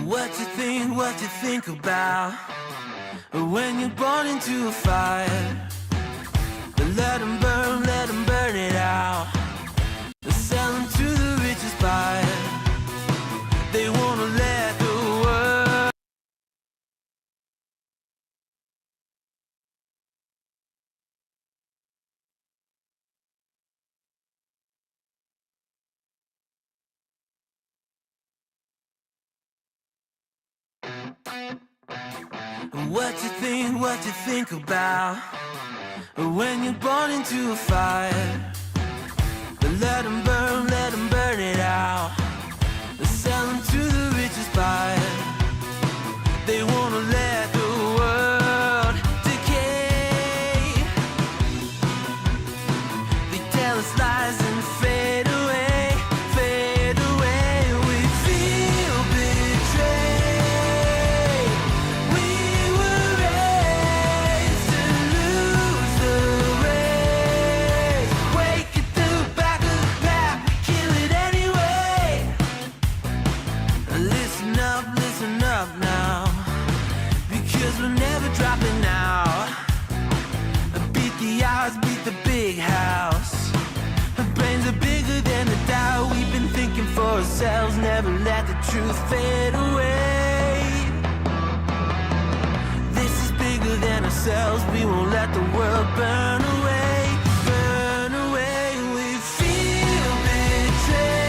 What you think about when you're born into a fire? Let them burn it out. Sell them to the richest buyer. They wanna let the world. What you think about when you're born into a fire? Let them burn it out. Sell them to the richest buyer. They wanna let the world decay. They tell us lies and fade away, fade away. We feel betrayed. We were raised to lose the race. Wake at the back of the pack, we kill it anyway. Listen up now, because we're never dropping out. Beat the odds, beat the big house. Our brains are bigger than the doubt. We've been thinking for ourselves, never let the truth fade away. This is bigger than ourselves, we won't let the world burn away, burn away. We feel betrayed.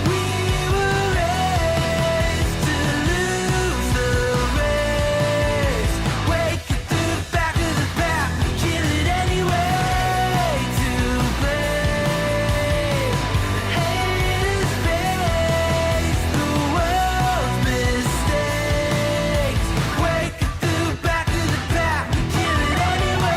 We were raised to lose the race. Wake at the back of the pack, we kill it anyway. To blame, haters face the world's mistakes. Wake at the back of the pack, we kill it anyway.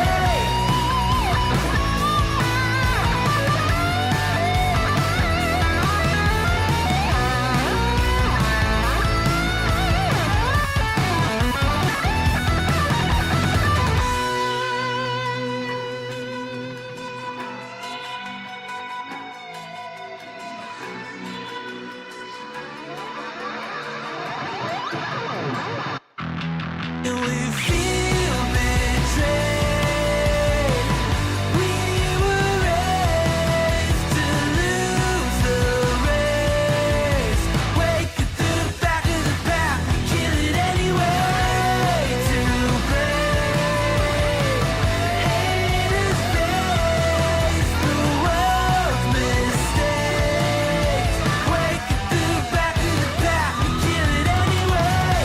And we feel betrayed. We were raised to lose the race. Wake at the back of the pack, we kill it anyway. To blame, haters face the world's mistakes. Wake at the back of the pack, we kill it anyway.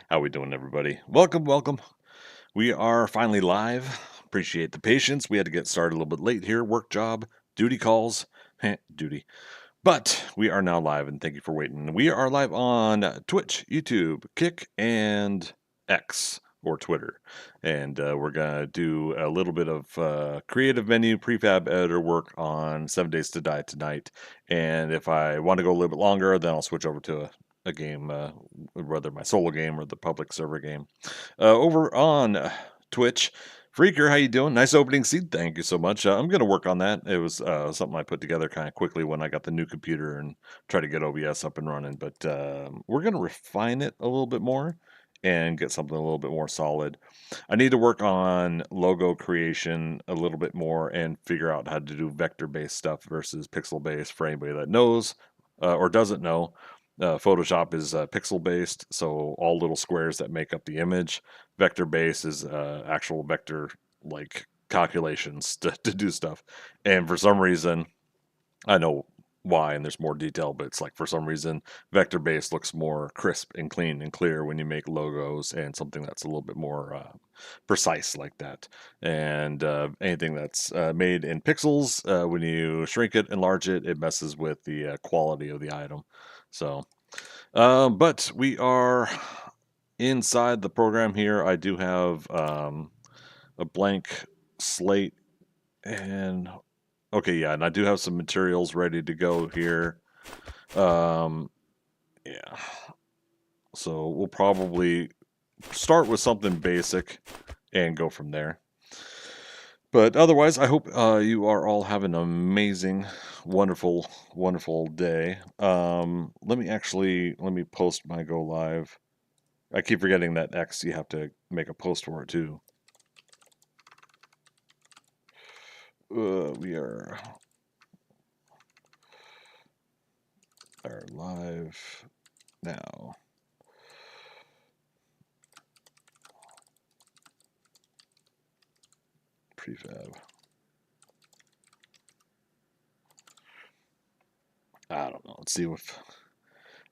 How we doing, everybody? Welcome. We are finally live. Appreciate the patience. We had to get started a little bit late here. Work job, duty calls, duty. But we are now live, and thank you for waiting. We are live on Twitch, YouTube, Kick, and X, or Twitter. And we're going to do a little bit of creative menu prefab editor work on 7 Days to Die tonight. And if I want to go a little bit longer, then I'll switch over to a game, whether my solo game or the public server game. Over on Twitch, Freaker, how you doing? Nice opening seed. Thank you so much. I'm going to work on that. It was something I put together kind of quickly when I got the new computer and try to get OBS up and running. But we're going to refine it a little bit more and get something a little bit more solid. I need to work on logo creation a little bit more and figure out how to do vector-based stuff versus pixel-based. For anybody that knows or doesn't know, Photoshop is pixel-based, so all little squares that make up the image. Vector-based is actual vector like calculations to do stuff. And for some reason, I know why, and there's more detail, but it's like for some reason vector-based looks more crisp and clean and clear when you make logos and something that's a little bit more precise like that. And anything that's made in pixels, when you shrink it, enlarge it, it messes with the quality of the item. So, but we are inside the program here. I do have a blank slate and Okay, yeah, and I do have some materials ready to go here. Yeah. So we'll probably start with something basic and go from there. But otherwise, I hope you are all having an amazing, wonderful, wonderful day. Let me post my go live. I keep forgetting that X, you have to make a post for it too. We are live now. Prefab. I don't know. Let's see if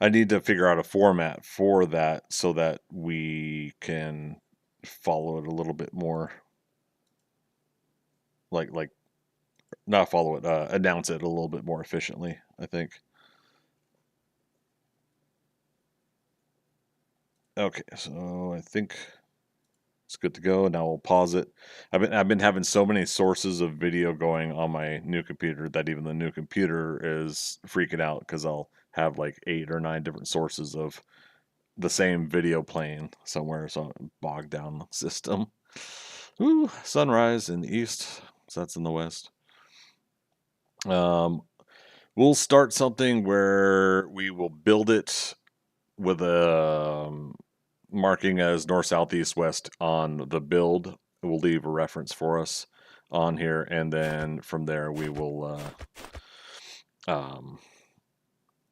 I need to figure out a format for that so that we can follow it a little bit more. Like not follow it, announce it a little bit more efficiently, I think. Okay, so I think it's good to go. Now we'll pause it. I've been having so many sources of video going on my new computer that even the new computer is freaking out because I'll have like 8 or 9 different sources of the same video playing somewhere, so I'm bogged down the system. Ooh, sunrise in the east, so that's in the west. We'll start something where we will build it with a marking as north, south, east, west on the build. We'll leave a reference for us on here, and then from there we will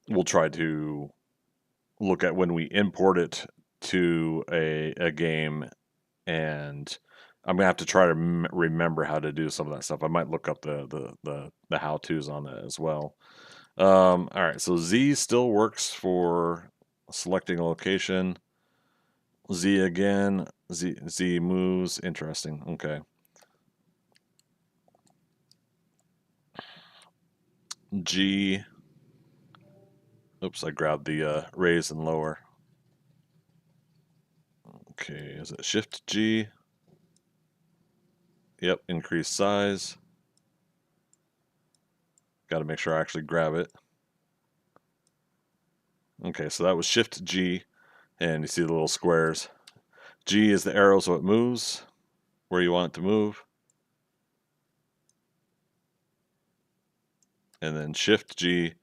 we'll try to look at when we import it to a game, and I'm gonna have to try to remember how to do some of that stuff. I might look up the how tos on that as well. All right, so Z still works for selecting a location. Z again. Z moves. Interesting. Okay. G. Oops, I grabbed the raise and lower. Okay, is it Shift G? Yep, increase size. Got to make sure I actually grab it. Okay, so that was Shift G, and you see the little squares. G is the arrow, so it moves where you want it to move. And then Shift G,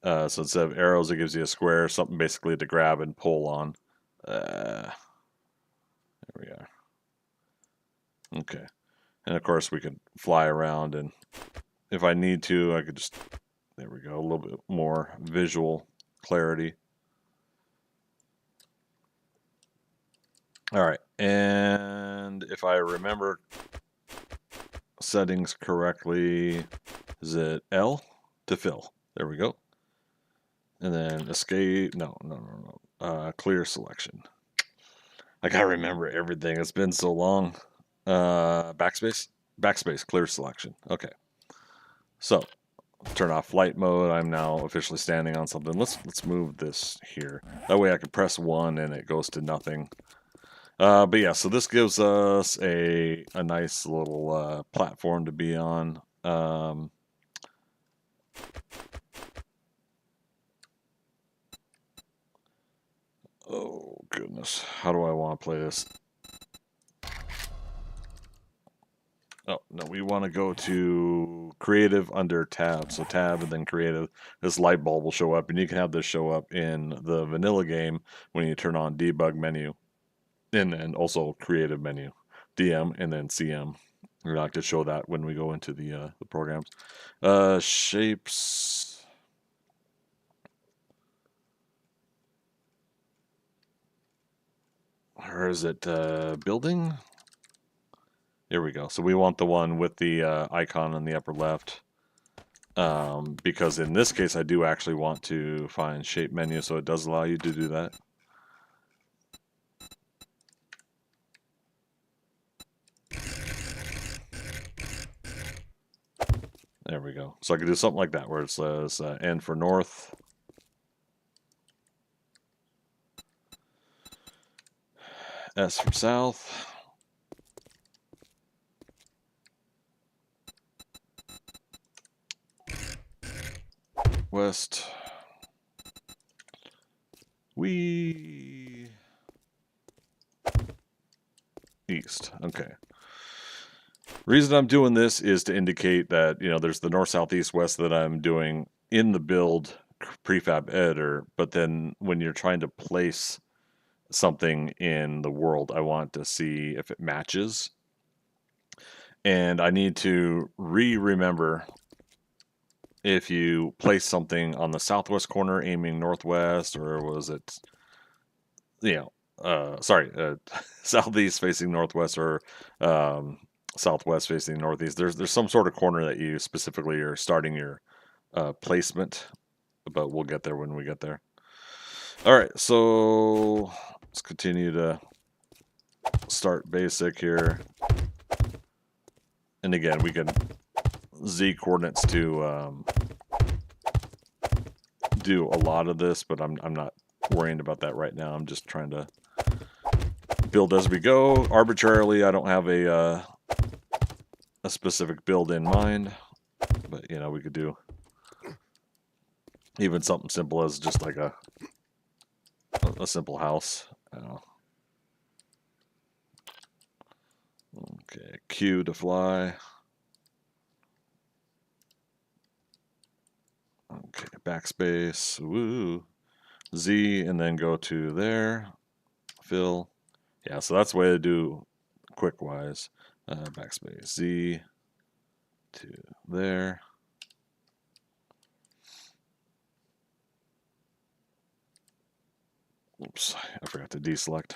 so instead of arrows, it gives you a square, something basically to grab and pull on. There we are. Okay. And of course, we can fly around, and if I need to, I could just, there we go, a little bit more visual clarity. All right, and if I remember settings correctly, is it L to fill? There we go. And then escape, no, clear selection. I gotta remember everything. It's been so long. Backspace, clear selection. Okay. So turn off flight mode. I'm now officially standing on something. Let's move this here. That way I can press 1 and it goes to nothing. But yeah, so this gives us a nice little platform to be on. Oh goodness, how do I want to play this? Oh, no, we want to go to creative under tab. So tab and then creative. This light bulb will show up, and you can have this show up in the vanilla game when you turn on debug menu. And then also creative menu. DM and then CM. We're not to show that when we go into the programs. Shapes. Or is it building? Here we go. So we want the one with the icon in the upper left. Because in this case, I do actually want to find shape menu, so it does allow you to do that. There we go. So I can do something like that, where it says N for north. S for south. northwest. East. Okay. Reason I'm doing this is to indicate that, there's the north, south, east, west that I'm doing in the build prefab editor, but then when you're trying to place something in the world, I want to see if it matches. And I need to remember if you place something on the southwest corner aiming northwest, or was it, southeast facing northwest, or southwest facing northeast. There's some sort of corner that you specifically are starting your placement, but we'll get there when we get there. All right, so let's continue to start basic here. And again, we can Z coordinates to do a lot of this, but I'm not worrying about that right now. I'm just trying to build as we go. Arbitrarily, I don't have a specific build in mind, but we could do even something simple as just like a simple house. Okay, Q to fly. Okay, backspace. Woo. Z, and then go to there. Fill. Yeah, so that's the way to do quick wise. Backspace. Z to there. Oops, I forgot to deselect.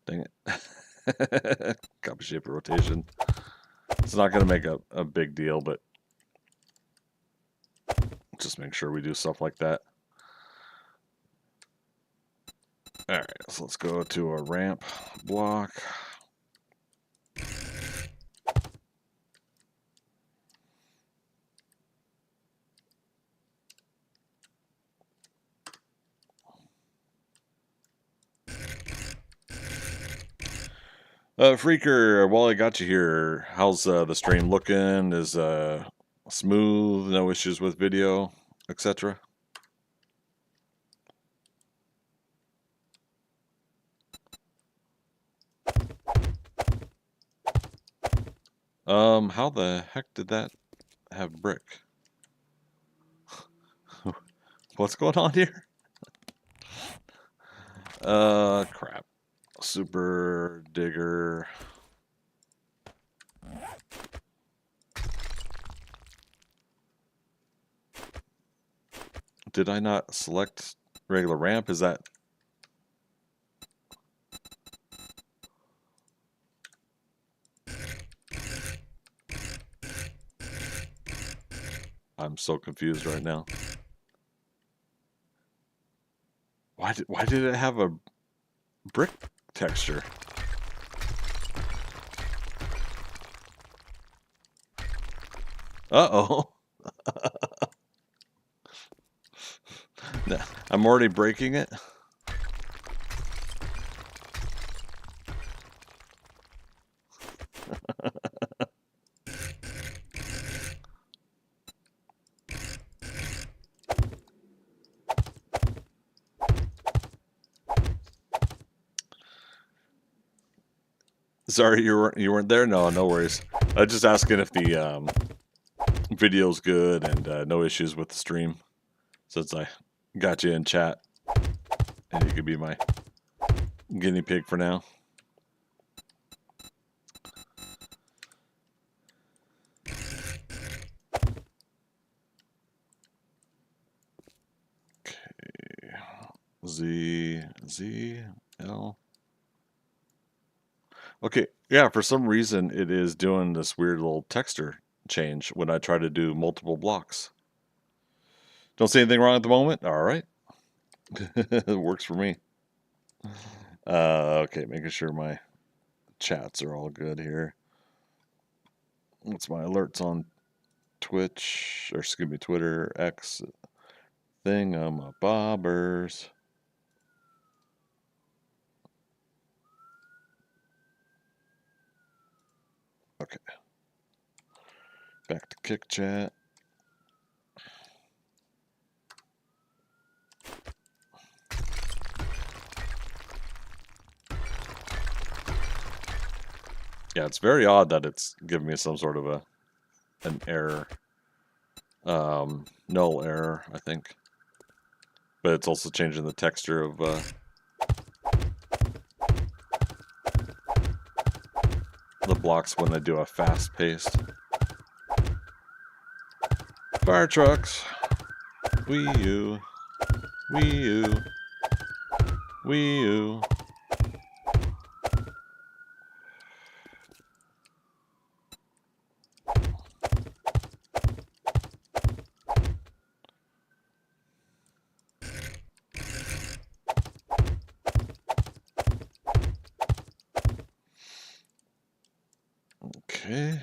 Dang it. Copy shape rotation. It's not going to make a big deal, but just make sure we do stuff like that. Alright, so let's go to a ramp block. Freaker, while I got you here, how's the stream looking? Is smooth, no issues with video, etc.? How the heck did that have brick? What's going on here? Crap. Super digger. Did I not select regular ramp? Is that... I'm so confused right now. Why did it have a brick texture? Uh-oh. I'm already breaking it. Sorry, you weren't there. No worries. I was just asking if the video's good and no issues with the stream, since I got you in chat, and you could be my guinea pig for now. Okay, Z L. Okay, yeah, for some reason it is doing this weird little texture change when I try to do multiple blocks. Don't see anything wrong at the moment? All right. It works for me. Okay, making sure my chats are all good here. What's my alerts on Twitch, or excuse me, Twitter, X, thing, bobbers. Okay. Back to kick chat. Yeah, it's very odd that it's giving me some sort of an error. Null error, I think. But it's also changing the texture of the blocks when they do a fast paced. Fire trucks. Wee you. Wee you. Wee you. Okay,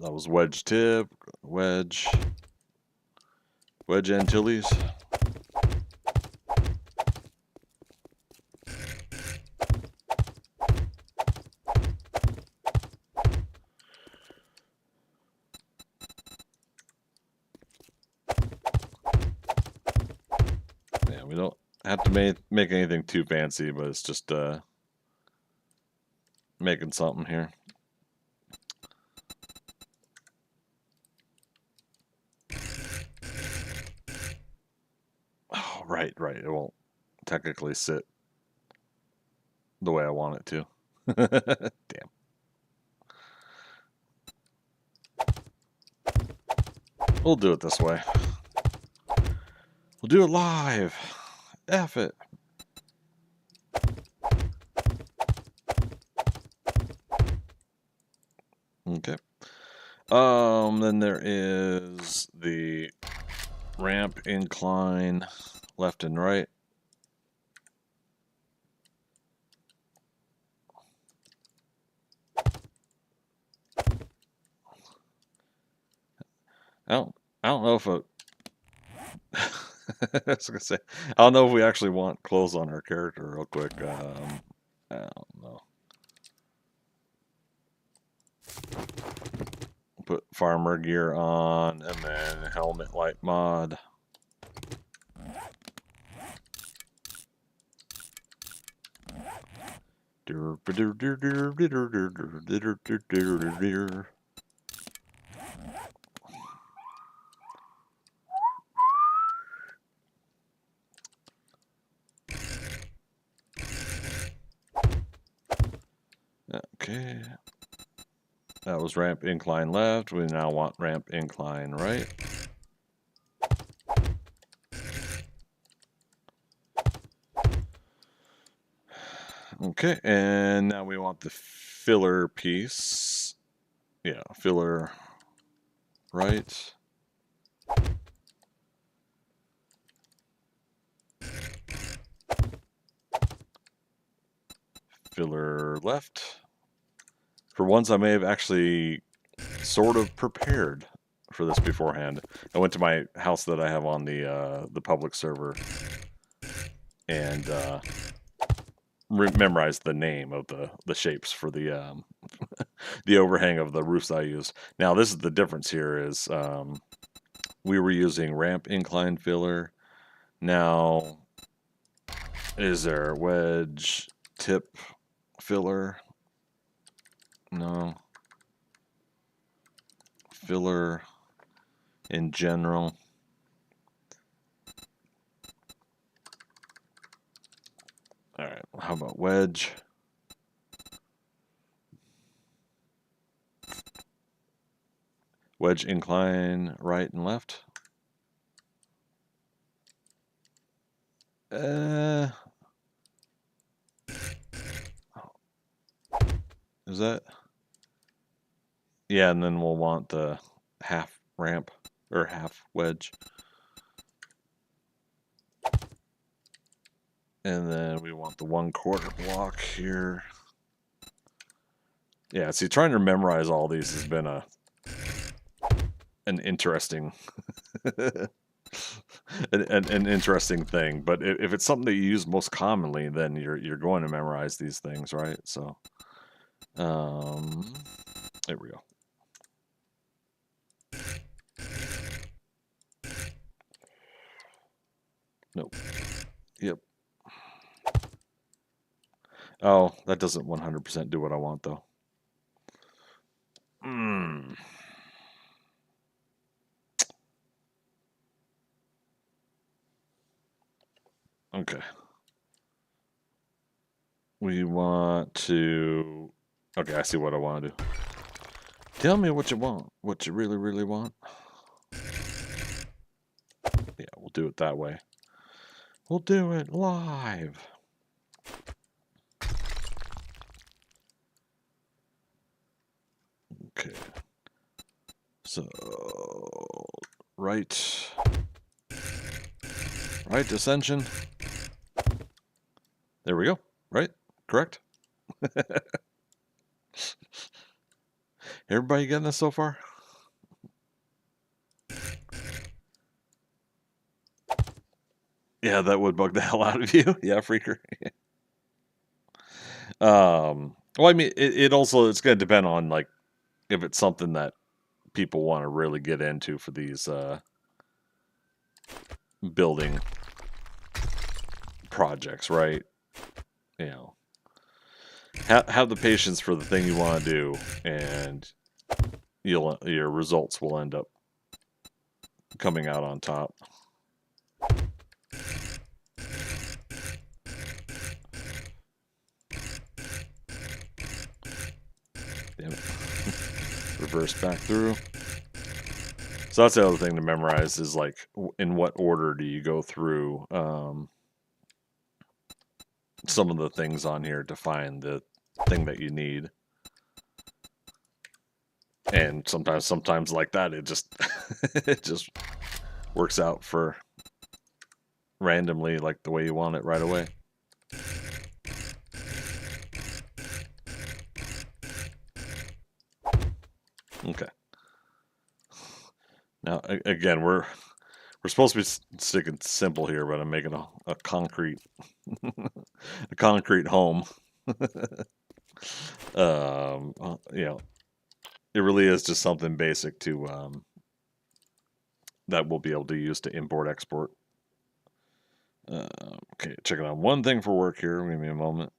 that was wedge tip, wedge Antilles. Yeah, we don't have to make anything too fancy, but it's just making something here. Oh, right. It won't technically sit the way I want it to. Damn. We'll do it this way. We'll do it live. F it. Okay. Then there is the ramp incline left and right. I don't know if I was gonna say, I don't know if we actually want clothes on our character real quick. I don't know. Put farmer gear on and then helmet light mod. Okay. That was ramp incline left. We now want ramp incline right. Okay, and now we want the filler piece. Yeah, filler right. Filler left. For once, I may have actually sort of prepared for this beforehand. I went to my house that I have on the public server and memorized the name of the shapes for the the overhang of the roofs I used. Now, this is the difference here is we were using ramp incline filler. Now, is there wedge tip filler? No. Filler in general. All right, how about wedge? Wedge incline right and left. Is that? Yeah, and then we'll want the half ramp or half wedge. And then we want the 1/4 block here. Yeah, see, trying to memorize all these has been an interesting an interesting thing. But if it's something that you use most commonly, then you're going to memorize these things, right? So, There we go. Nope. Yep. Oh, that doesn't 100% do what I want, though. Okay. We want to... Okay, I see what I want to do. Tell me what you want. What you really, really want. Yeah, we'll do it that way. We'll do it live. Okay. So, right ascension. There we go. Right? Correct? Everybody getting this so far? Yeah, that would bug the hell out of you. Yeah, freaker. Well, I mean, it also, it's going to depend on, like, if it's something that people want to really get into for these building projects, right? You know, have the patience for the thing you want to do, and your results will end up coming out on top. Damn it. Reverse back through. So that's the other thing to memorize is, like, in what order do you go through some of the things on here to find the thing that you need. And sometimes like that, it just it just works out for randomly, like the way you want it right away. Okay. Now again, we're supposed to be sticking simple here, but I'm making a concrete a concrete home. You know, it really is just something basic to that we'll be able to use to import export. Okay, checking on one thing for work here. Give me a moment.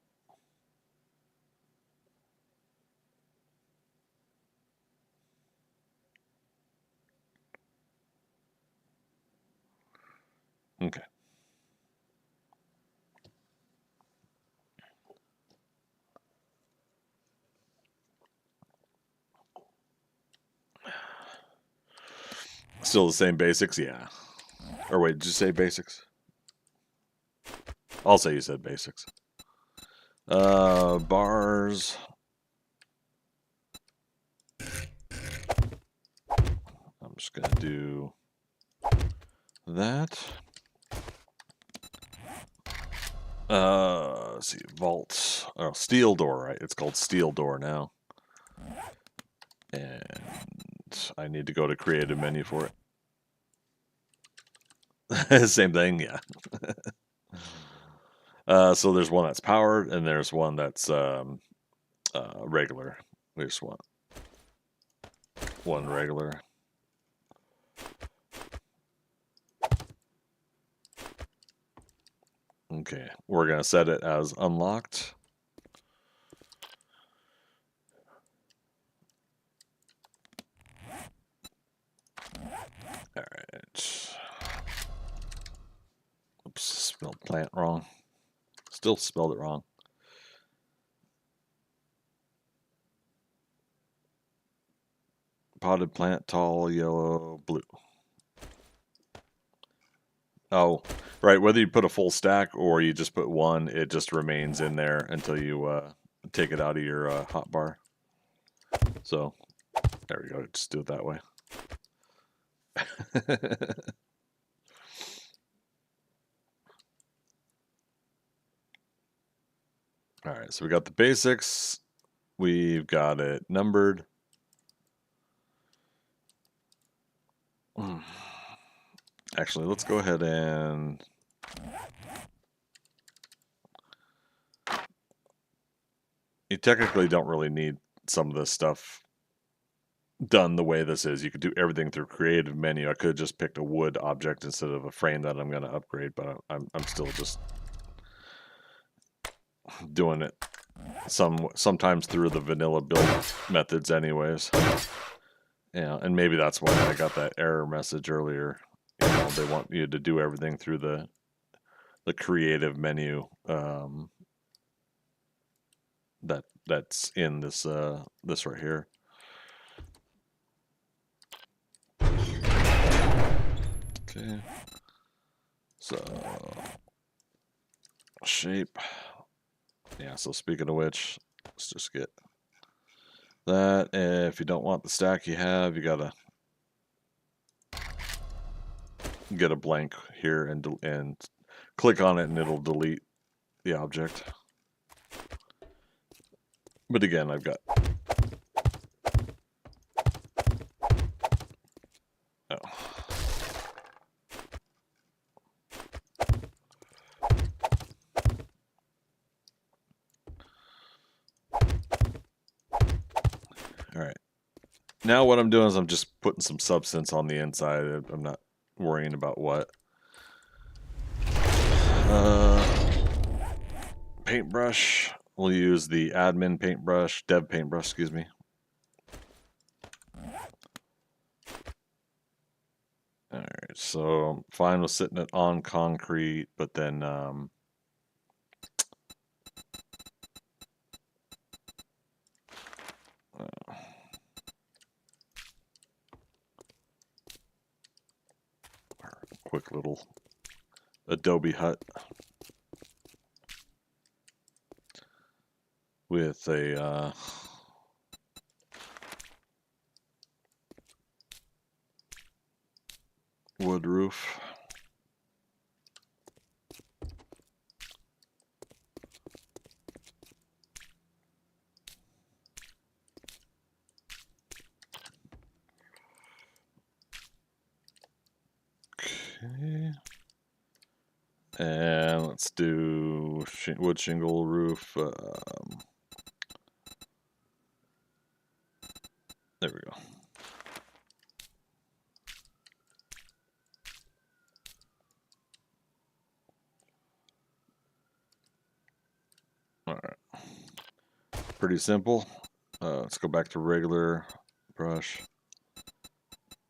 Okay. Still the same basics, yeah. Or wait, did you say basics? I'll say you said basics. Bars. I'm just gonna do that. Let's see, vault. Oh, steel door, right? It's called steel door now. And I need to go to creative menu for it. Same thing, yeah. So there's one that's powered, and there's one that's regular. We just want one regular. Okay, we're gonna set it as unlocked. All right. Oops, spelled plant wrong. Still spelled it wrong. Potted plant, tall, yellow, blue. Oh, right. Whether you put a full stack or you just put one, it just remains in there until you take it out of your hotbar. So there we go. Just do it that way. All right. So we got the basics. We've got it numbered. Actually, let's go ahead and you technically don't really need some of this stuff done the way this is. You could do everything through creative menu. I could have just picked a wood object instead of a frame that I'm going to upgrade, but I'm still just doing it sometimes through the vanilla build methods anyways. Yeah, and maybe that's why I got that error message earlier. You know, they want you to do everything through the creative menu that's in this this right here. Okay. So shape. Yeah, so speaking of which, let's just get that. If you don't want the stack you have, you gotta get a blank here and click on it and it'll delete the object. But again, I've got all right. Now what I'm doing is I'm just putting some substance on the inside. I'm not worrying about what. Paintbrush. We'll use the admin paintbrush, dev paintbrush, excuse me. Alright, so I'm fine with sitting it on concrete, but then quick little Adobe hut with a wood roof. Okay. And let's do wood shingle roof. There we go. All right. Pretty simple. Let's go back to regular brush.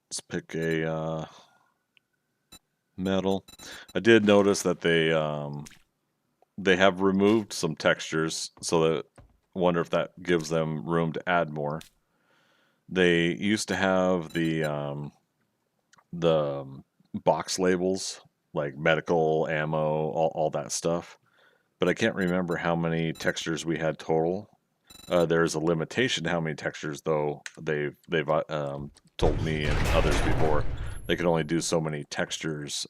Let's pick a metal. I did notice that they have removed some textures, so that I wonder if that gives them room to add more. They used to have the box labels like medical, ammo, all that stuff, but I can't remember how many textures we had total. There's a limitation to how many textures, though. They've told me and others before they could only do so many textures.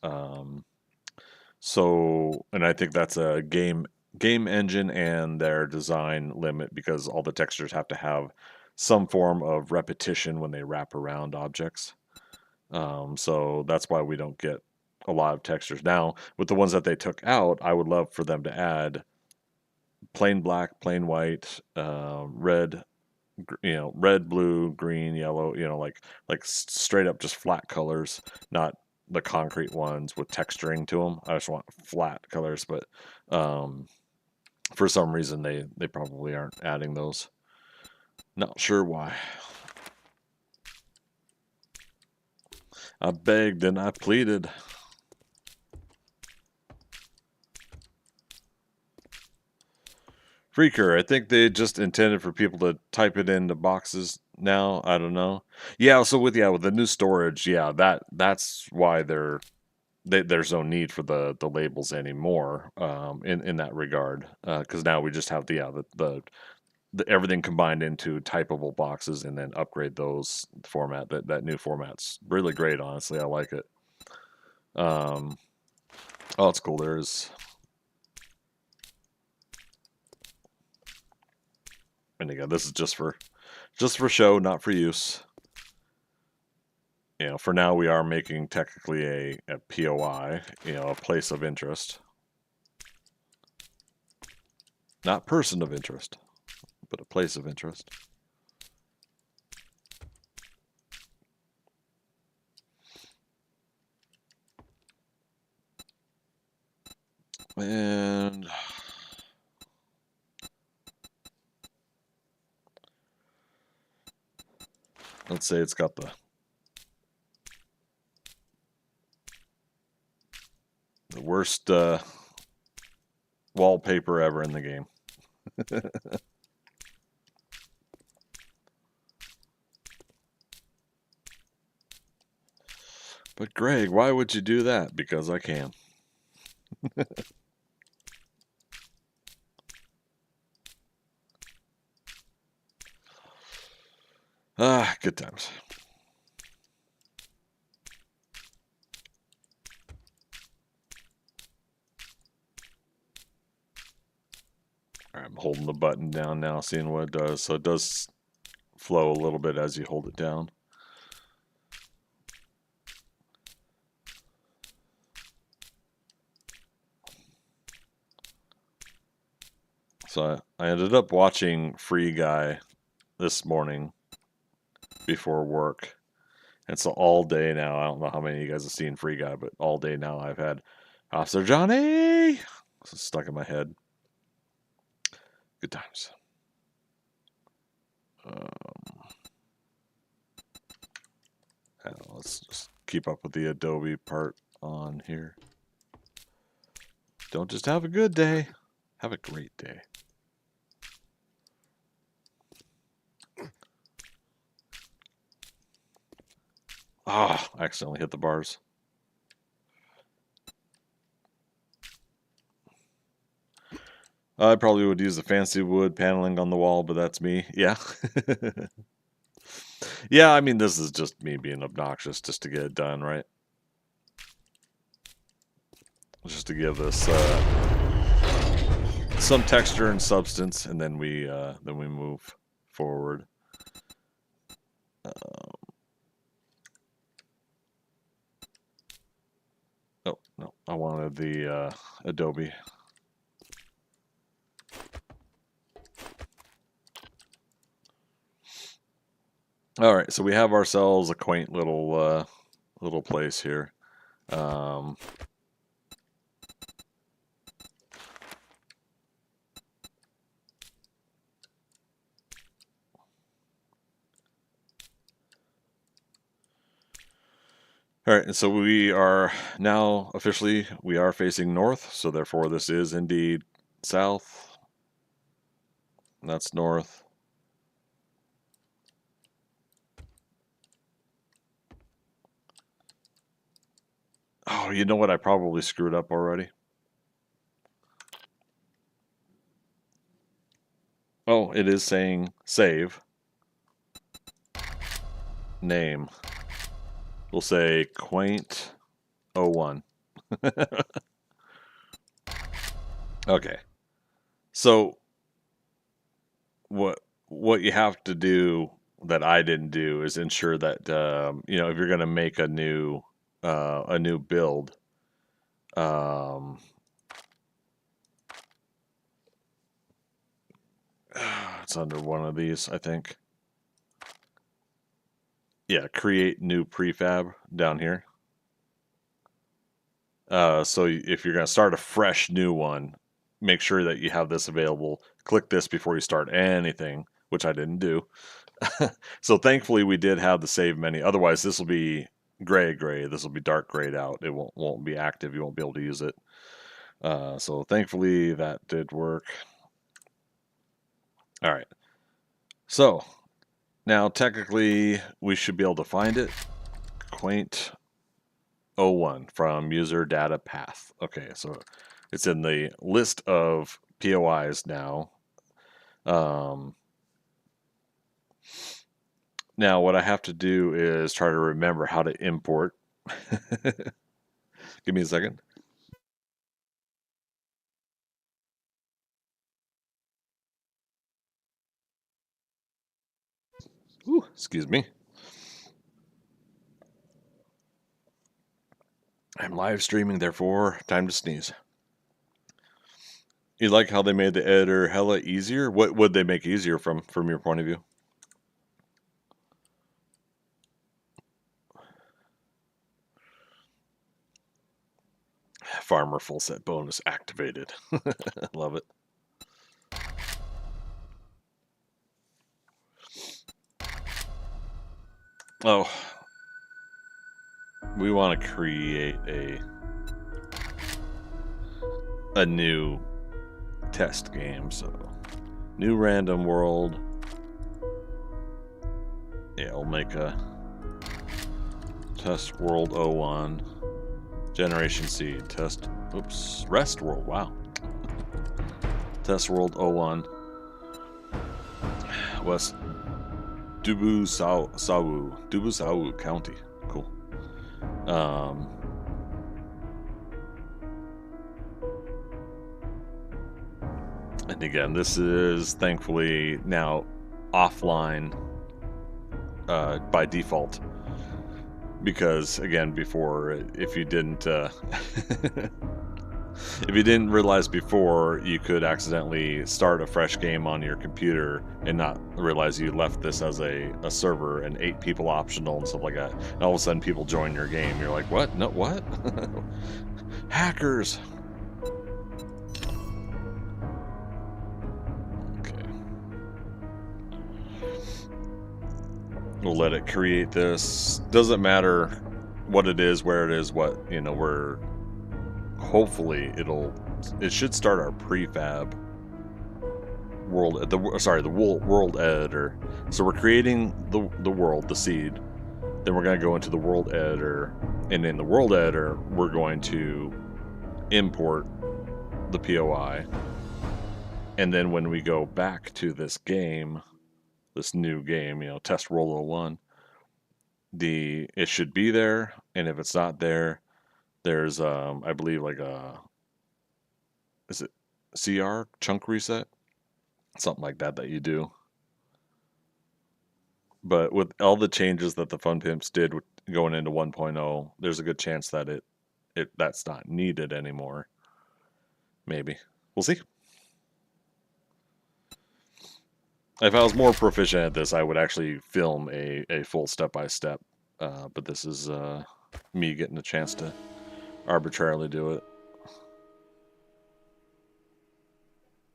So, and I think that's a game engine and their design limit, because all the textures have to have some form of repetition when they wrap around objects. So that's why we don't get a lot of textures. Now, with the ones that they took out, I would love for them to add plain black, plain white, red, red, blue, green, yellow, like straight up just flat colors, not the concrete ones with texturing to them. I just want flat colors, but for some reason they probably aren't adding those. Not sure why. I begged and I pleaded. Freaker, I think they just intended for people to type it into boxes now. I don't know. Yeah, so with the new storage, yeah, that's why there's no need for the labels anymore in that regard, because now we just have the everything combined into typable boxes and then upgrade those format. That new format's really great, honestly. I like it. Oh, it's cool. There's, and again, this is just for show, not for use. For now we are making technically a POI, a place of interest. Not person of interest, but a place of interest. And let's say it's got the worst wallpaper ever in the game. But Greg, why would you do that? Because I can. Ah, good times. All right, I'm holding the button down now, seeing what it does. So it does flow a little bit as you hold it down. So I ended up watching Free Guy this morning before work. And so all day now, I don't know how many of you guys have seen Free Guy, but all day now I've had Officer Johnny stuck in my head. Good times. Let's just keep up with the Adobe part on here. Don't just have a good day, have a great day. Ah, I accidentally hit the bars. I probably would use the fancy wood paneling on the wall, but that's me. Yeah. Yeah, I mean, this is just me being obnoxious just to get it done, right? Just to give this some texture and substance, and then we move forward. Oh no, I wanted the Adobe. All right, so we have ourselves a quaint little little place here. All right, and so we are now officially, we are facing north, so therefore this is indeed south. That's north. Oh, you know what? I probably screwed up already. Oh, it is saying save. Name. We'll say quaint 01. Okay. So what you have to do that I didn't do is ensure that you know, if you're going to make a new build, it's under one of these, I think. Yeah, create new prefab down here. So if you're going to start a fresh new one, make sure that you have this available. Click this before you start anything, which I didn't do. So thankfully we did have the save menu. Otherwise, this will be gray. This will be dark grayed out. It won't be active. You won't be able to use it. So thankfully that did work. All right. So now technically we should be able to find it. Quaint 01 from user data path. Okay, so it's in the list of POIs now. Now what I have to do is try to remember how to import. Give me a second. Ooh, excuse me. I'm live streaming, therefore time to sneeze. You like how they made the editor hella easier? What would they make easier from your point of view? Farmer full set bonus activated. Love it. Oh, we want to create a new test game, so new random world. Yeah, we'll make a test world 01, generation seed, test, oops, rest world, wow. Test world 01, West Dubusawu County, cool. And again, this is thankfully now offline by default, because again, before, if you didn't if you didn't realize before, you could accidentally start a fresh game on your computer and not realize you left this as a server and 8 people optional and stuff like that. And all of a sudden people join your game. You're like, what? No, what? Hackers. Okay. We'll let it create this. Doesn't matter what it is, where it is, what, you know, we're hopefully it should start our prefab world, the world editor. So we're creating the world, the seed, then we're going to go into the world editor, and in the world editor we're going to import the POI, and then when we go back to this game, this new game, you know, test world 01, it should be there, and if it's not there, there's I believe like is it CR chunk reset, something like that you do. But with all the changes that the Fun Pimps did going into 1.0, there's a good chance that that's not needed anymore. Maybe. We'll see. If I was more proficient at this, I would actually film a full step-by-step. But this is me getting a chance to arbitrarily do it.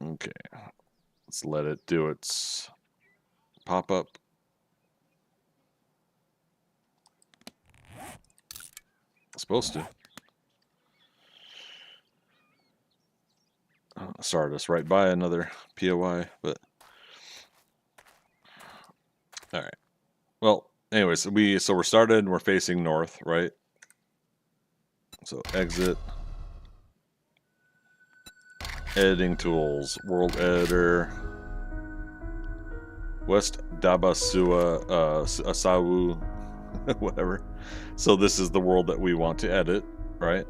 Okay. Let's let it do its pop-up. Supposed to. Start us right by another POI, but all right. Well, anyways, we're started and we're facing north, right? So exit, editing tools, world editor, West Dabasua Asawu, whatever. So this is the world that we want to edit, right?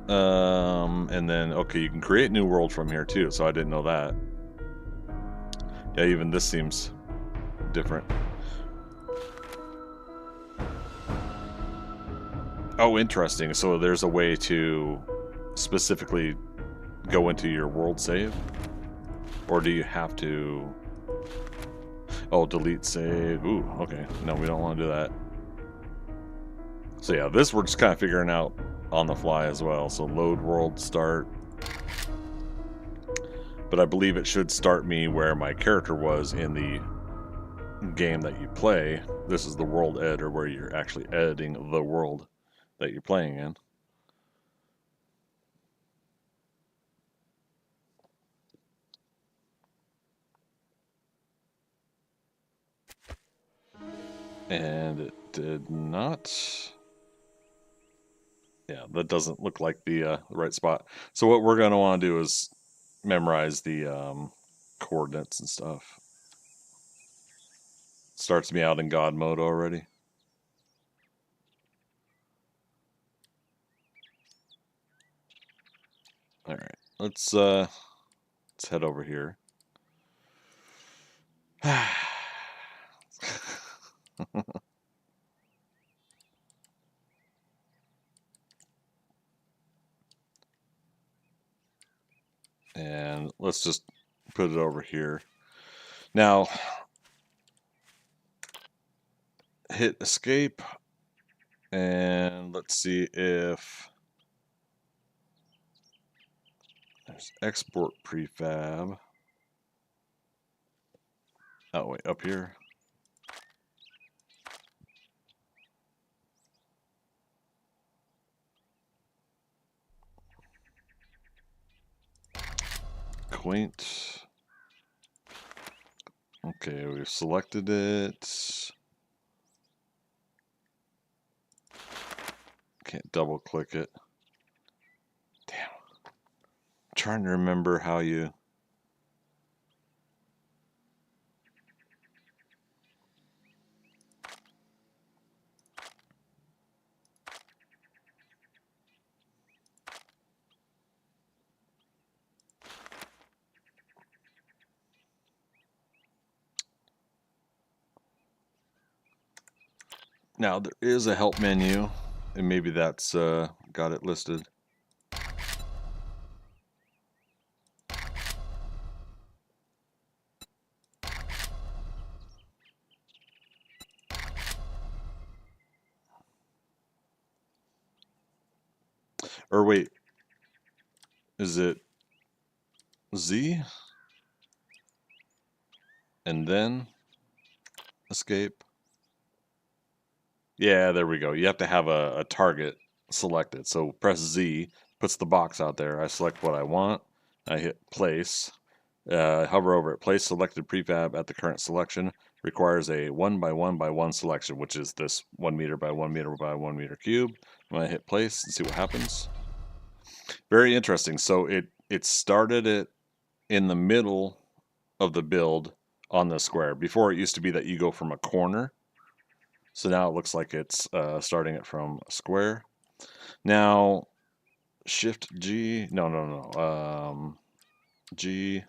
And then, okay, you can create new world from here too, so I didn't know that. Yeah, even this seems different. Oh, interesting. So there's a way to specifically go into your world save? Or do you have to... Oh, delete save. Ooh, okay. No, we don't want to do that. So yeah, this we're just kind of figuring out on the fly as well. So load world start. But I believe it should start me where my character was in the game that you play. This is the world editor where you're actually editing the world that you're playing in. And it did not. Yeah, that doesn't look like the right spot. So what we're going to want to do is memorize the coordinates and stuff. Starts me out in God mode already. All right, let's head over here. And let's just put it over here. Now, hit escape, And let's see if there's export prefab. Oh, wait, up here. Quaint. Okay, we've selected it. Can't double click it. Damn. I'm trying to remember how you. Now there is a help menu, and maybe that's got it listed. Or wait, is it Z? And then escape? Yeah, there we go. You have to have a target selected. So press Z, puts the box out there. I select what I want. I hit place. Hover over it. Place selected prefab at the current selection. Requires a 1 by 1 by 1 selection, which is this 1 meter by 1 meter by 1 meter cube. I'm going to hit place and see what happens. Very interesting. So it started it in the middle of the build on the square. Before it used to be that you go from a corner. So now it looks like it's starting it from a square. Now, Shift G, no, G.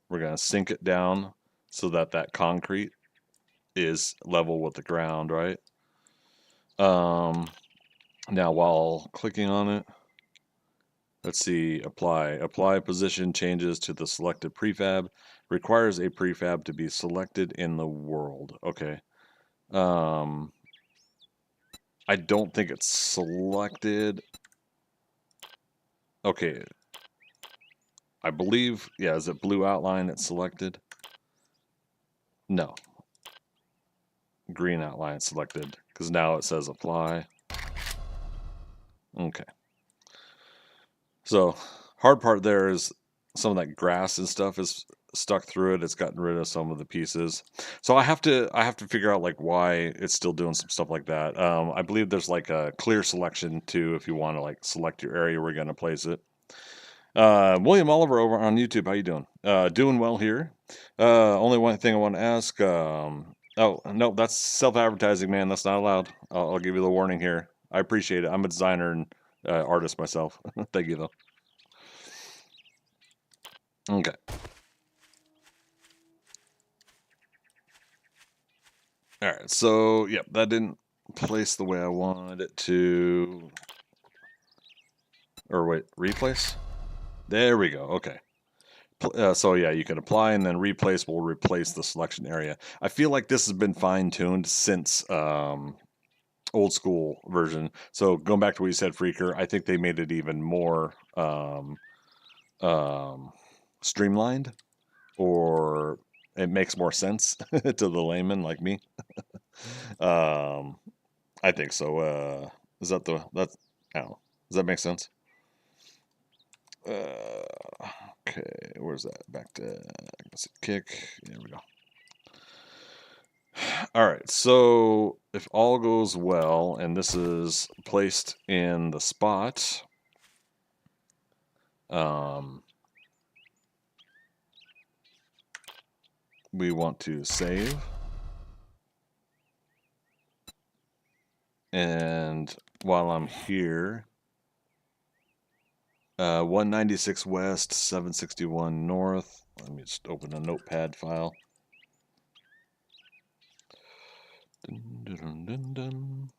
We're going to sink it down so that that concrete is level with the ground, right? Now, while clicking on it, let's see, apply. Apply position changes to the selected prefab. Requires a prefab to be selected in the world. Okay. I don't think it's selected. Okay. I believe, yeah, is it blue outline it's selected? No. Green outline selected, because now it says apply. Okay. So, hard part there is some of that grass and stuff is stuck through it. It's gotten rid of some of the pieces. So I have to figure out like why it's still doing some stuff like that. I believe there's like a clear selection too if you want to like select your area where you're going to place it. William Oliver over on YouTube, how you doing? Doing well here. Only one thing I want to ask. Oh no, that's self-advertising, man. That's not allowed. I'll give you the warning here. I appreciate it. I'm a designer and artist myself. Thank you though. Okay. All right. So yep, that didn't place the way I wanted it to. Or wait, replace. There we go. Okay. So yeah, you can apply and then replace will replace the selection area. I feel like this has been fine-tuned since old school version. So going back to what you said, Freaker, I think they made it even more streamlined, or it makes more sense to the layman like me. I think so. Is that the that's I don't know. Does that make sense? Okay, where's that? Back to let's see, kick. There we go. All right, so if all goes well, and this is placed in the spot, we want to save. And while I'm here, 196 west, 761 north. Let me just open a notepad file. Dun, dun, dun, dun.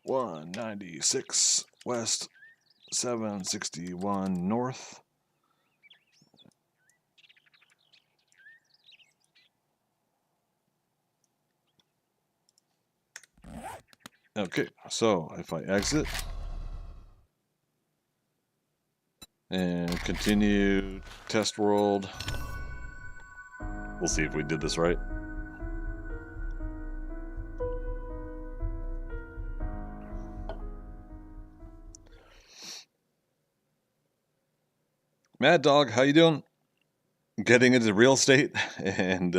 196 west, 761 north. Okay, so if I exit and continue test world, we'll see if we did this right. Mad Dog, how you doing? Getting into real estate, and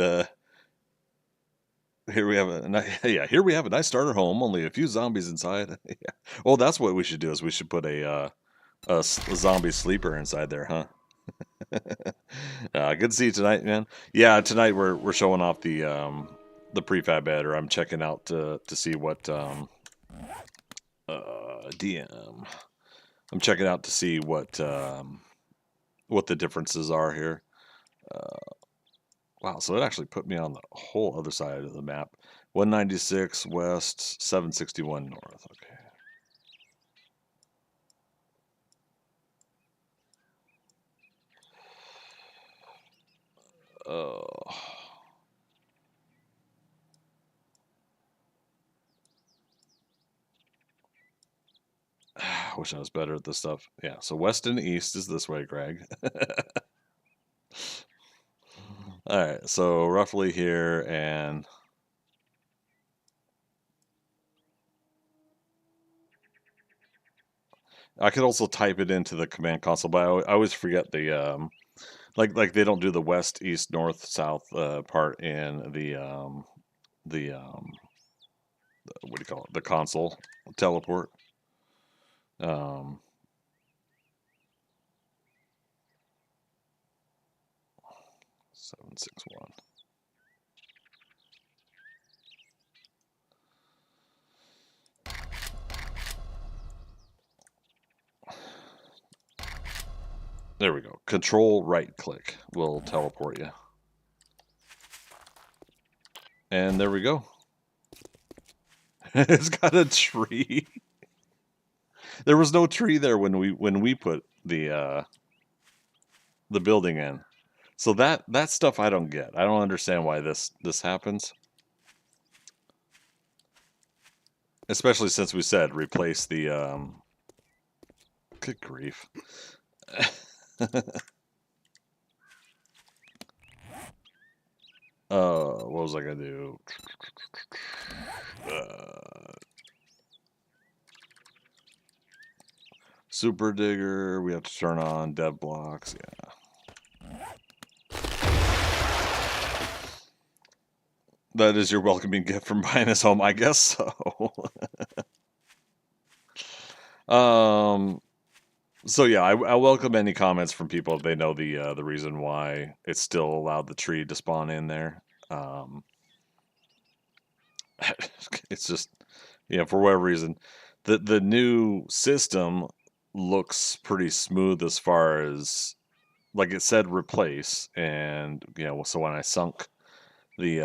here we have here we have a nice starter home. Only a few zombies inside. Yeah. Well, that's what we should do. Is we should put a zombie sleeper inside there, huh? Good to see you tonight, man. Yeah, tonight we're showing off the prefab editor. I'm checking out to see what DM. I'm checking out to see what the differences are here. Wow, so it actually put me on the whole other side of the map. 196 west, 761 north. Okay. Oh. I wish I was better at this stuff. Yeah, so west and east is this way, Greg. All right, so roughly here, and I could also type it into the command console, but I always forget the like they don't do the west, east, north, south part in the what do you call it? The console teleport. 761. There we go. Control right click will teleport you. And there we go. It's got a tree. There was no tree there when we put the building in. So that stuff I don't get. I don't understand why this happens. Especially since we said replace the good grief. What was I gonna do? Super digger, we have to turn on dev blocks, yeah. That is your welcoming gift from buying this home, I guess so. So yeah, I welcome any comments from people if they know the reason why it's still allowed the tree to spawn in there. It's just, for whatever reason, the new system looks pretty smooth as far as, like it said, replace, and so when I sunk the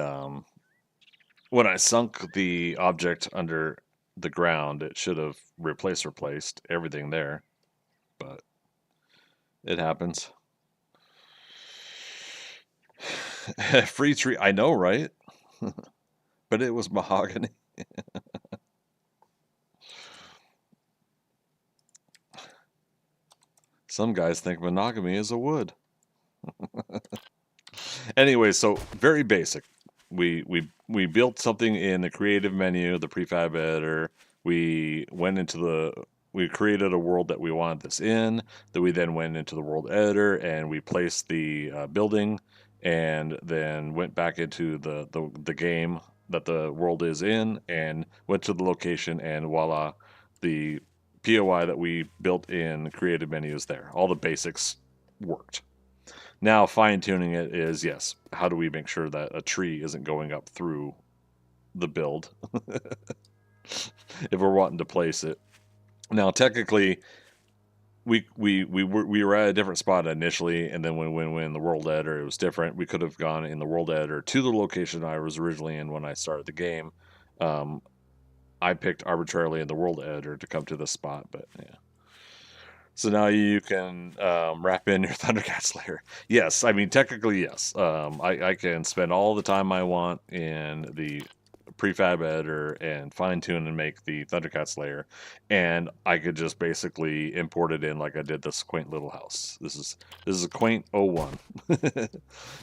object under the ground, it should have replaced everything there, but it happens. Free tree, I know, right? But it was mahogany. Some guys think monogamy is a wood. Anyway, so very basic. We built something in the creative menu, the prefab editor. We created a world that we wanted this in. That we then went into the world editor and we placed the building, and then went back into the game that the world is in, and went to the location, and voila, the POI that we built in creative menu is there. All the basics worked. Now fine-tuning it is, yes, how do we make sure that a tree isn't going up through the build if we're wanting to place it. Now technically we were at a different spot initially, and then when we went in the world editor it was different. We could have gone in the world editor to the location I was originally in when I started the game. I picked arbitrarily in the world editor to come to this spot, but yeah. So now you can wrap in your Thundercat Slayer. Yes, I mean technically yes. I can spend all the time I want in the prefab editor and fine tune and make the Thundercats layer, and I could just basically import it in like I did this quaint little house. This is a quaint 01.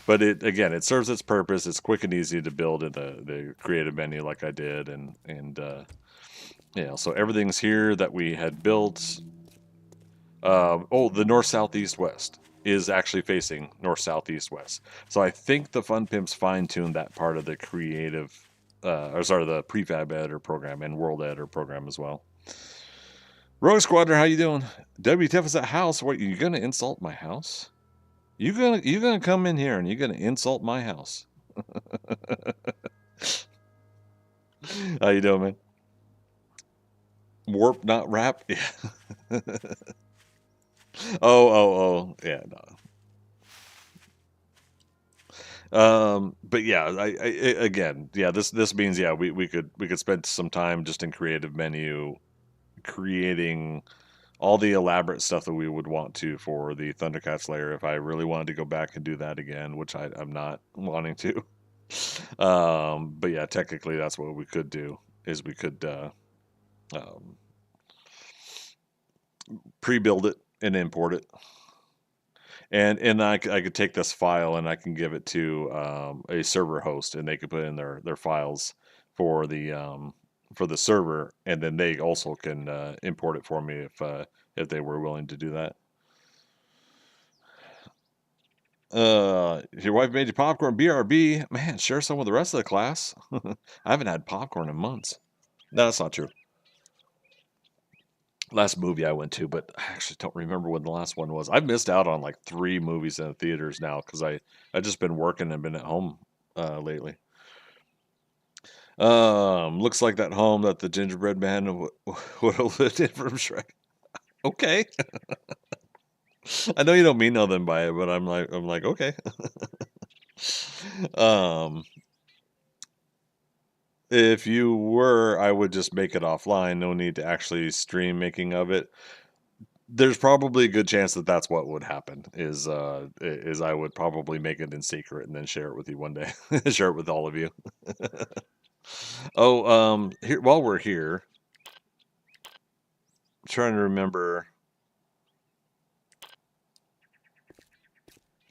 But it serves its purpose. It's quick and easy to build in the creative menu like I did, and so everything's here that we had built. The north, south, east, west is actually facing north, south, east, west. So I think the Fun Pimps fine-tuned that part of the creative, the prefab editor program and world editor program as well. Rogue Squadron, how you doing? WTF is that house? What, you gonna insult my house? You gonna come in here and you're gonna insult my house? How you doing, man? Warp, not rap. Yeah. Oh, yeah, no. But yeah, again, yeah, this means, yeah, we could spend some time just in creative menu creating all the elaborate stuff that we would want to for the Thundercats layer if I really wanted to go back and do that again, which I'm not wanting to. But yeah, technically that's what we could do, is we could pre-build it and import it. And I could take this file and I can give it to a server host, and they could put in their files for the server, and then they also can import it for me if they were willing to do that. Your wife made you popcorn, BRB. Man, share some with the rest of the class. I haven't had popcorn in months. No, that's not true. Last movie I went to, but I actually don't remember when the last one was. I've missed out on like 3 movies in the theaters now because I just been working and been at home lately. Looks like that home that the gingerbread man would have lived in from Shrek. Okay. I know you don't mean nothing by it, but I'm like okay. If you were, I would just make it offline. No need to actually stream making of it. There's probably a good chance that that's what would happen. Is I would probably make it in secret and then share it with you one day. Share it with all of you. Oh, here, while we're here, I'm trying to remember.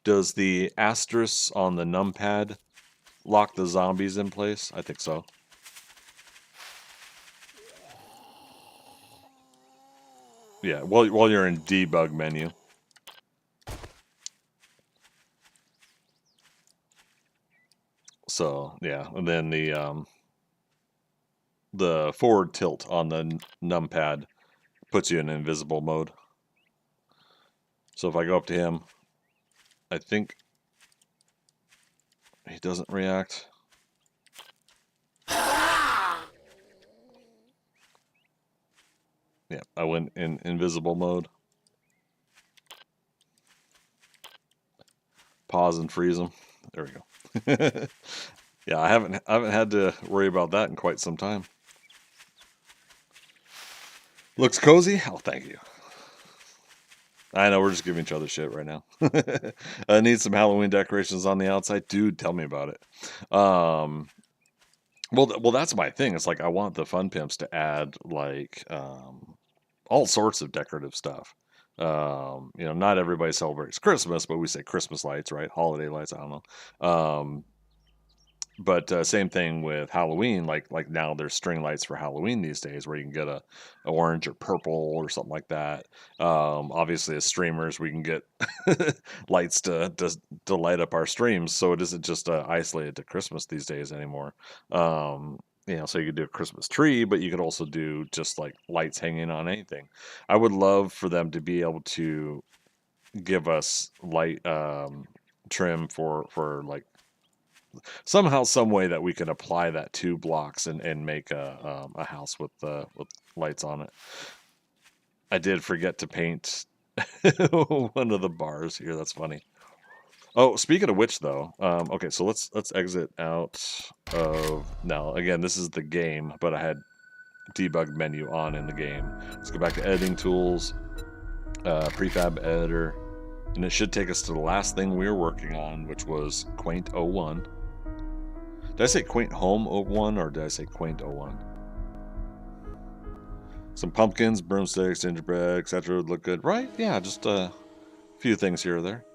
Does the asterisk on the numpad lock the zombies in place? I think so. Yeah, while you're in debug menu. So yeah, and then the forward tilt on the numpad puts you in invisible mode. So if I go up to him, I think he doesn't react. Yeah, I went in invisible mode. Pause and freeze him. There we go. Yeah, I haven't had to worry about that in quite some time. Looks cozy? Oh, thank you. I know, we're just giving each other shit right now. I need some Halloween decorations on the outside. Dude, tell me about it. Well, that's my thing. It's like I want the Fun Pimps to add like all sorts of decorative stuff. Not everybody celebrates Christmas, but we say Christmas lights, right? Holiday lights, I don't know. But same thing with Halloween. Like now there's string lights for Halloween these days, where you can get a orange or purple or something like that. Obviously, as streamers, we can get lights to light up our streams, so it isn't just isolated to Christmas these days anymore. So you could do a Christmas tree, but you could also do just like lights hanging on anything. I would love for them to be able to give us light trim for like somehow, some way that we can apply that to blocks and make a house with lights on it. I did forget to paint one of the bars here. That's funny. Oh, speaking of which, though, okay, so let's exit out of now. Again, this is the game, but I had debug menu on in the game. Let's go back to editing tools, prefab editor, and it should take us to the last thing we were working on, which was Quaint 01. Did I say quaint home 01 or did I say quaint 01? Some pumpkins, broomsticks, gingerbread, etc. would look good, right? Yeah, just a few things here or there.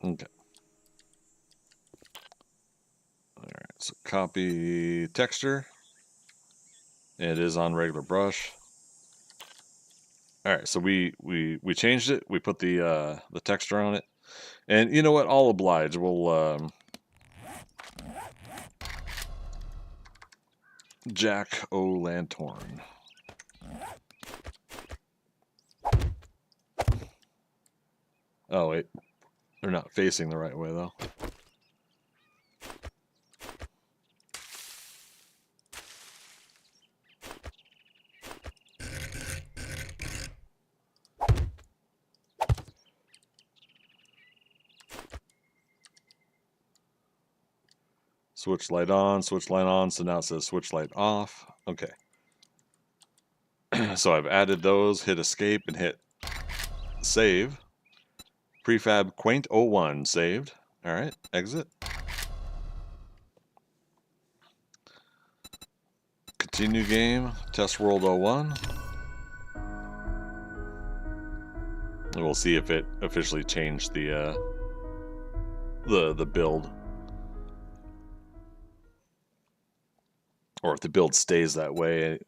Okay. All right, so copy texture. It is on regular brush. All right, so we changed it. We put the texture on it, and you know what? I'll oblige. We'll Jack O' Lantern. Oh wait, they're not facing the right way though. Switch light on, switch light on. So now it says switch light off. Okay. So I've added those, hit escape and hit save. Prefab Quaint 01 saved. All right, exit. Continue game, test world 01. And we'll see if it officially changed the build. Or if the build stays that way.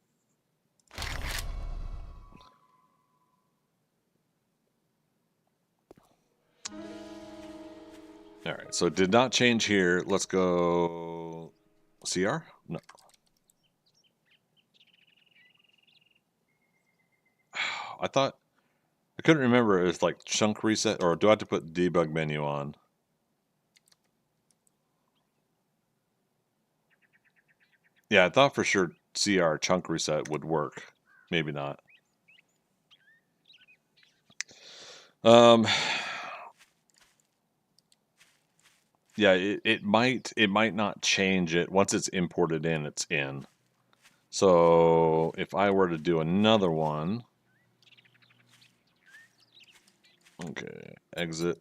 All right, so it did not change here. Let's go CR? No. I thought, I couldn't remember if it's like chunk reset, or do I have to put debug menu on? Yeah, I thought for sure CR chunk reset would work. Maybe not. Yeah, it might not change it once it's imported in. It's in. So if I were to do another one, okay, exit.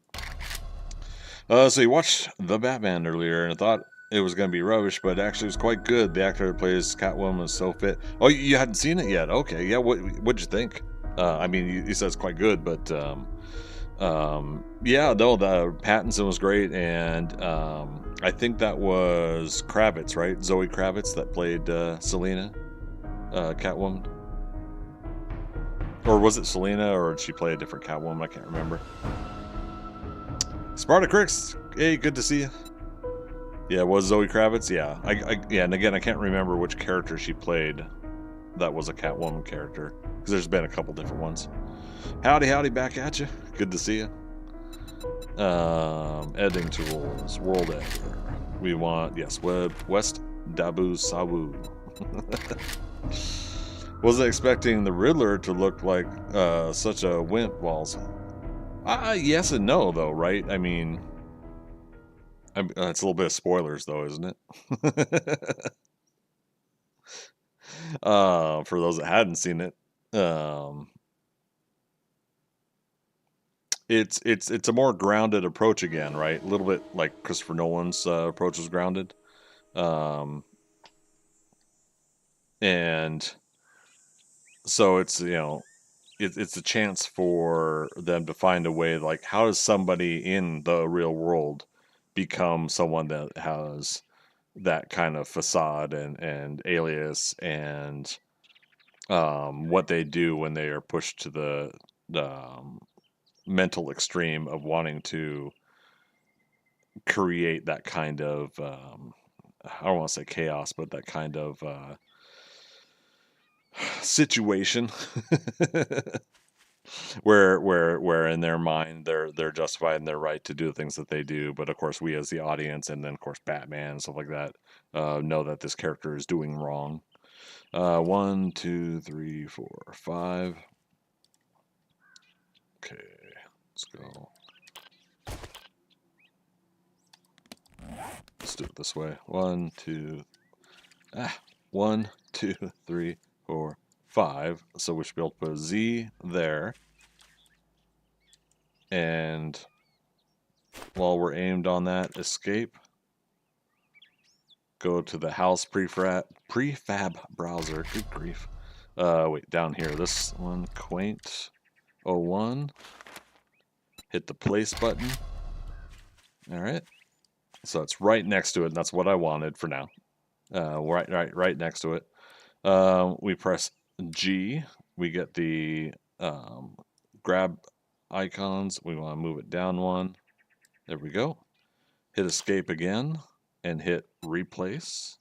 So you watched The Batman earlier, and I thought it was going to be rubbish, but actually it was quite good. The actor who plays Catwoman was so fit. Oh, you hadn't seen it yet? Okay, yeah. What'd you think? I mean, you said it's quite good, but yeah, no, the Pattinson was great, and I think that was Kravitz, right? Zoe Kravitz that played Selena, Catwoman, or was it Selena, or did she play a different Catwoman? I can't remember. Spartacus, hey, good to see you. Yeah, was Zoe Kravitz? Yeah, yeah, and again, I can't remember which character she played. That was a Catwoman character, because there's been a couple different ones. Howdy, back at you. Good to see you. Editing tools, world editor. We want, yes, West Dabu Sawu. Wasn't expecting the Riddler to look like such a wimp, Walls. Yes and no, though, right? I mean, it's a little bit of spoilers, though, isn't it? For those that hadn't seen it, it's a more grounded approach again, right? A little bit like Christopher Nolan's approach was grounded, and so it's it's a chance for them to find a way, like, how does somebody in the real world become someone that has that kind of facade and alias, and what they do when they are pushed to the mental extreme of wanting to create that kind of I don't want to say chaos, but that kind of situation where in their mind they're justified in their right to do the things that they do, but of course we as the audience, and then of course Batman and stuff like that, know that this character is doing wrong. 1, 2, 3, 4, 5. Okay, let's go. Let's do it this way. 1, 2, 1, 2, 3, 4, 5. So we should be able to put a Z there. And while we're aimed on that, escape. go to the house prefab browser. Good grief. Wait, down here. This one, Quaint 01. Hit the place button. All right. So it's right next to it, and that's what I wanted for now. Right next to it. We press G. We get the grab icons. We want to move it down one. There we go. Hit escape again and hit replace.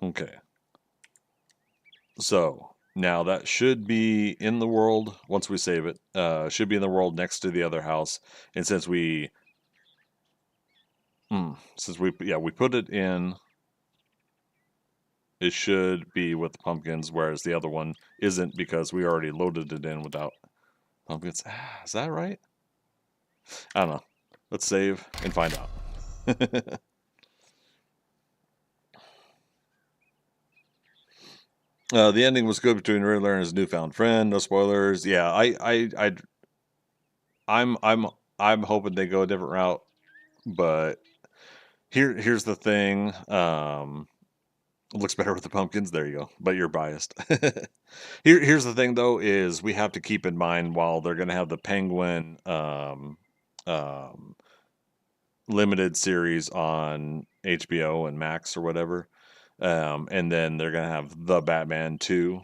Okay. So now that should be in the world once we save it. Should be in the world next to the other house. And since we put it in, it should be with the pumpkins, whereas the other one isn't because we already loaded it in without pumpkins. Is that right? I don't know. Let's save and find out. The ending was good between Riddler and his newfound friend. No spoilers. Yeah, I'm hoping they go a different route, but here's the thing. It looks better with the pumpkins. There you go. But you're biased. Here's the thing, though, is we have to keep in mind while they're going to have the Penguin limited series on HBO and Max or whatever, and then they're going to have the Batman 2.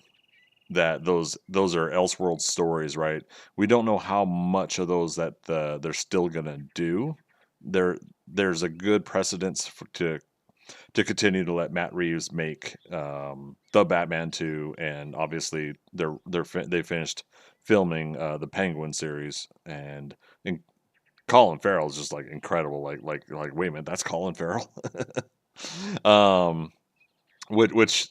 That those are Elseworld stories, right? We don't know how much of those that they're still going to do. There's a good precedence to continue to let Matt Reeves make the Batman 2, and obviously they finished filming the Penguin series, and Colin Farrell is just like incredible. Like wait a minute, that's Colin Farrell. um, which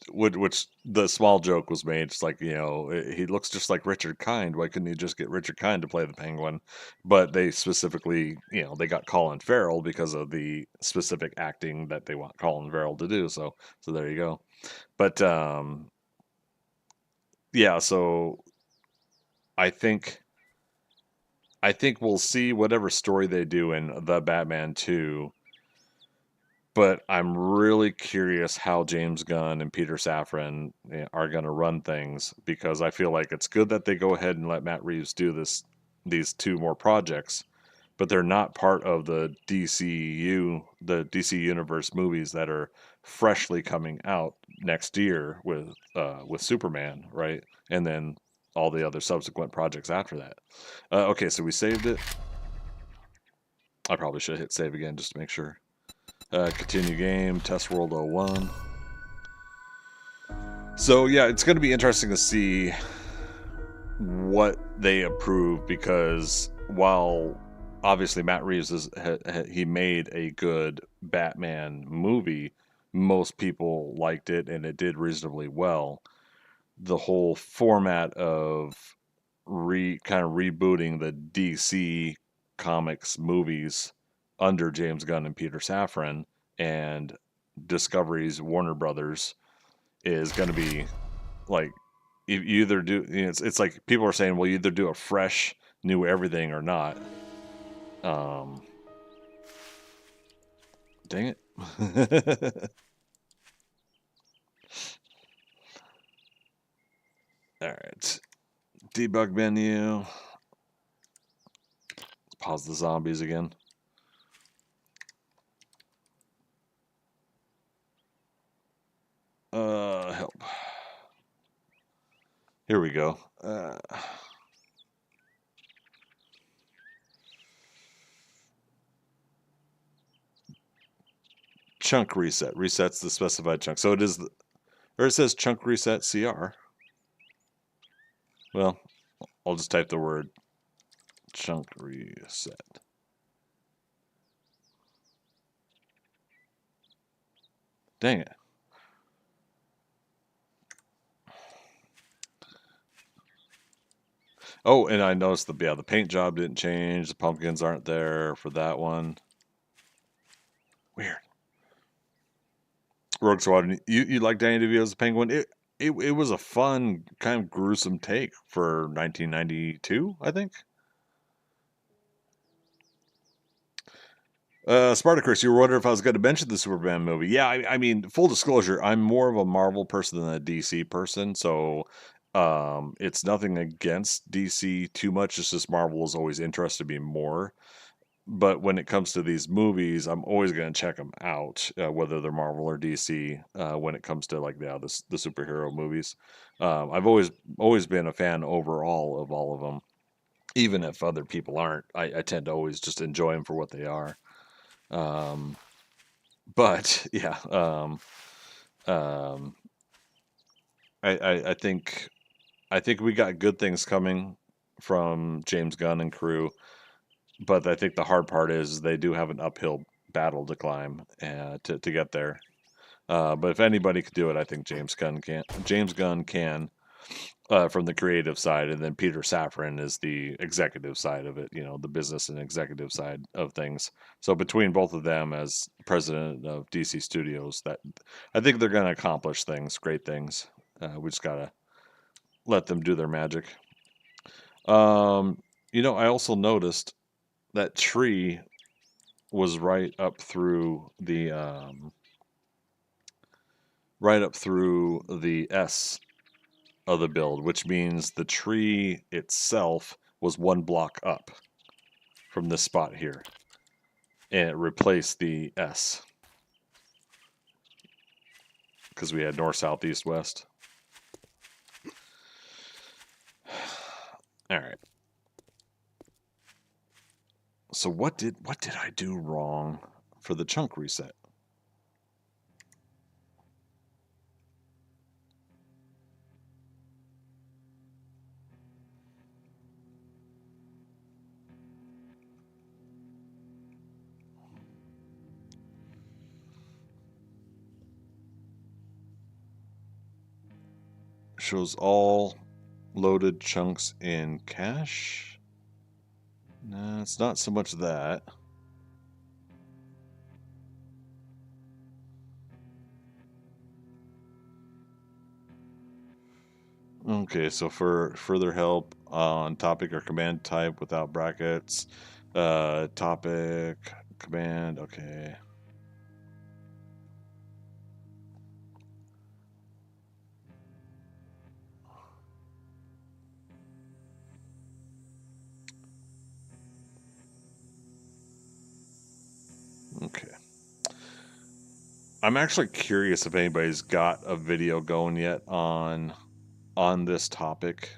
the small joke was made. It's like, he looks just like Richard Kind. Why couldn't you just get Richard Kind to play the Penguin? But they specifically, they got Colin Farrell because of the specific acting that they want Colin Farrell to do. So there you go. But yeah. So I think we'll see whatever story they do in the Batman 2. But I'm really curious how James Gunn and Peter Safran are going to run things, because I feel like it's good that they go ahead and let Matt Reeves do these 2 more projects, but they're not part of the DCU, the DC Universe movies that are freshly coming out next year with Superman, right? And then all the other subsequent projects after that. Okay, so we saved it. I probably should hit save again just to make sure. Continue game, test world 01. So yeah, it's going to be interesting to see what they approve, because while obviously Matt Reeves he made a good Batman movie, most people liked it and it did reasonably well. The whole format of kind of rebooting the DC Comics movies under James Gunn and Peter Safran and Discovery's Warner Brothers is going to be like, you either do, it's like people are saying, well, you either do a fresh new everything or not. Dang it. All right, debug menu. Let's pause the zombies again. Help. Here we go. Chunk reset. Resets the specified chunk. So it is, or it says chunk reset CR. Well, I'll just type the word chunk reset. Dang it. Oh, and I noticed the paint job didn't change. The pumpkins aren't there for that one. Weird. Rogue Squadron. You like Danny DeVito's Penguin? It was a fun, kind of gruesome take for 1992, I think. Spartacus, you were wondering if I was going to mention the Superman movie. Yeah, I mean, full disclosure, I'm more of a Marvel person than a DC person, so it's nothing against DC too much. It's just Marvel has always interested me more. But when it comes to these movies, I'm always going to check them out, whether they're Marvel or DC. When it comes to like the superhero movies, I've always been a fan overall of all of them, even if other people aren't. I tend to always just enjoy them for what they are. Um, but yeah, um, I think we got good things coming from James Gunn and crew. But I think the hard part is they do have an uphill battle to climb to get there. But if anybody could do it, I think James Gunn can. James Gunn can from the creative side, and then Peter Safran is the executive side of it. You know, the business and executive side of things. So between both of them as president of DC Studios, that I think they're going to accomplish things, great things. We just gotta let them do their magic. Um, I also noticed that tree was right up through the S of the build, which means the tree itself was one block up from this spot here, and it replaced the S because we had north, south, east, west. All right. So what did I do wrong for the chunk reset? Shows all loaded chunks in cache. No, it's not so much that. Okay, so for further help on topic or command type without brackets, topic, command, okay. Okay. I'm actually curious if anybody's got a video going yet on this topic.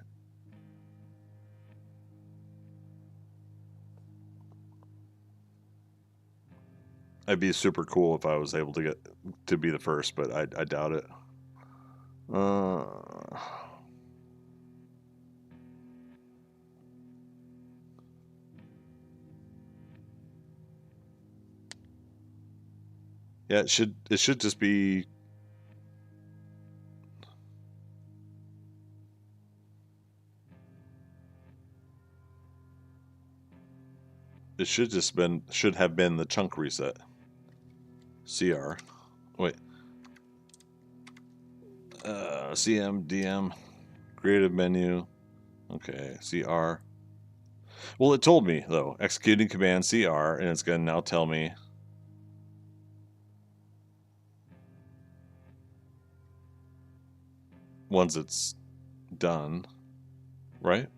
It'd be super cool if I was able to get to be the first, but I doubt it. Yeah, it should just be. It should have been the chunk reset. CR. Wait. CM DM creative menu. Okay, CR. Well, it told me though, executing command CR, and it's going to now tell me once it's done, right?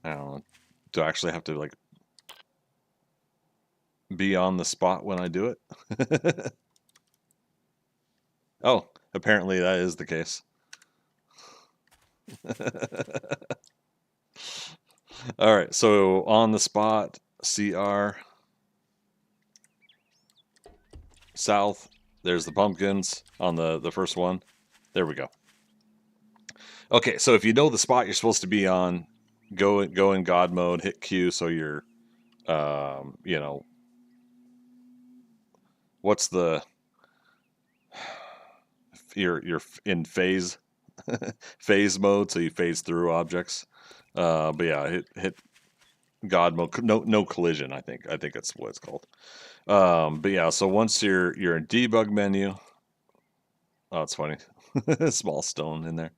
I don't know. Do I actually have to like be on the spot when I do it? Oh, apparently that is the case. All right, so on the spot, CR, south, there's the pumpkins on the first one. There we go. Okay, so if you know the spot you're supposed to be on, go in God mode, hit Q so you're, what's the, you're in phase mode, so you phase through objects. But yeah, hit God mode. No collision. I think that's what it's called. But yeah, so once you're in debug menu, oh, it's funny. Small stone in there.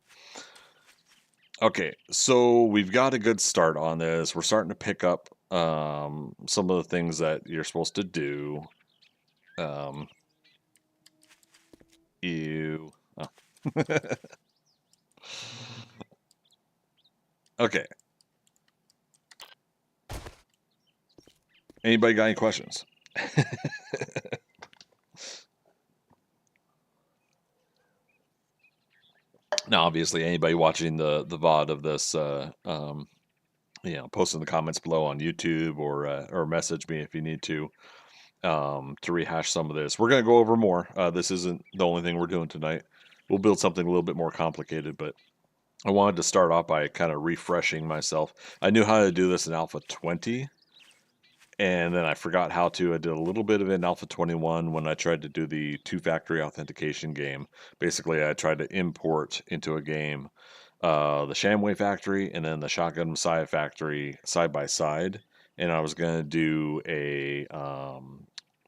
Okay, so we've got a good start on this. We're starting to pick up some of the things that you're supposed to do. Ew. Oh. Okay. Anybody got any questions? Now, obviously, anybody watching the VOD of this, post in the comments below on YouTube or message me if you need to rehash some of this. We're going to go over more. This isn't the only thing we're doing tonight. We'll build something a little bit more complicated, but I wanted to start off by kind of refreshing myself. I knew how to do this in Alpha 20, and then I forgot how to. I did a little bit of it in Alpha 21 when I tried to do the two-factory authentication game. Basically, I tried to import into a game the Shamway factory and then the Shotgun Messiah factory side by side, and I was going to do a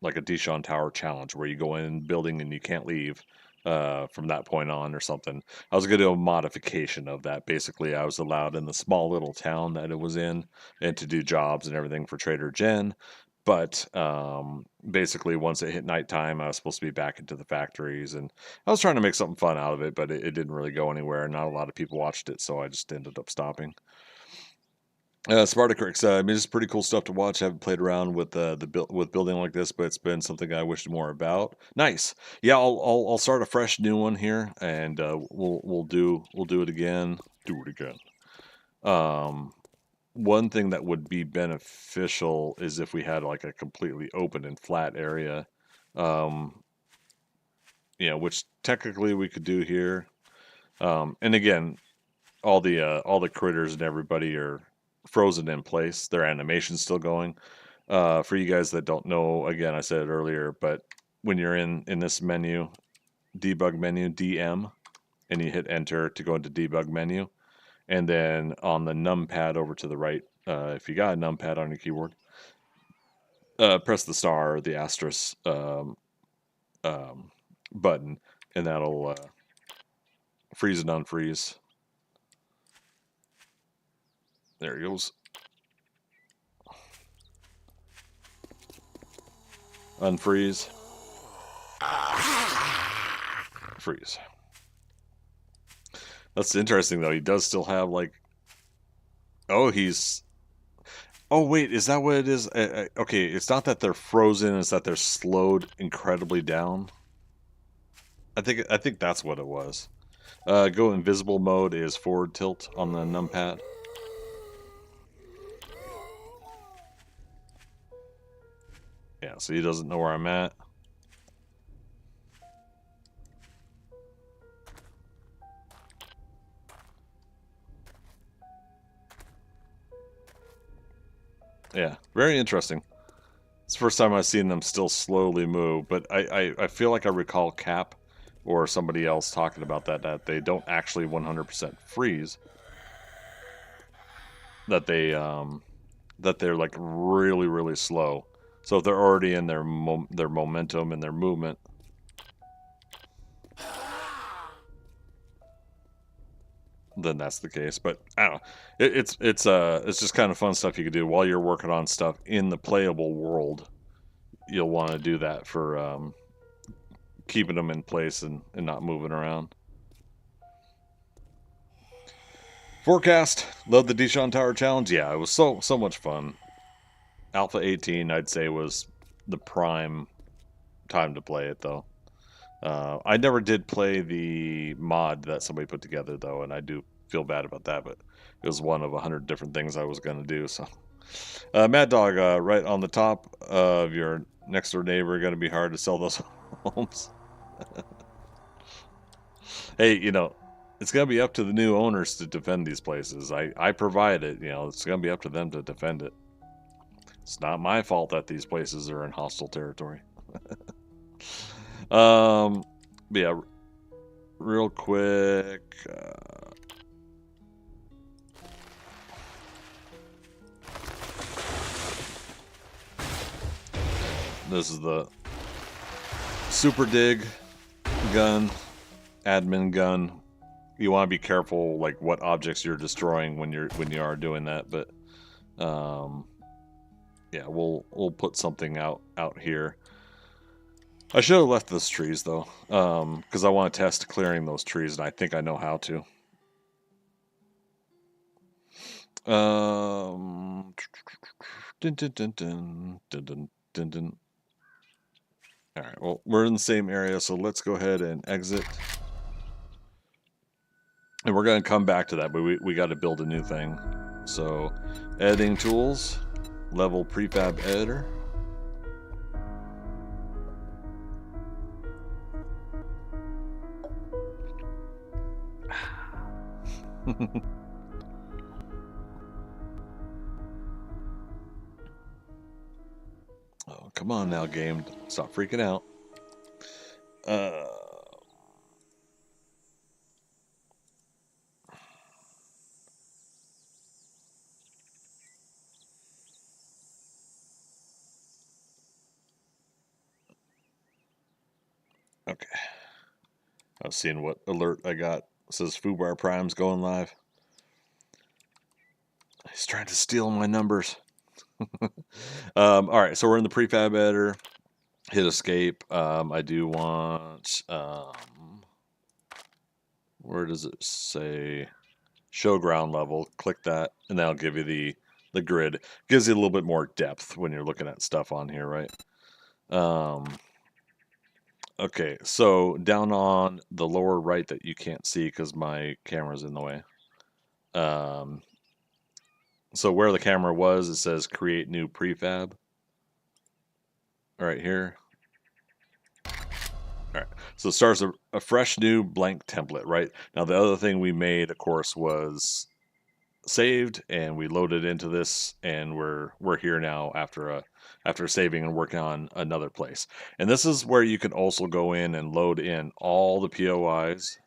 like a Dishon Tower challenge where you go in building and you can't leave from that point on or something. I was going to do a modification of that. Basically, I was allowed in the small little town that it was in and to do jobs and everything for Trader Jen. But basically, once it hit nighttime, I was supposed to be back into the factories, and I was trying to make something fun out of it, but it didn't really go anywhere. Not a lot of people watched it, so I just ended up stopping. Spartacrix, I mean, it's pretty cool stuff to watch. I haven't played around with with building like this, but it's been something I wished more about. Nice, yeah. I'll start a fresh new one here, and we'll do it again. Do it again. One thing that would be beneficial is if we had like a completely open and flat area, which technically we could do here. And again, all the critters and everybody are frozen in place. Their animation's still going. For you guys that don't know, again, I said it earlier, but when you're in this menu, debug menu, DM, and you hit enter to go into debug menu, and then on the numpad over to the right, if you got a numpad on your keyboard, press the star or the asterisk button, and that'll freeze and unfreeze. There he goes. Unfreeze. Freeze. That's interesting, though. He does still have, like... Oh, he's... Oh, wait, is that what it is? Okay, it's not that they're frozen, it's that they're slowed incredibly down. I think that's what it was. Go invisible mode is forward tilt on the numpad. Yeah, so he doesn't know where I'm at. Yeah, very interesting. It's the first time I've seen them still slowly move, but I feel like I recall Cap or somebody else talking about that they don't actually 100% freeze. That they're like really, really slow. So if they're already in their momentum and their movement, then that's the case. But I don't know. It's just kind of fun stuff you can do while you're working on stuff in the playable world. You'll want to do that for keeping them in place and not moving around. Forecast. Love the Dishon Tower Challenge. Yeah, it was so much fun. Alpha 18, I'd say, was the prime time to play it, though. I never did play the mod that somebody put together, though, and I do feel bad about that, but it was one of 100 different things I was going to do. So, Mad Dog, right on the top of your next door neighbor, going to be hard to sell those homes. Hey, it's going to be up to the new owners to defend these places. I provide it, it's going to be up to them to defend it. It's not my fault that these places are in hostile territory. But yeah, real quick. This is the super dig gun. admin gun. You want to be careful, like what objects you're destroying when you are doing that. But yeah, we'll put something out here. I should have left those trees though, because I want to test clearing those trees, and I think I know how to. Dun, dun, dun, dun, dun, dun, dun, dun. All right, well, we're in the same area, so let's go ahead and exit. And we're going to come back to that, but we got to build a new thing. So, editing tools, level prefab editor. Oh, come on now, game. Stop freaking out. Okay. I was seeing what alert I got. It says Fubar Prime's going live. He's trying to steal my numbers. All right, so we're in the prefab editor. Hit escape. I do want... where does it say? Show ground level. Click that, and that'll give you the grid. Gives you a little bit more depth when you're looking at stuff on here, right? Okay, so down on the lower right that you can't see because my camera's in the way. So where the camera was, it says create new prefab. Right here. All right, so it starts a fresh new blank template, right? Now the other thing we made, of course, was saved, and we loaded into this, and we're here now after saving and working on another place. And this is where you can also go in and load in all the POIs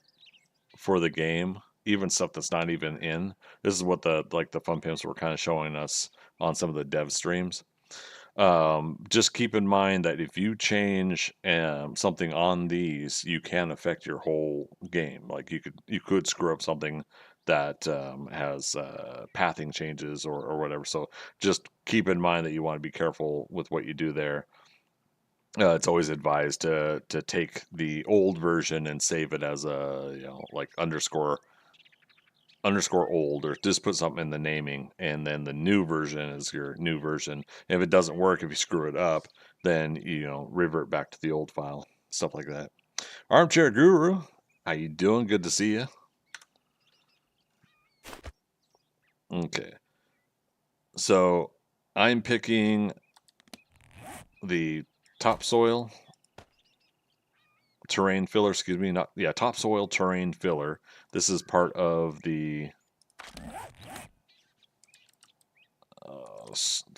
for the game, even stuff that's not even in. This is what the fun pimps were kind of showing us on some of the dev streams. Just keep in mind that if you change something on these, you can affect your whole game. Like you could screw up something that has pathing changes or whatever. So just keep in mind that you want to be careful with what you do there. It's always advised to take the old version and save it as a like underscore old, or just put something in the naming, and then the new version is your new version. If it doesn't work, if you screw it up, then revert back to the old file, stuff like that. Armchair Guru, how you doing? Good to see you. Okay, so I'm picking the topsoil terrain filler, topsoil terrain filler. This is part of the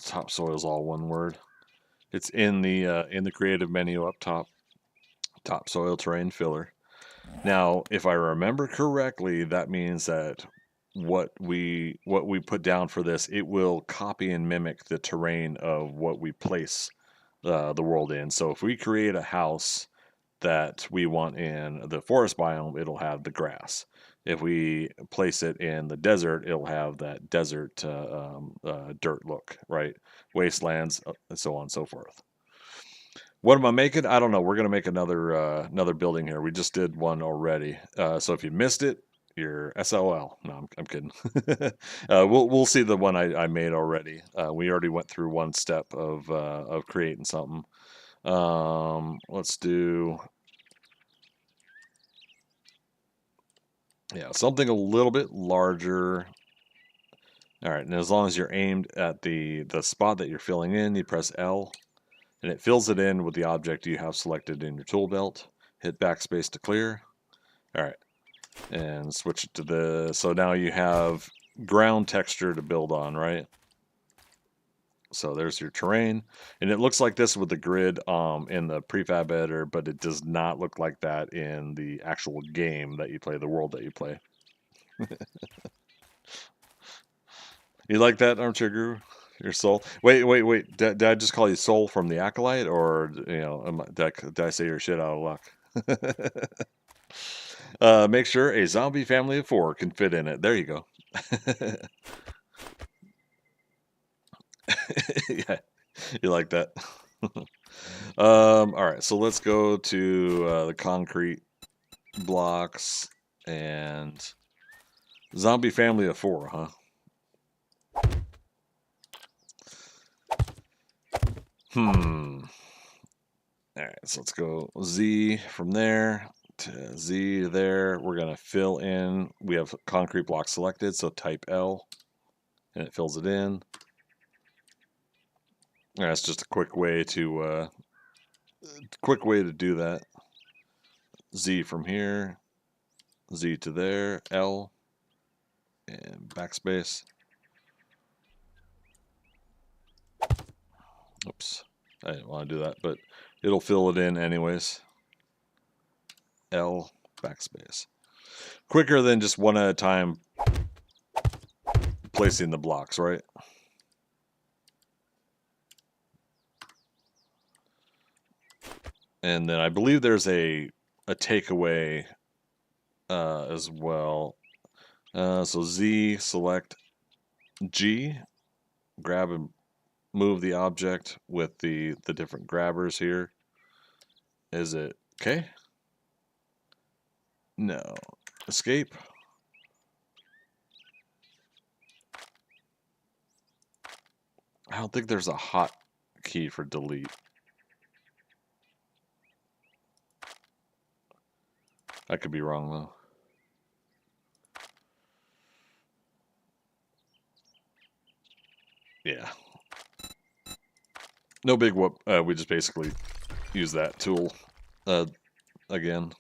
topsoil is all one word. It's in the creative menu up top. Topsoil terrain filler. Now, if I remember correctly, that means that what we put down for this, it will copy and mimic the terrain of what we place the world in. So if we create a house that we want in the forest biome, it'll have the grass. If we place it in the desert, it'll have that desert dirt look, right? Wastelands, and so on and so forth. What am I making? I don't know. We're gonna make another building here. We just did one already. So if you missed it, you're SOL. No, I'm kidding. We'll see the one I made already. We already went through one step of creating something. Let's do something a little bit larger. All right, and as long as you're aimed at the spot that you're filling in, you press L, and it fills it in with the object you have selected in your tool belt. Hit backspace to clear. All right, and switch it to so now you have ground texture to build on, right? So there's your terrain, and it looks like this with the grid in the prefab editor, but it does not look like that in the actual game that you play, the world that you play. You like that, Armchair Guru? Your soul? Wait. Did I just call you Soul from the Acolyte, or did I say your shit out of luck? Make sure a zombie family of 4 can fit in it. There you go. Yeah, you like that? All right, so let's go to the concrete blocks and zombie family of 4, huh? All right, so let's go Z from there to Z to there. We're going to fill in. We have concrete block selected, so type L, and it fills it in. That's just a quick way to do that. Z from here, Z to there, L, and backspace. Oops, I didn't want to do that, but it'll fill it in anyways. L, backspace. Quicker than just one at a time placing the blocks, right? And then I believe there's a takeaway as well. So Z, select G, grab and move the object with the different grabbers here. Is it okay? No. Escape. I don't think there's a hot key for delete. I could be wrong though. Yeah. No big whoop. We just basically use that tool again.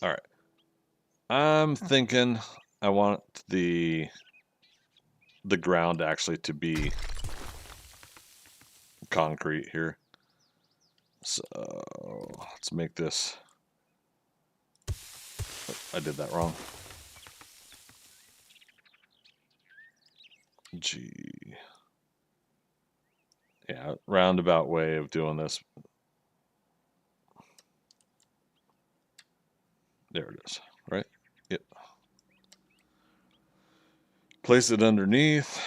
All right. I'm thinking I want the ground actually to be concrete here. So let's make this. I did that wrong. G. Yeah, roundabout way of doing this. There it is, right? Yep. Place it underneath.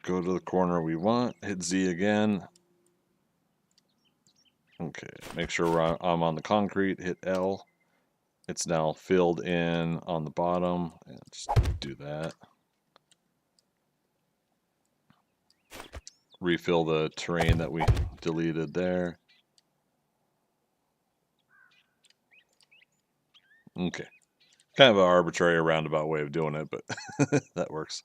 Go to the corner we want. Hit Z again. Okay, make sure I'm on the concrete. Hit L. It's now filled in on the bottom. And just do that. Refill the terrain that we deleted there. Okay. Kind of an arbitrary roundabout way of doing it, but that works.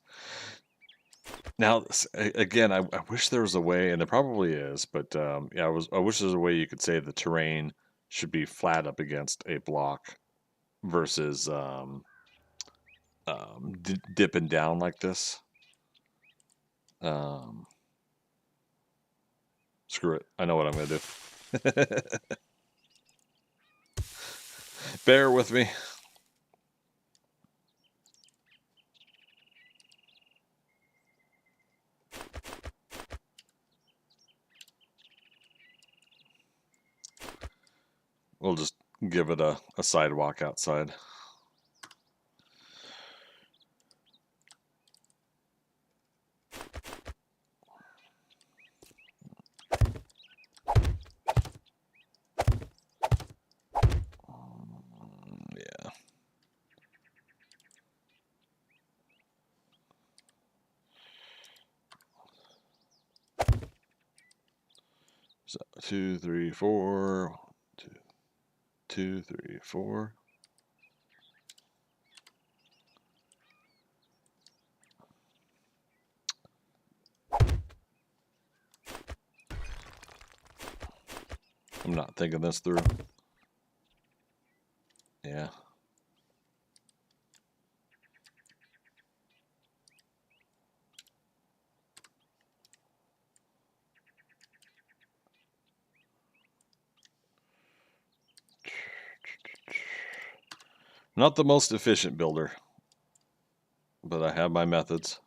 Now, again, I wish there was a way, and there probably is, but yeah, I wish there was a way you could say the terrain should be flat up against a block versus dipping down like this. Screw it. I know what I'm going to do. Bear with me. We'll just give it a sidewalk outside. Yeah. So 2, 3, 4. 2, 3, 4. I'm not thinking this through. Yeah. Not the most efficient builder, but I have my methods.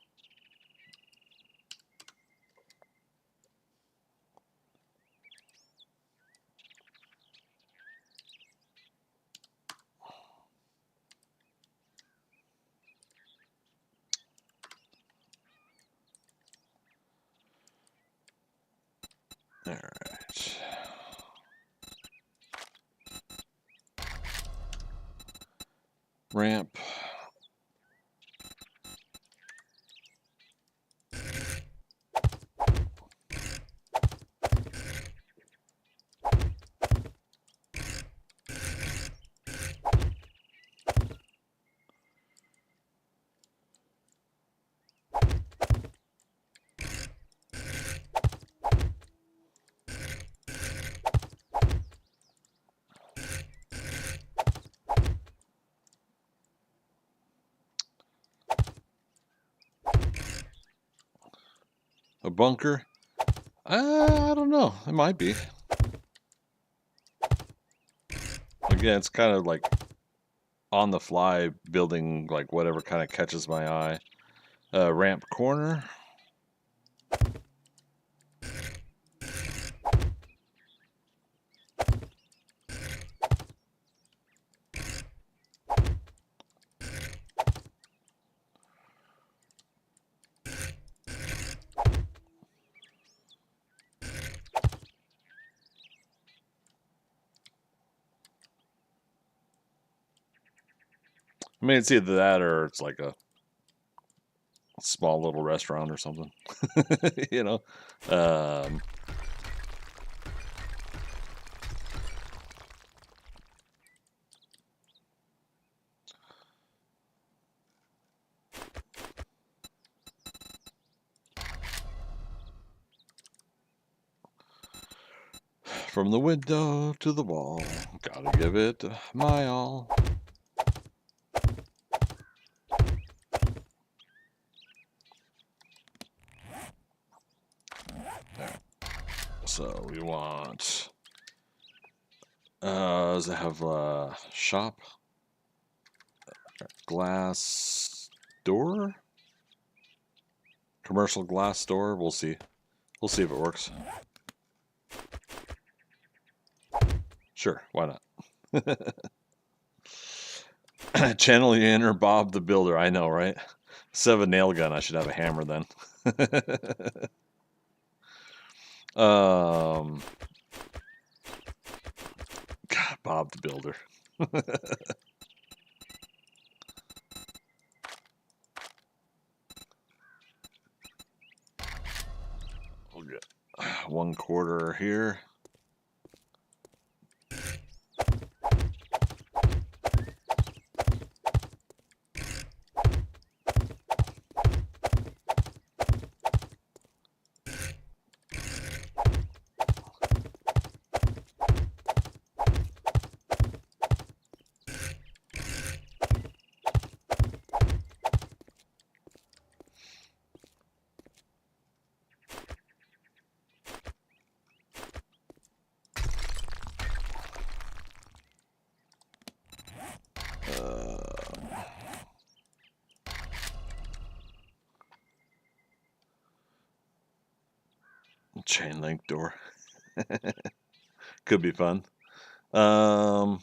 All right. Ramp. A bunker? I don't know. It might be. Again, it's kind of like on the fly building like whatever kind of catches my eye. Ramp corner. I mean, it's either that or it's like a small little restaurant or something. You know? Um, from the window to the wall, gotta give it my all. There. So we want. Does it have a shop? Glass door? Commercial glass door? We'll see. We'll see if it works. Sure, why not? Channel your inner Bob the Builder. I know, right? Instead of a nail gun, I should have a hammer then. God, Bob the Builder. We'll get 1/4 here. Chain link door. Could be fun. House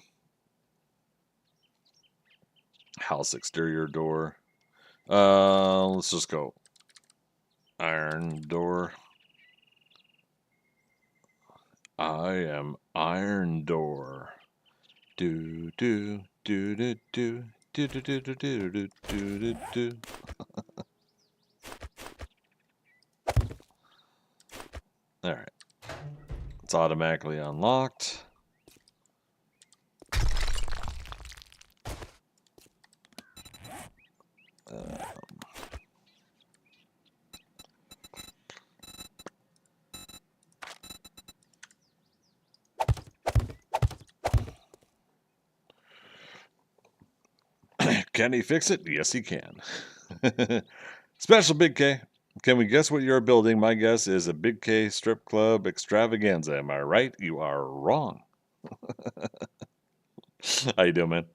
exterior door. Let's just go iron door. I am iron door. Do do do do do do do do do do do do do. All right. It's automatically unlocked. Can he fix it? Yes, he can. Special Big K. Can we guess what you're building? My guess is a Big K strip club extravaganza. Am I right? You are wrong. How you doing, man?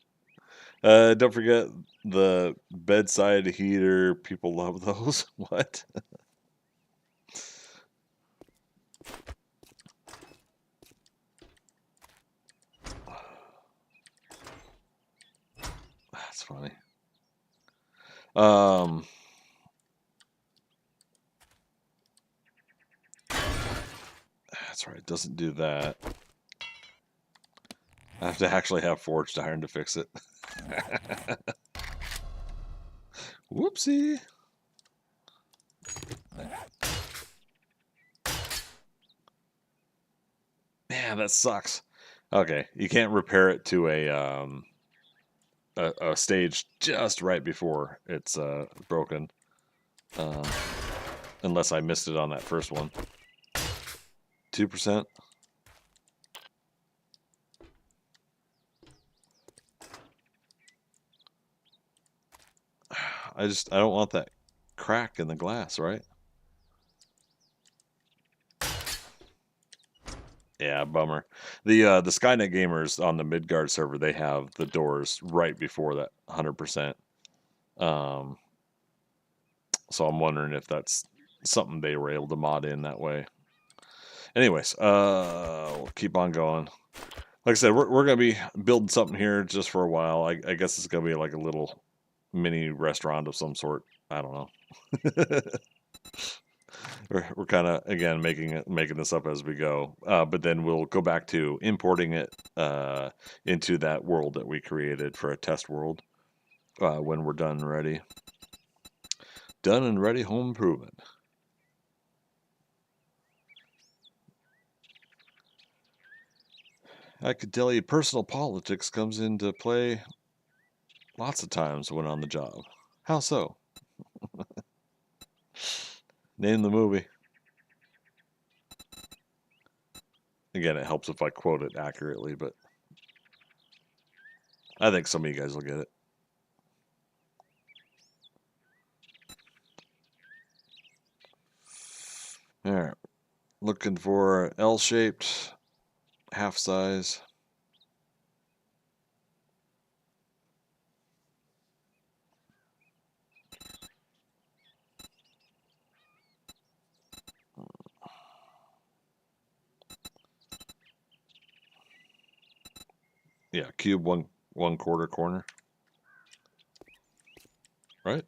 Don't forget the bedside heater. People love those. What? That's funny. That's right. It doesn't do that. I have to actually have forged iron to fix it. Whoopsie. Man, that sucks. Okay, you can't repair it to a stage just right before it's broken, uh, unless I missed it on that first one. 2%. I don't want that crack in the glass, right? Yeah, bummer. The Skynet gamers on the Midgard server, they have the doors right before that 100%. So I'm wondering if that's something they were able to mod in that way. Anyways, we'll keep on going. Like I said, we're gonna be building something here just for a while. I guess it's gonna be like a little mini restaurant of some sort. I don't know. We're kind of again making this up as we go, but then we'll go back to importing it into that world that we created for a test world when we're done and ready. Done and ready home improvement. I could tell you personal politics comes into play lots of times when on the job. How so? Name the movie. Again, it helps if I quote it accurately, but I think some of you guys will get it. All right. Looking for L-shaped, half size. Yeah, cube one quarter corner. Right?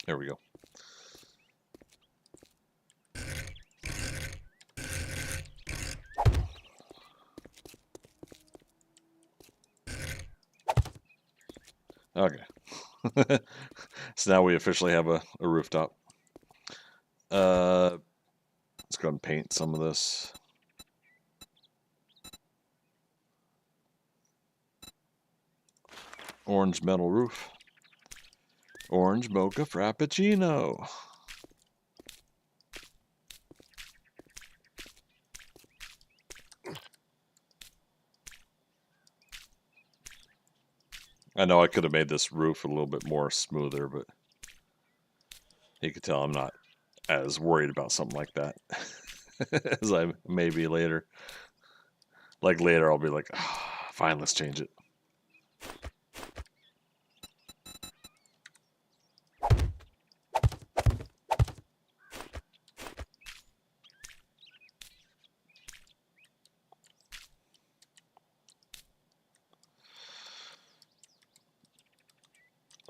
There we go. Okay. So now we officially have a rooftop. Let's go and paint some of this. Orange metal roof. Orange mocha frappuccino. I know I could have made this roof a little bit more smoother, but you can tell I'm not as worried about something like that as I may be later. Like later, I'll be like, fine, let's change it.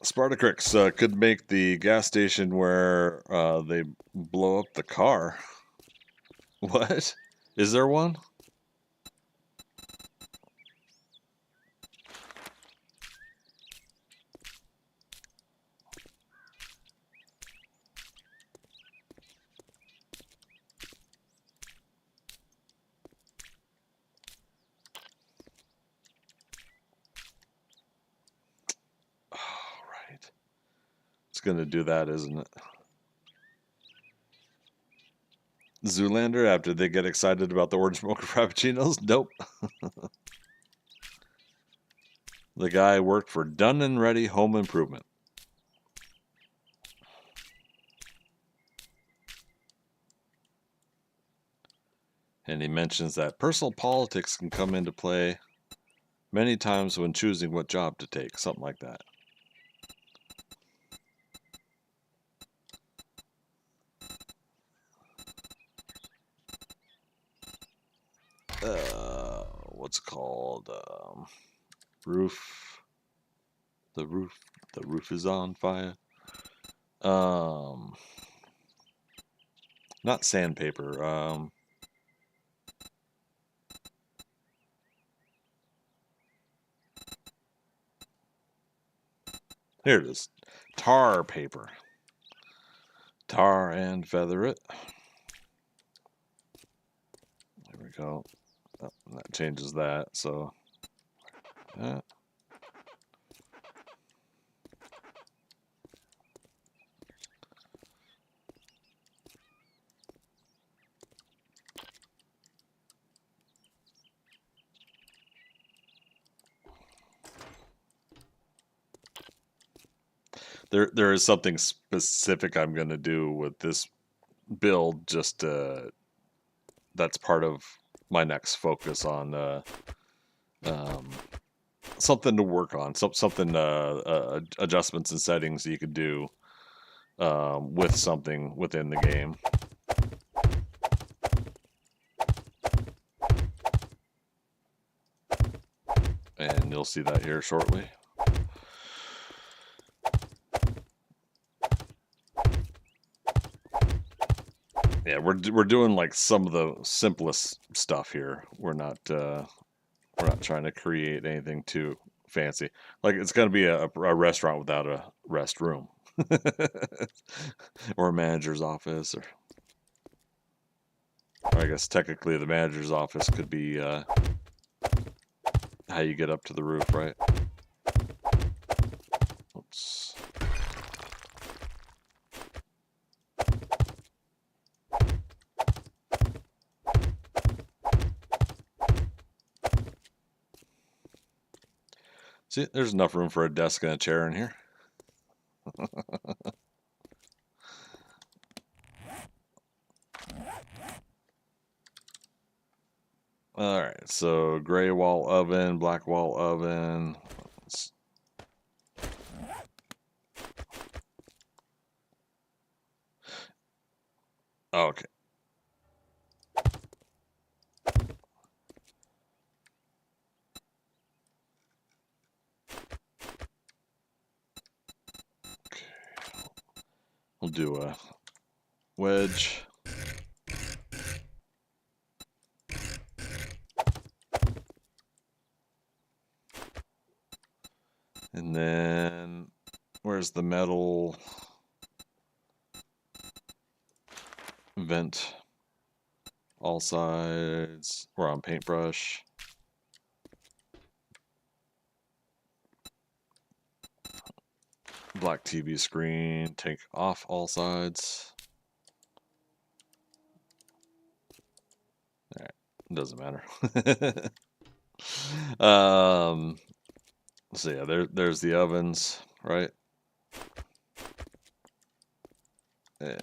Spartacrix could make the gas station where they blow up the car. What? Is there one? Oh, right. It's going to do that, isn't it? Zoolander, after they get excited about the orange mocha frappuccinos? Nope. The guy worked for Done and Ready Home Improvement. And he mentions that personal politics can come into play many times when choosing what job to take, something like that. What's it called? Roof. The roof is on fire. Not sandpaper. Here it is. Tar paper. Tar and feather it. There we go. Oh, that changes that, so that. There is something specific I'm going to do with this build, just that's part of my next focus on um, something to work on, something adjustments and settings you could do with something within the game. And you'll see that here shortly. Yeah, we're doing like some of the simplest stuff here. We're not trying to create anything too fancy. Like it's going to be a restaurant without a restroom, or a manager's office, or I guess technically the manager's office could be how you get up to the roof, right? Oops. See, there's enough room for a desk and a chair in here. All right, so gray wall oven, black wall oven. Okay. We'll do a wedge. And then where's the metal vent? All sides. We're on paintbrush. Black TV screen. Take off all sides. All right, doesn't matter. So yeah, there's the ovens, right? And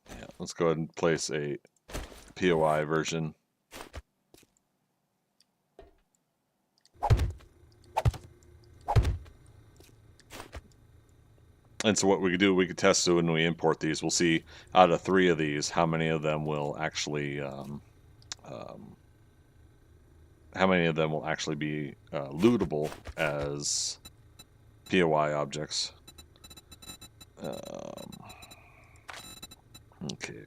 yeah, let's go ahead and place a POI version. And so what we could do, we could test it when we import these. We'll see out of 3 of these, how many of them will actually be lootable as POI objects. Okay,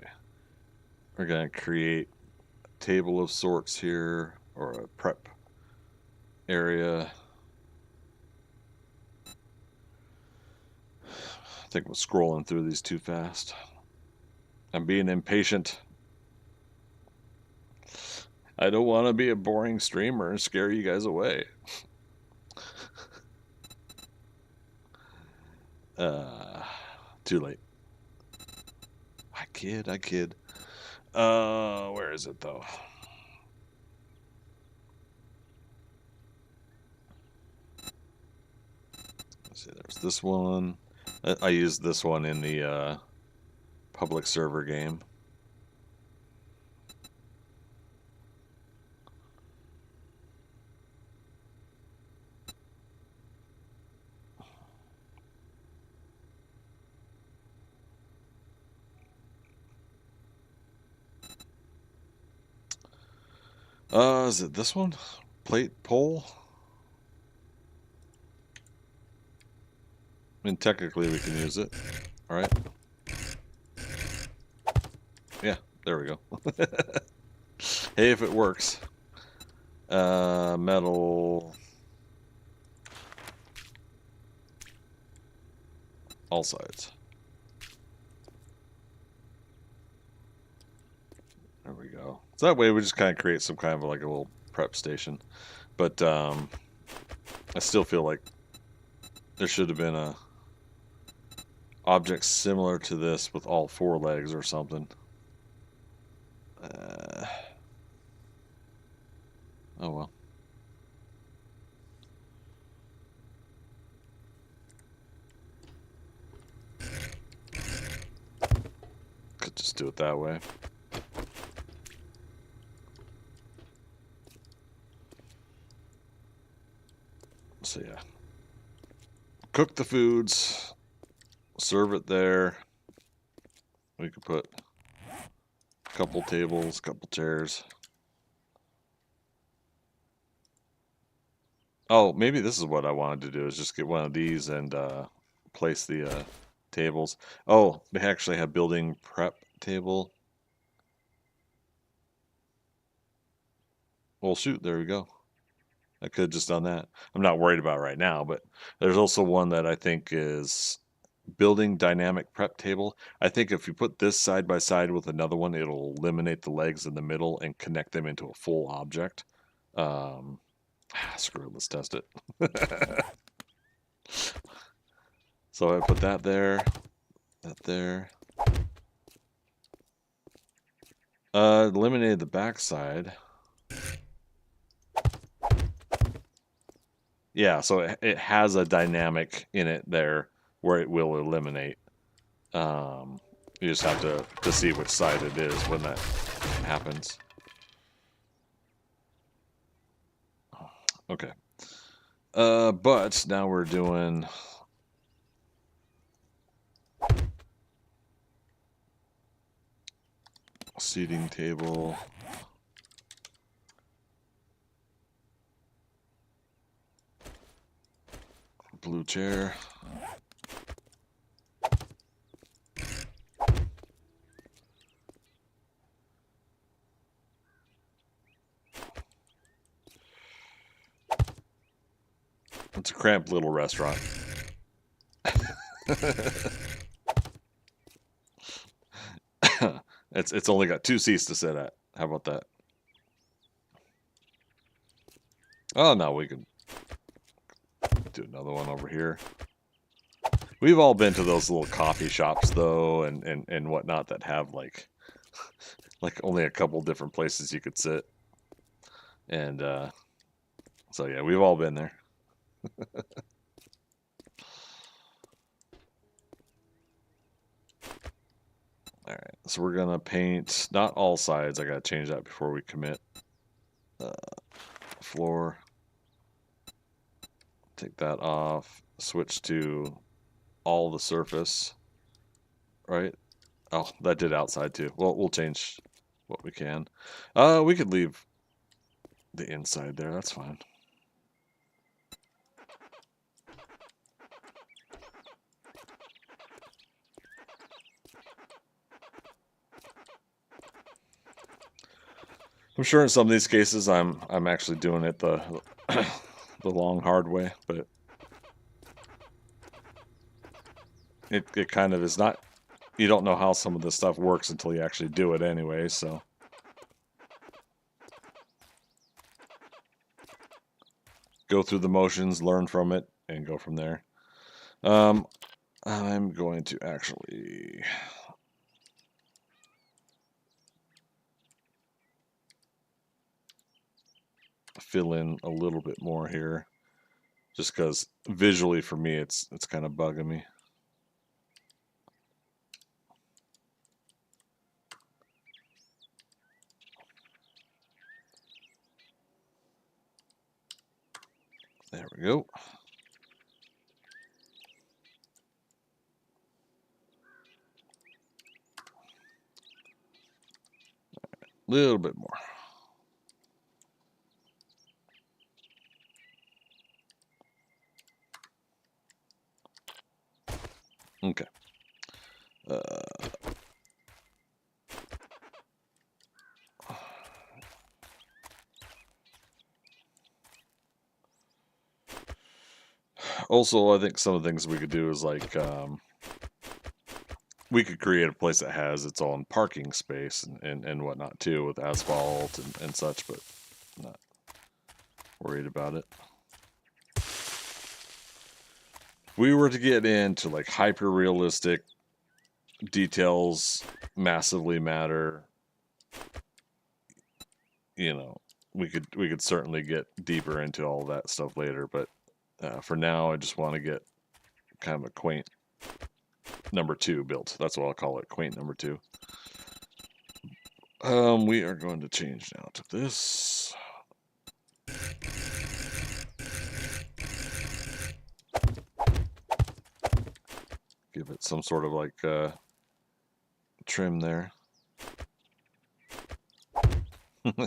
we're gonna create a table of sorts here, or a prep area. I think we're scrolling through these too fast. I'm being impatient. I don't want to be a boring streamer and scare you guys away. Too late. I kid. Where is it though? Let's see, there's this one. I used this one in the public server game. Is it this one? Plate pole? I mean, technically we can use it. All right. Yeah, there we go. Hey, if it works. Metal. All sides. There we go. So that way we just kind of create some kind of like a little prep station. But I still feel like there should have been a object similar to this with all 4 legs or something. Oh well. Could just do it that way. So yeah. Cook the foods. Serve it there. We could put a couple tables, couple chairs. Oh, maybe this is what I wanted to do, is just get one of these and place the tables. Oh, they actually have building prep table. Well, shoot, there we go. I could have just done that. I'm not worried about it right now, but there's also one that I think is building dynamic prep table. I think if you put this side by side with another one, it'll eliminate the legs in the middle and connect them into a full object. Screw it, let's test it. So I put that there, that there. Eliminated the backside. Yeah, so it has a dynamic in it there where it will eliminate. You just have to see which side it is when that happens. Okay. But now we're doing seating table. Blue chair. It's a cramped little restaurant. It's only got 2 seats to sit at. How about that? Oh no, we can do another one over here. We've all been to those little coffee shops though, and whatnot that have like only a couple different places you could sit. And so yeah, we've all been there. All right, so we're gonna paint not all sides. I gotta change that before we commit. Floor. Take that off. Switch to all the surface. Right. Oh, that did outside too. Well, we'll change what we can. We could leave the inside there. That's fine. I'm sure in some of these cases I'm actually doing it the the long hard way, but it kind of is not. You don't know how some of this stuff works until you actually do it anyway, so. Go through the motions, learn from it, and go from there. I'm going to actually fill in a little bit more here, just because visually for me it's kind of bugging me. There we go. A little bit more. Also, I think some of the things we could do is like we could create a place that has its own parking space and whatnot too, with asphalt and such, but not worried about it. If we were to get into like hyper realistic details, massively matter, you know, we could certainly get deeper into all that stuff later. But for now, I just want to get kind of a quaint number 2 built. That's what I'll call it, quaint number 2. We are going to change now to this. Give it some sort of like trim there. Yeah.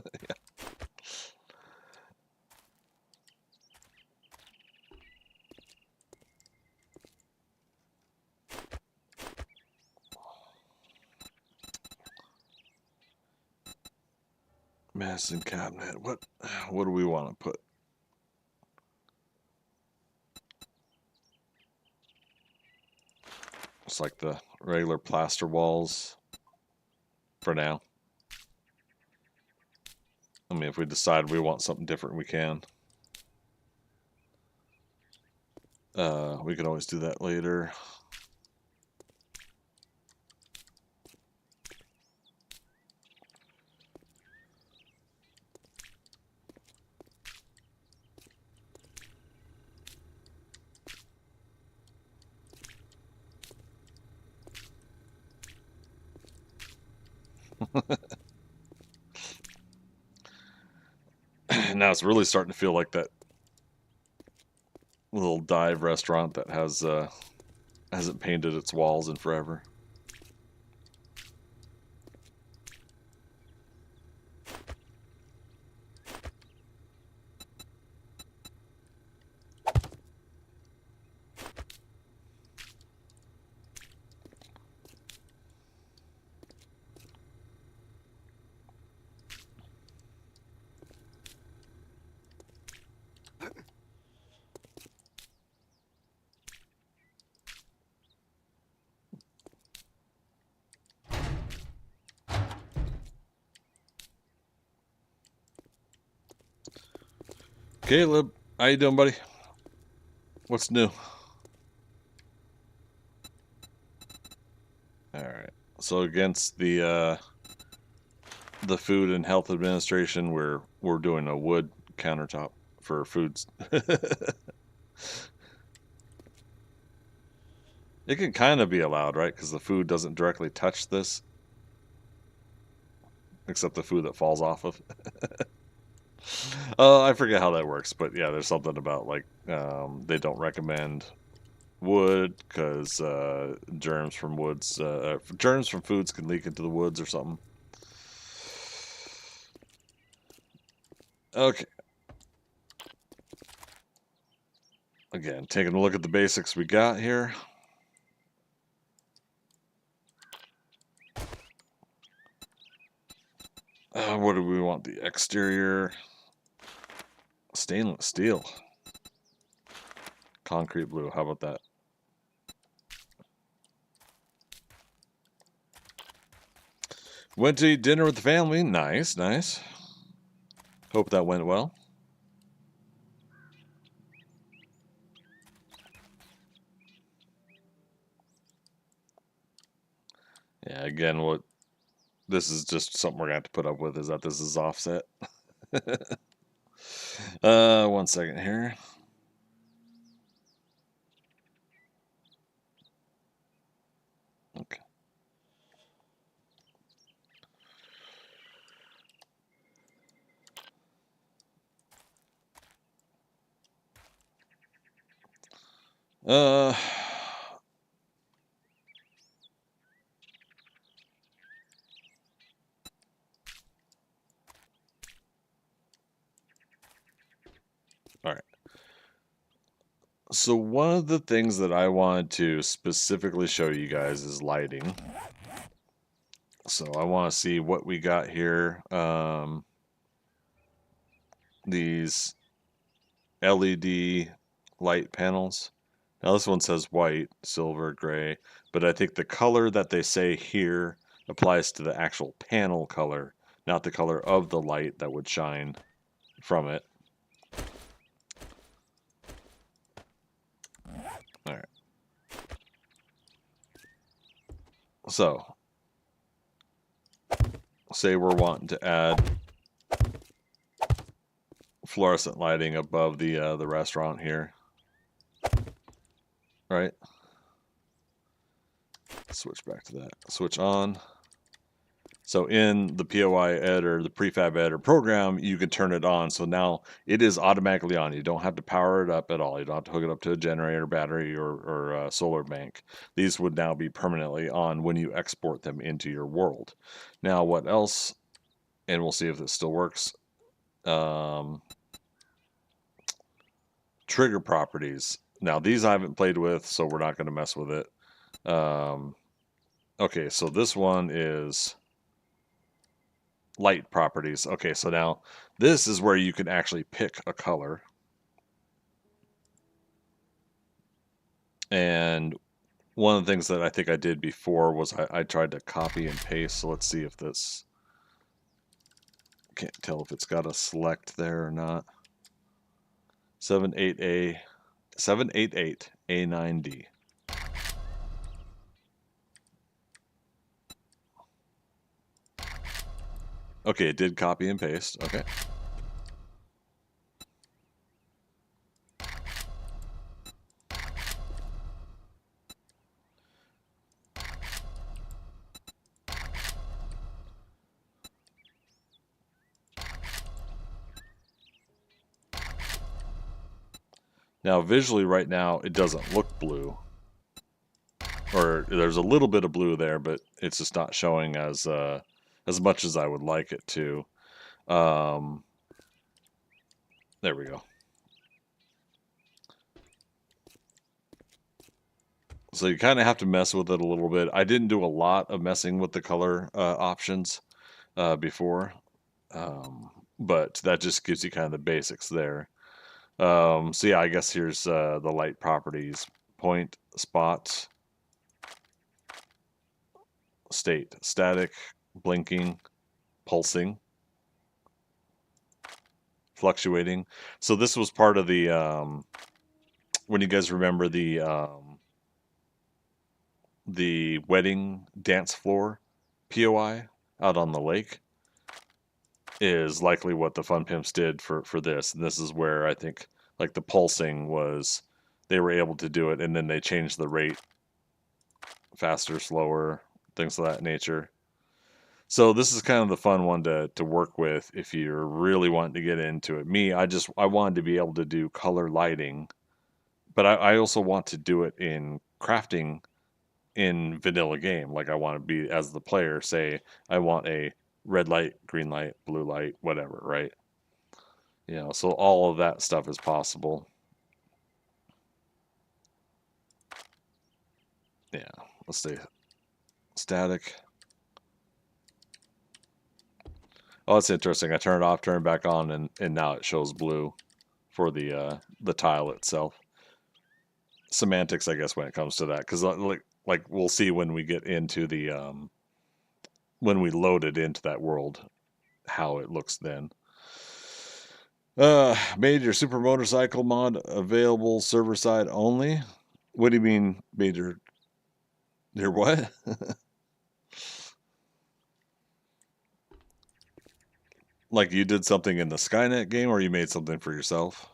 Medicine cabinet. What do we want to put? It's like the regular plaster walls for now. I mean, if we decide we want something different, we can. We could always do that later. Now it's really starting to feel like that little dive restaurant that hasn't painted its walls in forever. Caleb, how you doing, buddy? What's new? All right. So against the Food and Health Administration, we're doing a wood countertop for foods. It can kind of be allowed, right? Because the food doesn't directly touch this, except the food that falls off of. I forget how that works, but yeah, there's something about like they don't recommend wood because germs from foods can leak into the woods or something. Okay. Again, taking a look at the basics we got here. What do we want? The exterior stainless steel, concrete blue. How about that? Went to eat dinner with the family. Nice, nice. Hope that went well. Yeah, again, this is just something we're gonna have to put up with, is that this is offset. 1 second here. Okay. All right. So one of the things that I wanted to specifically show you guys is lighting. So I want to see what we got here. These LED light panels. Now this one says white, silver, gray, but I think the color that they say here applies to the actual panel color, not the color of the light that would shine from it. All right. So, say we're wanting to add fluorescent lighting above the restaurant here, right? Switch back to that. Switch on. So in the POI editor, the prefab editor program, you can turn it on. So now it is automatically on. You don't have to power it up at all. You don't have to hook it up to a generator, battery, or a solar bank. These would now be permanently on when you export them into your world. Now, what else? And we'll see if this still works. Trigger properties. Now, these I haven't played with, so we're not going to mess with it. Okay, so this one is light properties. Okay, so now this is where you can actually pick a color. And one of the things that I think I did before was I tried to copy and paste. So let's see if this... Can't tell if it's got a select there or not. 788A9D. Okay, it did copy and paste. Okay. Now, visually right now, it doesn't look blue. Or there's a little bit of blue there, but it's just not showing as much as I would like it to. There we go. So you kind of have to mess with it a little bit. I didn't do a lot of messing with the color options before, but that just gives you kind of the basics there. So yeah, I guess here's the light properties: point, spot, state, static, blinking, pulsing, fluctuating. So this was part of the when you guys remember the wedding dance floor POI out on the lake is likely what the Fun Pimps did for this. And this is where I think like the pulsing was, they were able to do it, and then they changed the rate, faster, slower, things of that nature. So this is kind of the fun one to work with if you're really wanting to get into it. Me, I wanted to be able to do color lighting, but I also want to do it in crafting in vanilla game. Like I want to be, as the player, say I want a red light, green light, blue light, whatever, right? You know, so all of that stuff is possible. Yeah, let's stay static. Oh, that's interesting. I turn it off, turn it back on, and now it shows blue for the tile itself. Semantics, I guess, when it comes to that, because like we'll see when we get into the when we load it into that world, how it looks then. Major super motorcycle mod available server side only. What do you mean, major? Your what? Like you did something in the Skynet game, or you made something for yourself?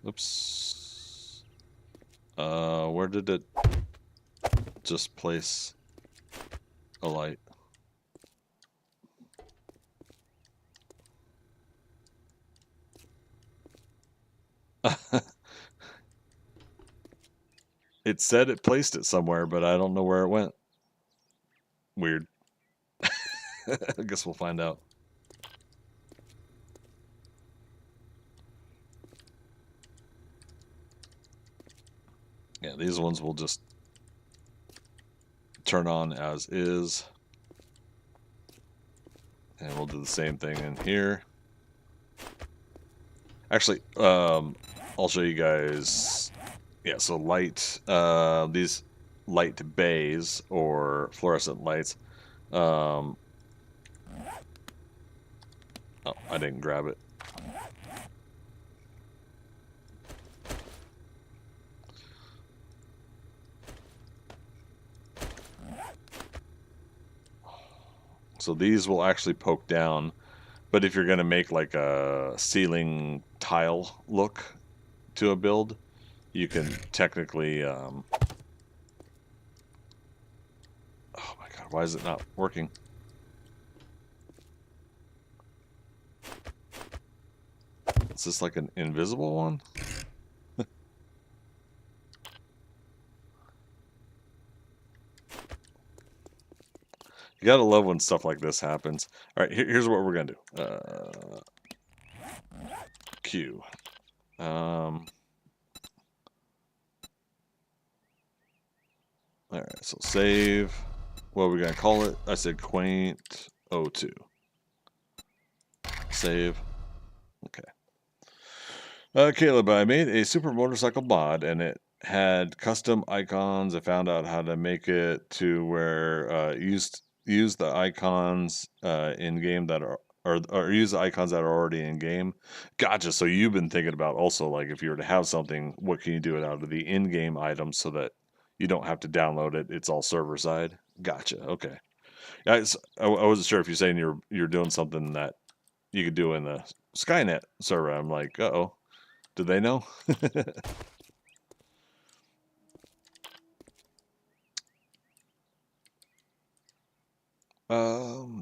Oops. Where did it just place a light? It said it placed it somewhere, but I don't know where it went. Weird. I guess we'll find out. Yeah, these ones will just turn on as is. And we'll do the same thing in here. Actually, I'll show you guys. Yeah, so light, these light bays or fluorescent lights. Oh, I didn't grab it. So these will actually poke down, but if you're going to make like a ceiling tile look to a build, you can technically, oh my god, why is it not working? Is this like an invisible one? You gotta love when stuff like this happens. All right, here's what we're gonna do. Q. All right, so save. What are we gonna call it? I said quaint 02. Save. Okay. Caleb, I made a super motorcycle mod and it had custom icons. I found out how to make it to where use the icons in game that are or use the icons that are already in game. Gotcha. So you've been thinking about also like if you were to have something, what can you do it out of the in-game items so that you don't have to download it? It's all server side. Gotcha. Okay. I wasn't sure if you're saying you're doing something that you could do in the Skynet server. I'm like, uh-oh. Do they know?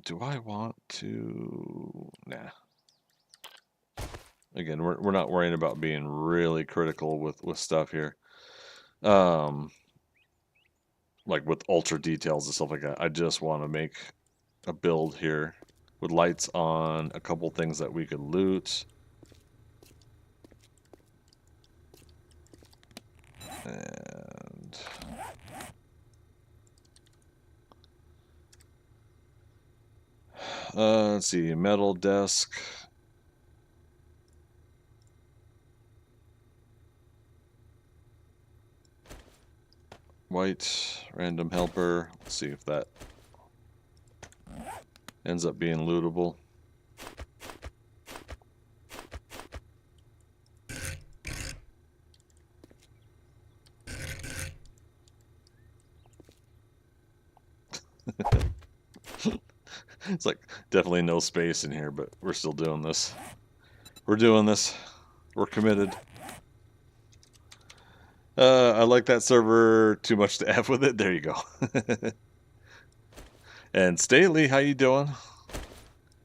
Do I want to? Nah. Again, we're not worrying about being really critical with stuff here. Like with ultra details and stuff like that. I just want to make a build here with lights on, a couple things that we could loot. And let's see, metal desk. White random helper. Let's see if that ends up being lootable. It's like definitely no space in here, but we're still doing this. We're doing this. We're committed. I like that server too much to F with it. There you go. And Staley, how you doing?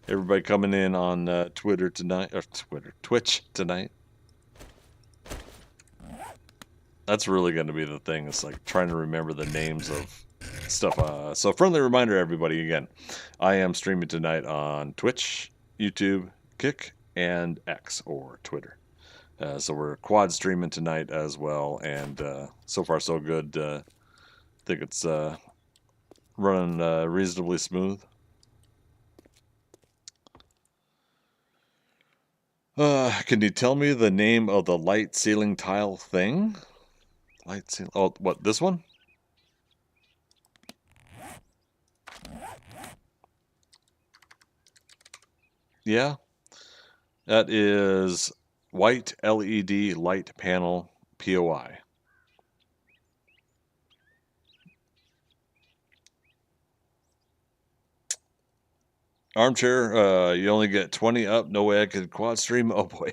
Everybody coming in on Twitter tonight, or Twitch tonight. That's really going to be the thing. It's like trying to remember the names of stuff. So friendly reminder, everybody, again, I am streaming tonight on Twitch, YouTube, Kick, and X, or Twitter. So we're quad streaming tonight as well, and so far so good. I think it's running reasonably smooth. Can you tell me the name of the light ceiling tile thing? Light ceiling. Oh, what, this one? Yeah. That is white LED light panel POI. Armchair, you only get 20 up. No way I could quad stream. Oh boy.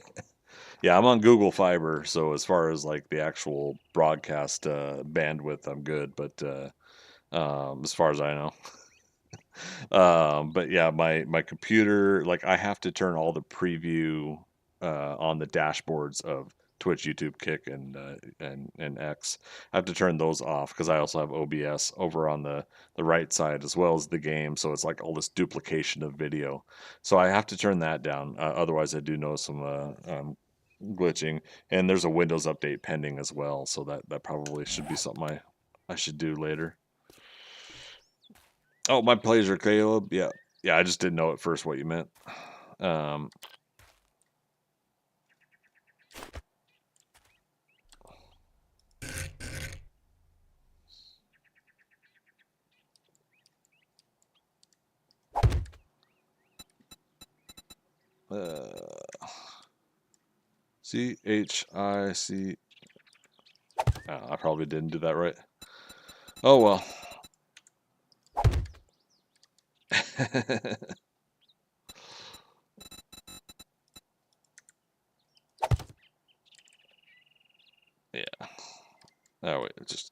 Yeah, I'm on Google Fiber, so as far as like the actual broadcast bandwidth, I'm good. But as far as I know, but yeah, my computer, like I have to turn all the preview on the dashboards of Twitch, YouTube, Kick, and X. I have to turn those off because I also have OBS over on the right side as well as the game. So it's like all this duplication of video. So I have to turn that down. Otherwise, I do know some glitching, and there's a Windows update pending as well. So that probably should be something I should do later. Oh, my pleasure, Caleb. Yeah. Yeah, I just didn't know at first what you meant. Um, CHIC. I probably didn't do that right. Oh well. Yeah. Oh wait, it's just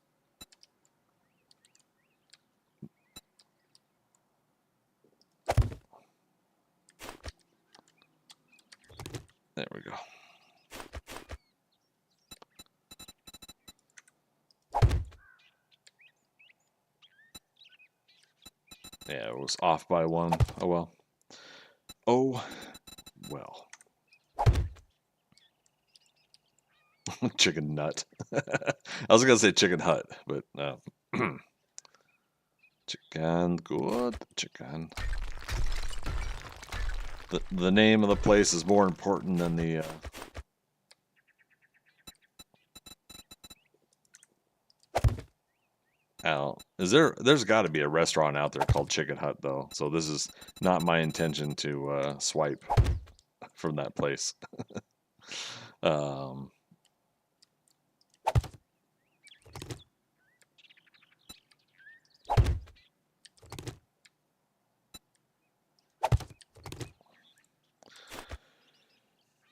there we go. Yeah, it was off by one. Oh well. Oh well. Chicken nut. I was gonna say chicken hut, but no. Chicken, good chicken. The name of the place is more important than the. Is there? There's got to be a restaurant out there called Chicken Hut though. So this is not my intention to swipe from that place. um,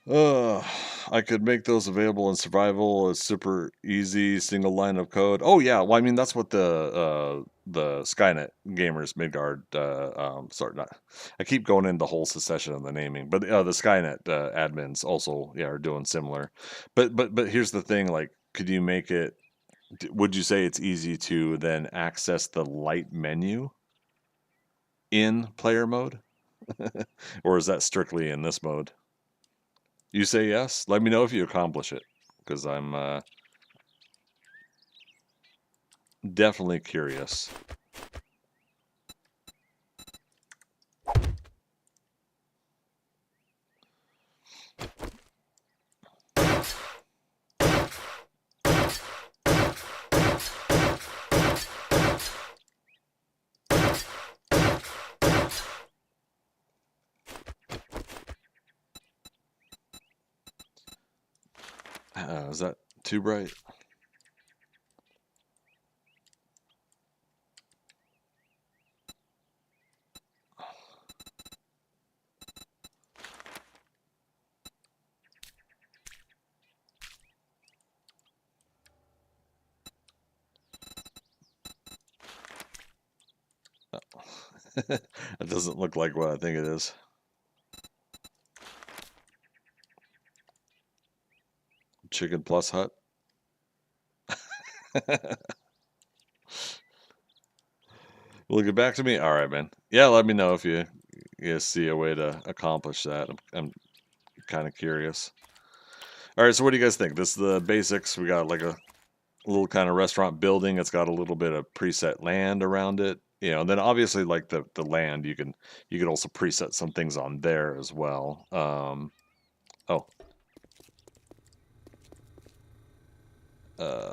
Uh, I could make those available in survival. It's super easy, single line of code. Oh yeah, well I mean that's what the Skynet gamers Midgard. Sorry, not. I keep going in the whole secession of the naming, but the Skynet admins also are doing similar. But here's the thing: like, could you make it? Would you say it's easy to then access the light menu in player mode, or is that strictly in this mode? You say yes? Let me know if you accomplish it, because I'm definitely curious. Is that too bright? Oh. It doesn't look like what I think it is. Chicken plus hut. Will it get back to me? All right, man. Yeah, let me know if you see a way to accomplish that. I'm kind of curious. All right, so what do you guys think? This is the basics. We got like a little kind of restaurant building. It's got a little bit of preset land around it, and then obviously like the land, you can also preset some things on there as well. Oh, uh,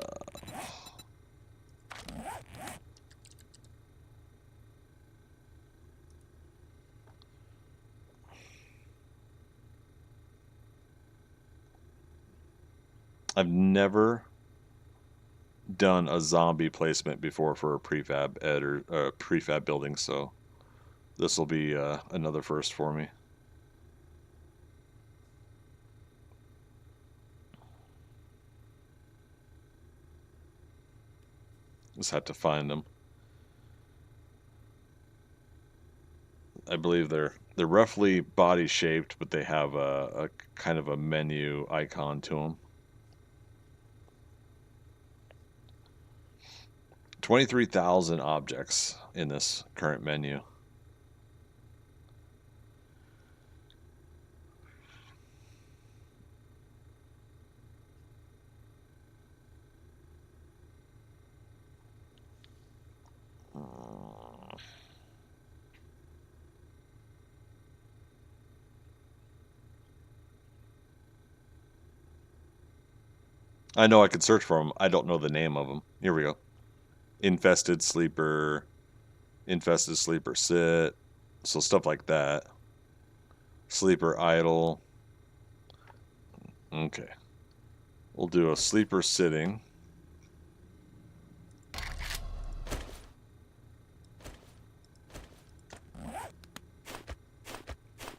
I've never done a zombie placement before for a prefab ed or prefab building, so this will be another first for me. Just have to find them. I believe they're roughly body shaped, but they have a kind of a menu icon to them. 23,000 objects in this current menu. I know I could search for them. I don't know the name of them. Here we go. Infested sleeper sit. So stuff like that. Sleeper idle. Okay. We'll do a sleeper sitting.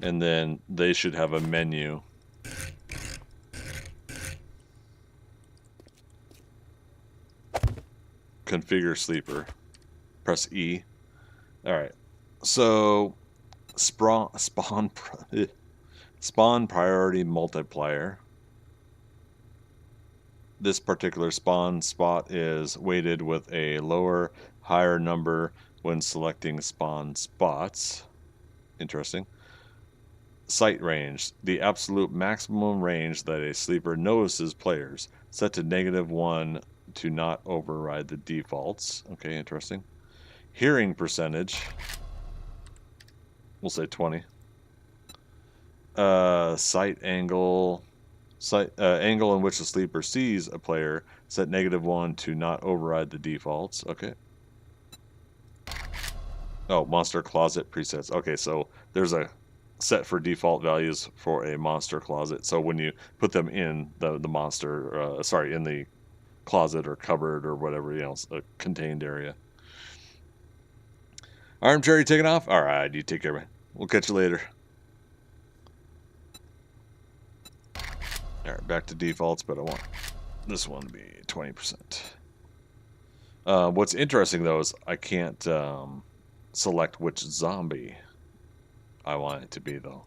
And then they should have a menu. Configure sleeper. Press E. Alright. So spawn priority multiplier. This particular spawn spot is weighted with a lower, higher number when selecting spawn spots. Interesting. Sight range. The absolute maximum range that a sleeper notices players. Set to -1 to not override the defaults. Okay, interesting. Hearing percentage. We'll say 20. Sight angle. Angle in which the sleeper sees a player. Set -1 to not override the defaults. Okay. Oh, monster closet presets. Okay, so there's a set for default values for a monster closet. So when you put them in the monster, in the closet or cupboard or whatever else, a contained area. Armchair, you taking off? All right, you take care, man. We'll catch you later. All right, back to defaults, but I want this one to be 20%. What's interesting though is I can't select which zombie I want it to be though.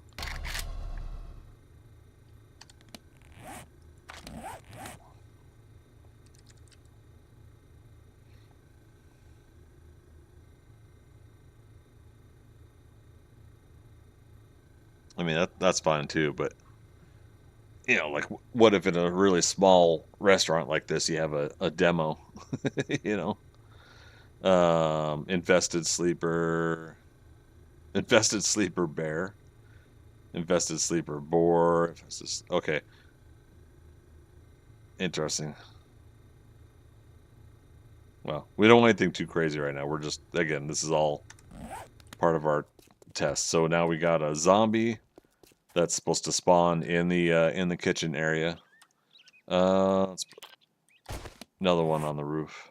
I mean, that's fine too, but you know, like what if in a really small restaurant like this you have a demo, you know? Infested sleeper bear, infested sleeper boar. Okay, interesting. Well, we don't want anything too crazy right now. We're just, again, this is all part of our test. So now we got a zombie that's supposed to spawn in the kitchen area. Let's put another one on the roof.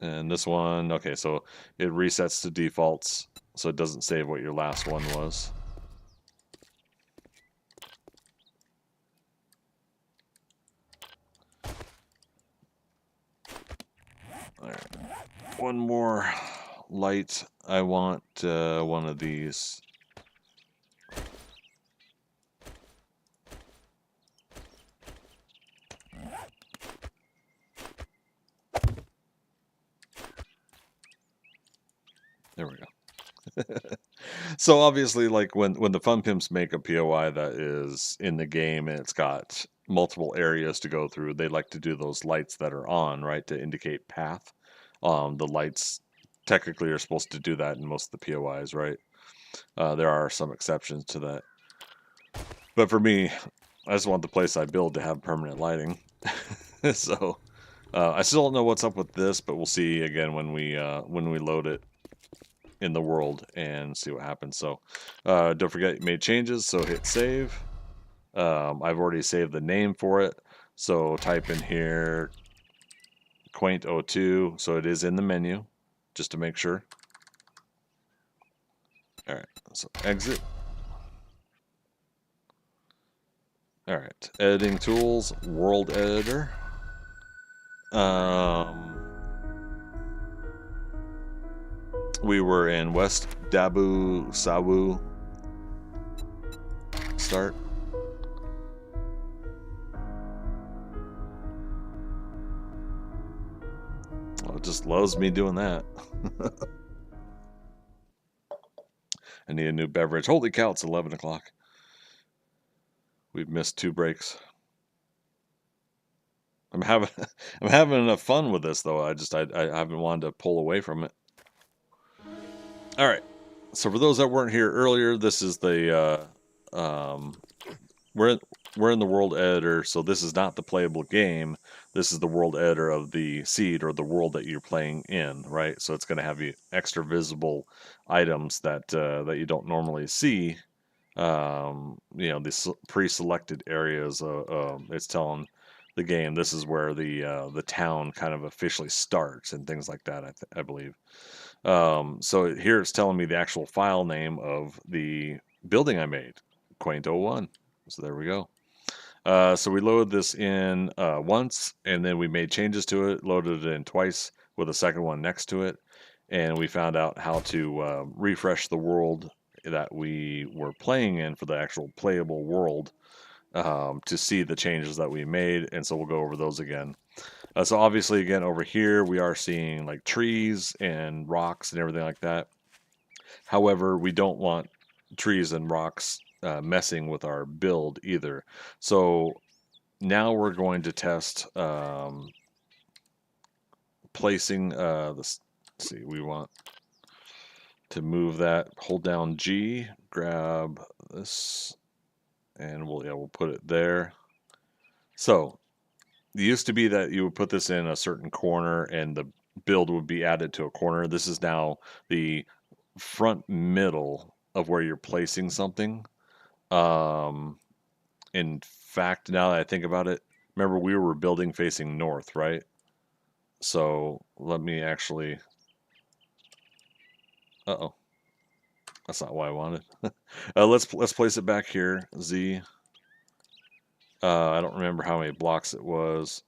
And this one, okay, so it resets to defaults, so it doesn't save what your last one was. All right. One more light. I want one of these. There we go. So obviously, like when the Fun Pimps make a POI that is in the game and it's got multiple areas to go through, they like to do those lights that are on, right, to indicate path. The lights technically are supposed to do that in most of the POIs, right? There are some exceptions to that. But for me, I just want the place I build to have permanent lighting. So I still don't know what's up with this, but we'll see again when we load it in the world and see what happens. So don't forget you made changes, so hit save. I've already saved the name for it, so type in here Quaint02, so it is in the menu, just to make sure. All right, so exit. All right, editing tools, world editor. We were in West Dabu Sawu. Start. Well, it just loves me doing that. I need a new beverage. Holy cow, it's 11 o'clock. We've missed 2 breaks. I'm having enough fun with this though. I haven't wanted to pull away from it. All right. So for those that weren't here earlier, this is the we're in the world editor, so this is not the playable game. This is the world editor of the seed or the world that you're playing in, right? So it's going to have you extra visible items that that you don't normally see. You know, these pre-selected areas. It's telling the game this is where the town kind of officially starts and things like that. I believe. So here it's telling me the actual file name of the building I made, Quaint01. So there we go. So we loaded this in once, and then we made changes to it, loaded it in twice with a second one next to it, and we found out how to refresh the world that we were playing in for the actual playable world to see the changes that we made, and so we'll go over those again. So obviously, again, over here, we are seeing like trees and rocks and everything like that. However, we don't want trees and rocks messing with our build either. So now we're going to test placing this. Let's see, we want to move that. Hold down G, grab this, and we'll put it there. So it used to be that you would put this in a certain corner and the build would be added to a corner. This is now the front middle of where you're placing something. In fact, now that I think about it, remember we were building facing north, right? So let me actually. Uh-oh, that's not what I wanted. Let's place it back here. Z. I don't remember how many blocks it was.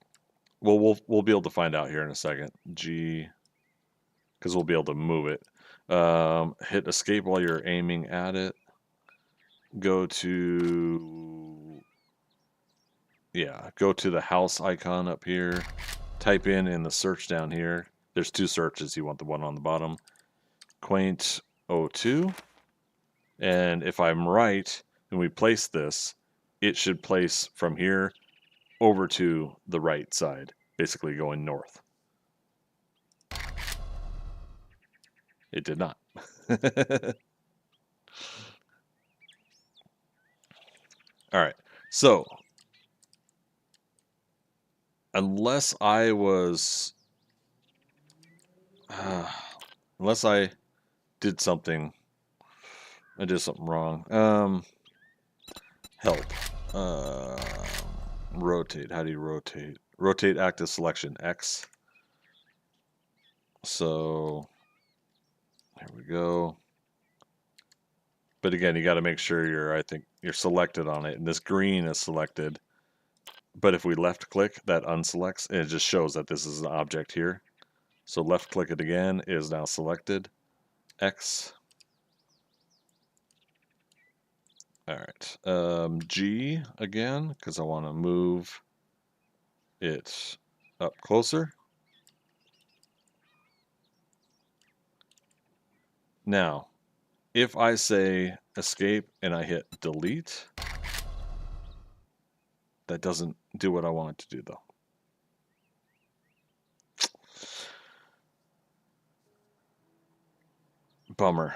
Well, we'll be able to find out here in a second. G, because we'll be able to move it. Hit escape while you're aiming at it. Go to go to the house icon up here. Type in the search down here. There's two searches. You want the one on the bottom. Quaint02. And if I'm right, and we place this, it should place from here over to the right side, basically going north. It did not. All right. So, unless I was unless I did something wrong. Help. Rotate. How do you rotate? Rotate active selection X. So here we go. But again, you got to make sure I think you're selected on it, and this green is selected. But if we left click, that unselects, and it just shows that this is an object here. So left click it again, it is now selected. X. All right. G again, because I want to move it up closer. Now, if I say escape and I hit delete, that doesn't do what I want it to do, though. Bummer.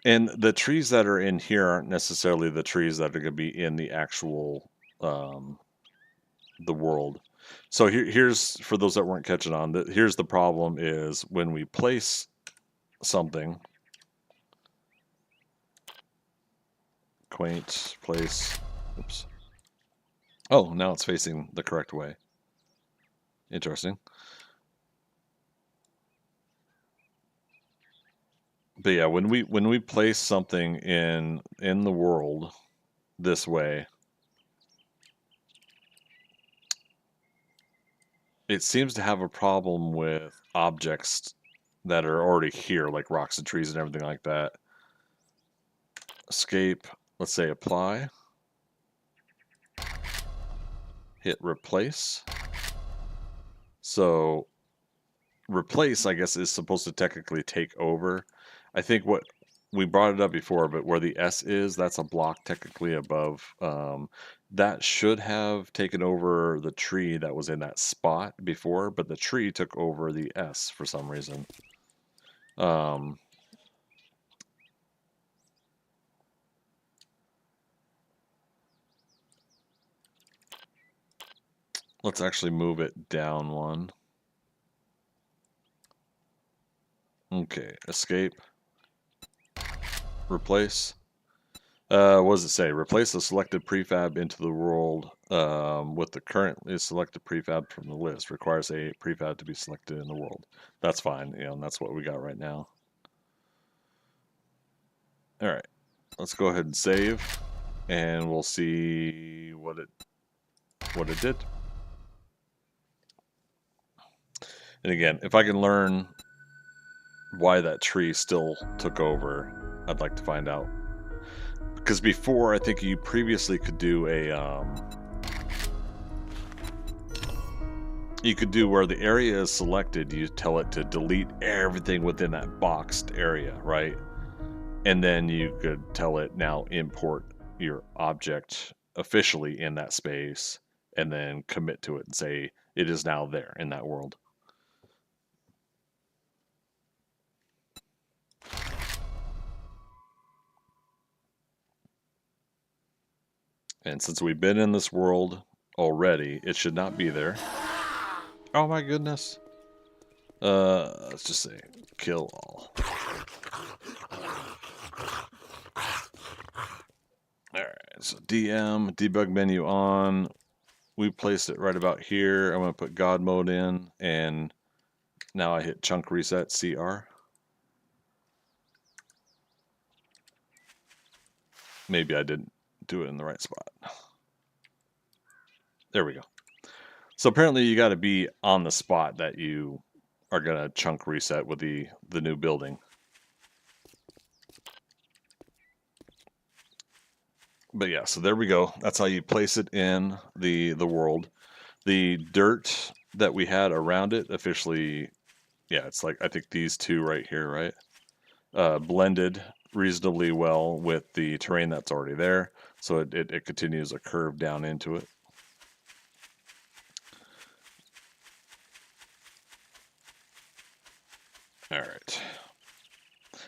And the trees that are in here aren't necessarily the trees that are going to be in the actual the world. So here's, for those that weren't catching on, here's the problem is when we place something, quaint place, oops. Oh, now it's facing the correct way. Interesting. But yeah, when we place something in the world this way, it seems to have a problem with objects that are already here, like rocks and trees and everything like that. Escape, let's say apply. Hit replace. So replace, I guess, is supposed to technically take over. I think what we brought it up before, but where the S is, that's a block technically above. That should have taken over the tree that was in that spot before, but the tree took over the S for some reason. Let's actually move it down one. Okay, escape. Replace. What does it say? Replace the selected prefab into the world with the currently selected prefab from the list. Requires a prefab to be selected in the world. That's fine, you know, and that's what we got right now. All right, let's go ahead and save, and we'll see what it did. And again, if I can learn why that tree still took over, I'd like to find out. Because before, I think you previously could do a you could do where the area is selected, you tell it to delete everything within that boxed area, right? And then you could tell it now import your object officially in that space, and then commit to it and say it is now there in that world. And since we've been in this world already, it should not be there. Oh my goodness. Let's just say kill all. Alright, so DM, debug menu on. We placed it right about here. I'm going to put God mode in, and now I hit chunk reset CR. Maybe I didn't do it in the right spot. There we go. So apparently you got to be on the spot that you are going to chunk reset with the new building. But yeah, so there we go. That's how you place it in the world. The dirt that we had around it officially, yeah, it's like, I think these two right here, right? Blended reasonably well with the terrain that's already there. So it continues a curve down into it. All right.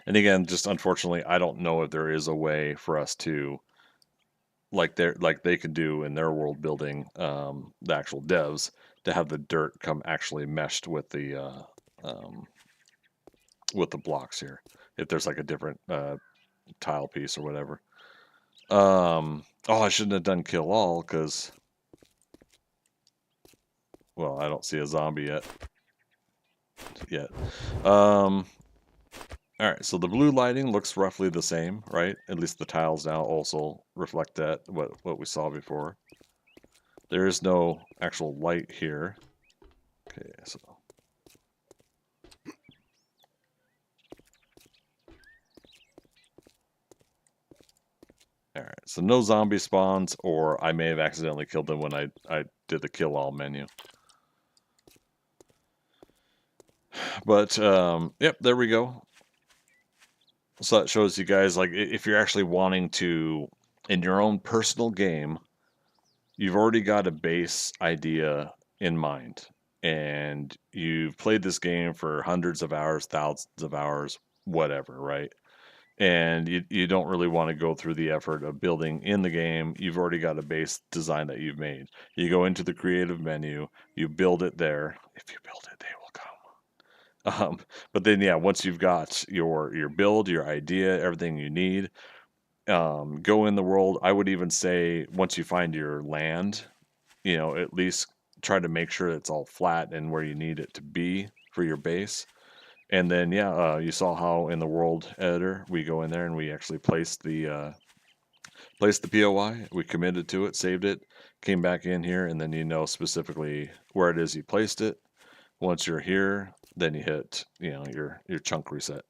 And again, just unfortunately, I don't know if there is a way for us to, like they could do in their world building, the actual devs, to have the dirt come actually meshed with the blocks here. If there's like a different tile piece or whatever. Oh, I shouldn't have done kill all because, well, I don't see a zombie yet. All right, so the blue lighting looks roughly the same, right? At least the tiles now also reflect that, what we saw before. There is no actual light here. Okay, so. All right, so no zombie spawns, or I may have accidentally killed them when I did the kill all menu. But, yep, there we go. So that shows you guys, like, if you're actually wanting to, in your own personal game, you've already got a base idea in mind, and you've played this game for hundreds of hours, thousands of hours, whatever, right? And you don't really want to go through the effort of building in the game. You've already got a base design that you've made. You go into the creative menu, you build it there. If you build it, they will come. But then, yeah, once you've got your build, your idea, everything you need, go in the world. I would even say once you find your land, you know, at least try to make sure it's all flat and where you need it to be for your base. And then, yeah, you saw how in the world editor we go in there and we actually placed the POI. We committed to it, saved it, came back in here, and then you know specifically where it is you placed it. Once you're here, then you hit, you know, your chunk reset.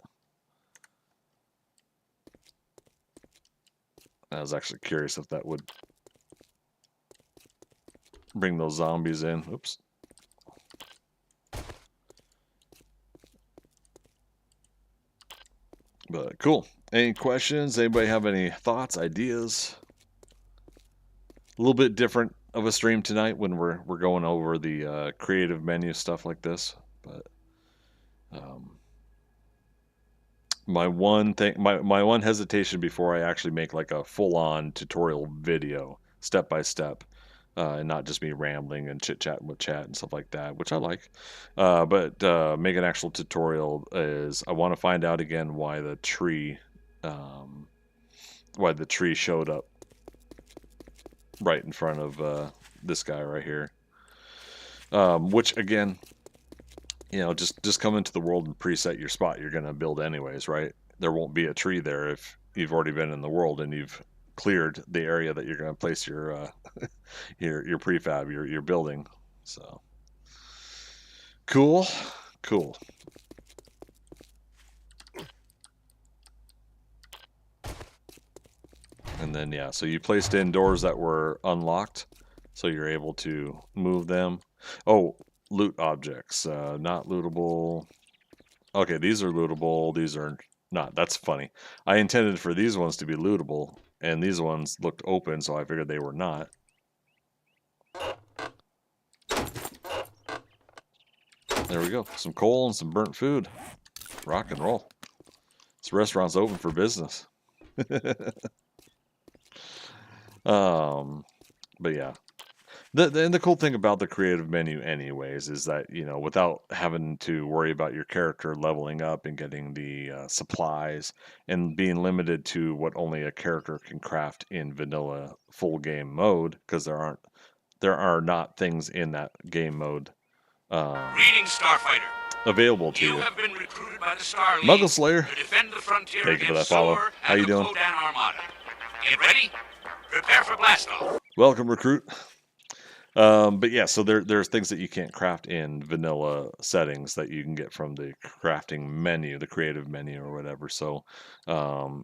I was actually curious if that would bring those zombies in. Oops. But cool. Any questions? Anybody have any thoughts, ideas? A little bit different of a stream tonight when we're going over the creative menu stuff like this. But my one hesitation before I actually make like a full-on tutorial video, step by step, and not just me rambling and chit-chatting with chat and stuff like that, which I like. But make an actual tutorial is I want to find out again why the tree showed up right in front of this guy right here. Which again, just come into the world and preset your spot you're going to build anyways, right? There won't be a tree there if you've already been in the world and you've cleared the area that you're going to place your your prefab, your building. So cool. And then yeah, so you placed in doors that were unlocked, so you're able to move them. Oh, loot objects, not lootable. Okay, these are lootable. These are not. That's funny. I intended for these ones to be lootable, and these ones looked open, so I figured they were not. There we go. Some coal and some burnt food. Rock and roll. This restaurant's open for business. But yeah. The cool thing about the creative menu anyways is that, without having to worry about your character leveling up and getting the supplies and being limited to what only a character can craft in vanilla full game mode, because there are not things in that game mode Greetings, Starfighter. available to you. You have been recruited by the Star League Muggle Slayer. to defend the frontier Thank you for that against follow. Solar How and you the doing? Kodan Armada. Get ready. Prepare for blast-off. Welcome, recruit. But yeah, so there's things that you can't craft in vanilla settings that you can get from the crafting menu, the creative menu or whatever. So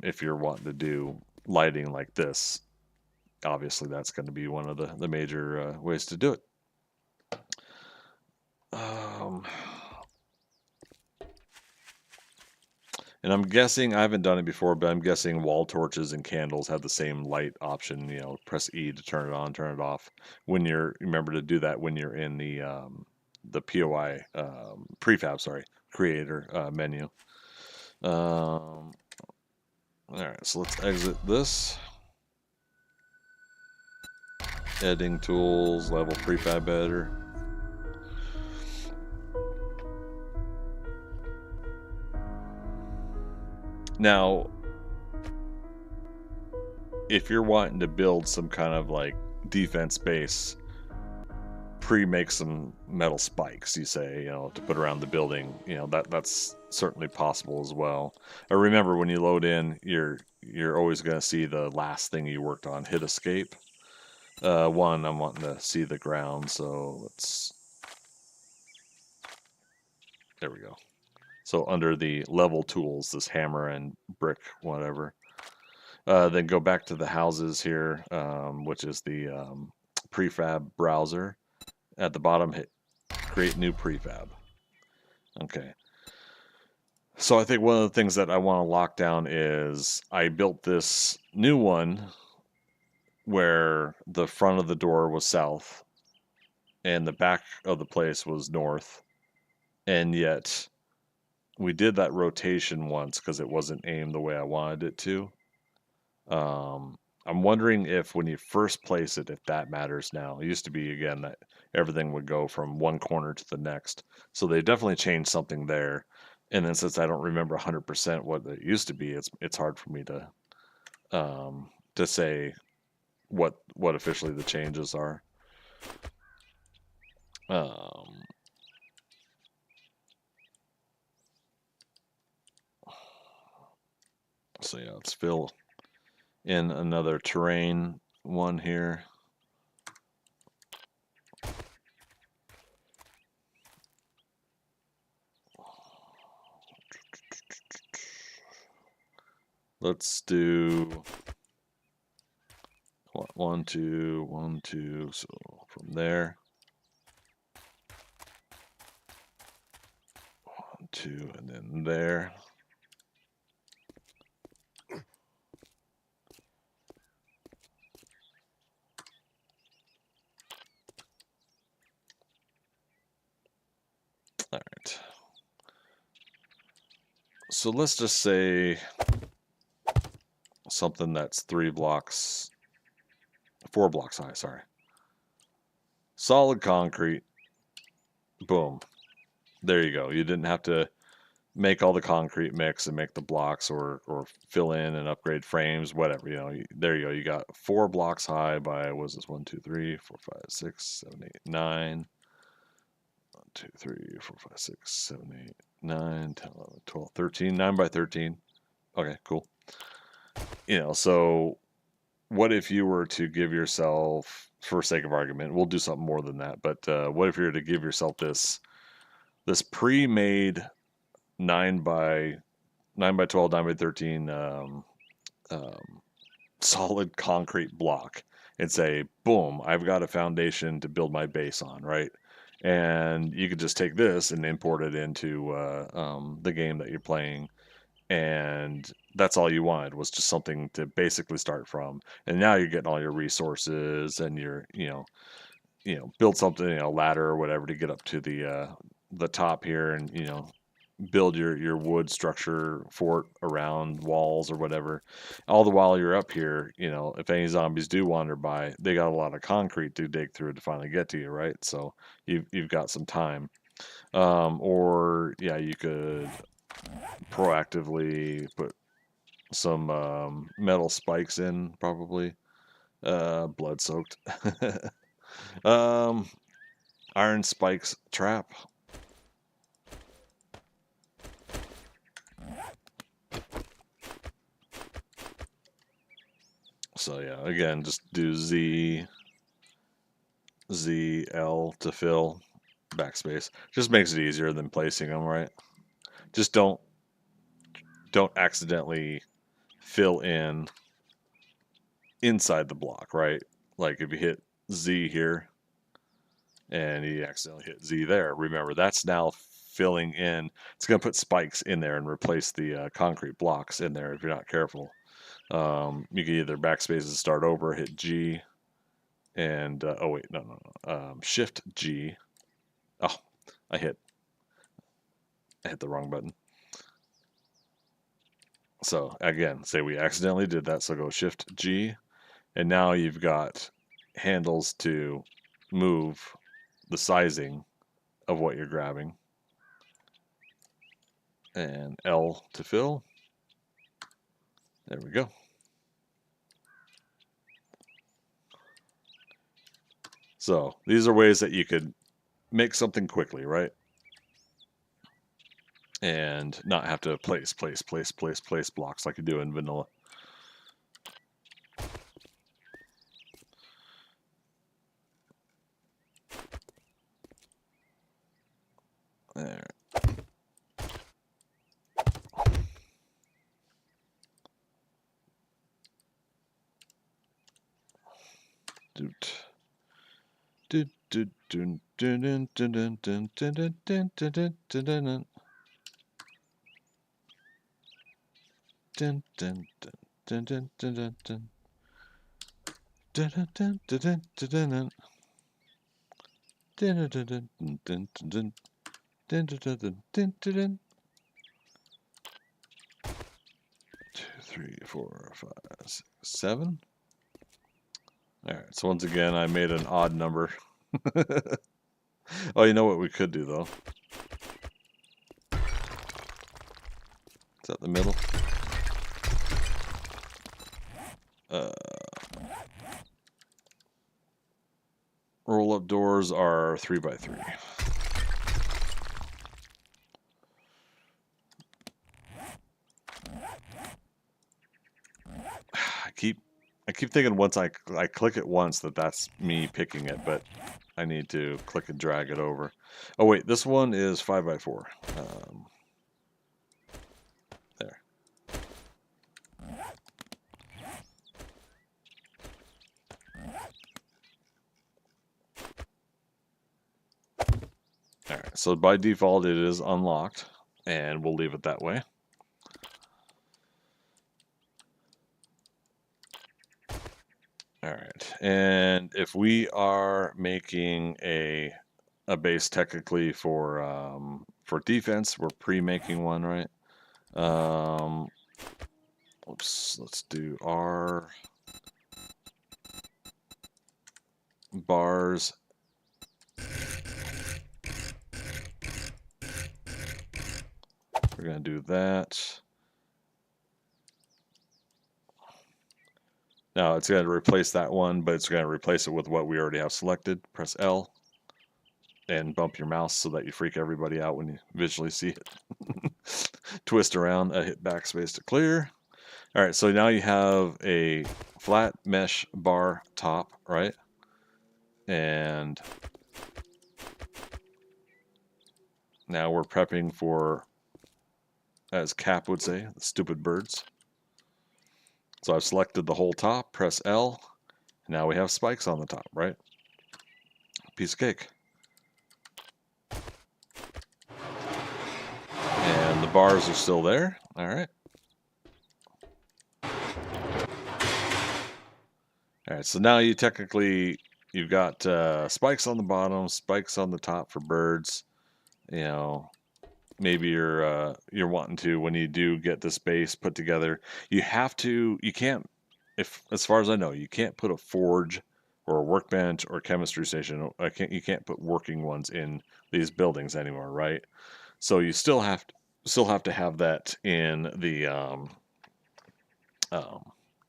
if you're wanting to do lighting like this, obviously that's going to be one of the major ways to do it. And I'm guessing, I haven't done it before, but I'm guessing wall torches and candles have the same light option. Press E to turn it on, turn it off. Remember to do that when you're in the POI prefab, creator menu. All right, so let's exit this. Editing tools, level prefab editor. Now, if you're wanting to build some kind of like defense base, pre-make some metal spikes, you say, to put around the building, that's certainly possible as well. Or remember, when you load in, you're always going to see the last thing you worked on, hit escape. I'm wanting to see the ground, so there we go. So under the level tools, this hammer and brick, whatever. Then go back to the houses here, which is the prefab browser. At the bottom, hit create new prefab. Okay. So I think one of the things that I want to lock down is I built this new one where the front of the door was south and the back of the place was north. And yet we did that rotation once because it wasn't aimed the way I wanted it to. I'm wondering if when you first place it, if that matters now. It used to be, again, that everything would go from one corner to the next. So they definitely changed something there. And then since I don't remember 100% what it used to be, it's hard for me to say what officially the changes are. So yeah, let's fill in another terrain one here. Let's do 1, 2, 1, 2. So from there, 1, 2, and then there. All right. So let's just say something that's 4 blocks high, sorry. solid concrete. Boom. There you go. You didn't have to make all the concrete mix and make the blocks or fill in and upgrade frames, whatever. You know, there you go. You got 4 blocks high by, what is this? 1, 2, 3, 4, 5, 6, 7, 8, 9. 1, 2, 3, 4, 5, 6, 7, 8, 9, 10, 11, 12, 13. 9 by 13. Okay, cool. You know, so what if you were to give yourself, for sake of argument, we'll do something more than that, but what if you were to give yourself this pre-made 9 by 12, 9 by 13 solid concrete block and say, boom, I've got a foundation to build my base on, right? And you could just take this and import it into the game that you're playing, and that's all you wanted was just something to basically start from. And now you're getting all your resources, and you're build something, ladder or whatever to get up to the top here, and build your wood structure fort around walls or whatever. All the while you're up here, if any zombies do wander by, they got a lot of concrete to dig through to finally get to you, right? So you've got some time. Or yeah, you could proactively put some metal spikes in, probably blood soaked. um, Iron spikes trap. So yeah, again, just do L to fill, backspace. Just makes it easier than placing them, right? Just don't accidentally fill in inside the block, right? Like if you hit Z here and you accidentally hit Z there, remember that's now filling in. It's going to put spikes in there and replace the concrete blocks in there if you're not careful. You can either backspace and start over, hit G, and oh wait, no, Shift G. Oh, I hit the wrong button. So again, say we accidentally did that, so go Shift G, and now you've got handles to move the sizing of what you're grabbing, and L to fill. There we go. So these are ways that you could make something quickly, right? And not have to place blocks like you do in vanilla. There. Two, 3, 4, 5, 6, 7. All right. So once again, I made an odd number. Oh, you know what we could do though? Is that the middle? Roll-up doors are 3 by 3. I keep thinking once I click it once that's me picking it, but I need to click and drag it over. Oh wait, this one is 5 by 4. There. All right, so by default it is unlocked, and we'll leave it that way. All right, and if we are making a base technically for defense, we're pre-making one, right? Oops, let's do R bars going to do that. Now it's going to replace that one, but it's going to replace it with what we already have selected. Press L and bump your mouse so that you freak everybody out when you visually see it. Twist around, hit backspace to clear. All right, so now you have a flat mesh bar top, right? And now we're prepping for, as Cap would say, the stupid birds. So I've selected the whole top, press L. Now we have spikes on the top, right? Piece of cake. And the bars are still there. All right. All right, so now you've got spikes on the bottom, spikes on the top for birds. You know, maybe you're wanting to, when you do get this base put together, you can't, as far as I know, you can't put a forge or a workbench or a chemistry station. You can't put working ones in these buildings anymore, right? So you still have to have that in the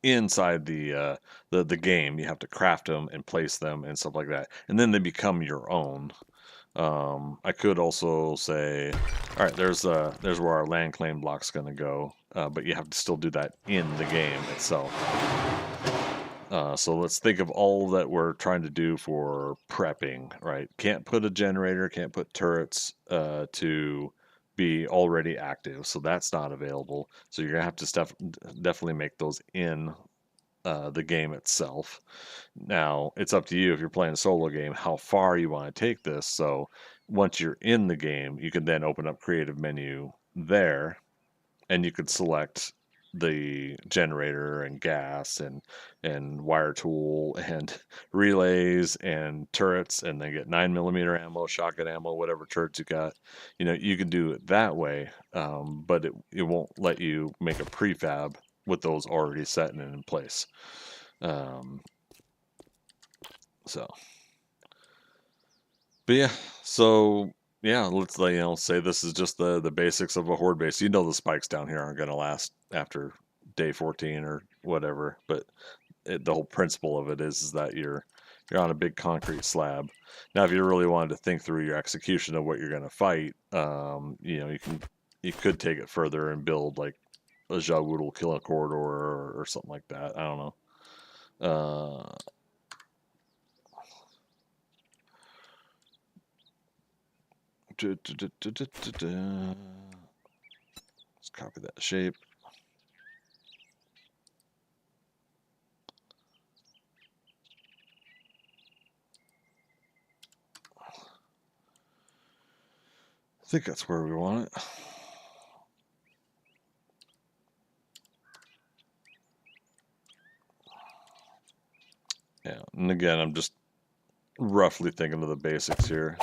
inside the game. You have to craft them and place them and stuff like that, and then they become your own. I could also say, all right, there's where our land claim block's going to go, but you have to still do that in the game itself. So let's think of all that we're trying to do for prepping, right? Can't put a generator, can't put turrets to be already active, so that's not available. So you're gonna have to definitely make those in the game itself. Now it's up to you, if you're playing a solo game, how far you want to take this. So once you're in the game, you can then open up creative menu there, and you could select the generator and gas and wire tool and relays and turrets, and then get 9mm ammo, shotgun ammo, whatever turrets you got. You know, you can do it that way, but it won't let you make a prefab with those already set and in place. So, but yeah, so yeah, let's say this is just the basics of a horde base. You know, the spikes down here aren't going to last after day 14 or whatever, but the whole principle of it is that you're on a big concrete slab. Now, if you really wanted to think through your execution of what you're going to fight, you could take it further and build like a Jawoodle Killing Corridor or something like that. I don't know. Let's copy that shape. I think that's where we want it. Yeah, and again, I'm just roughly thinking of the basics here.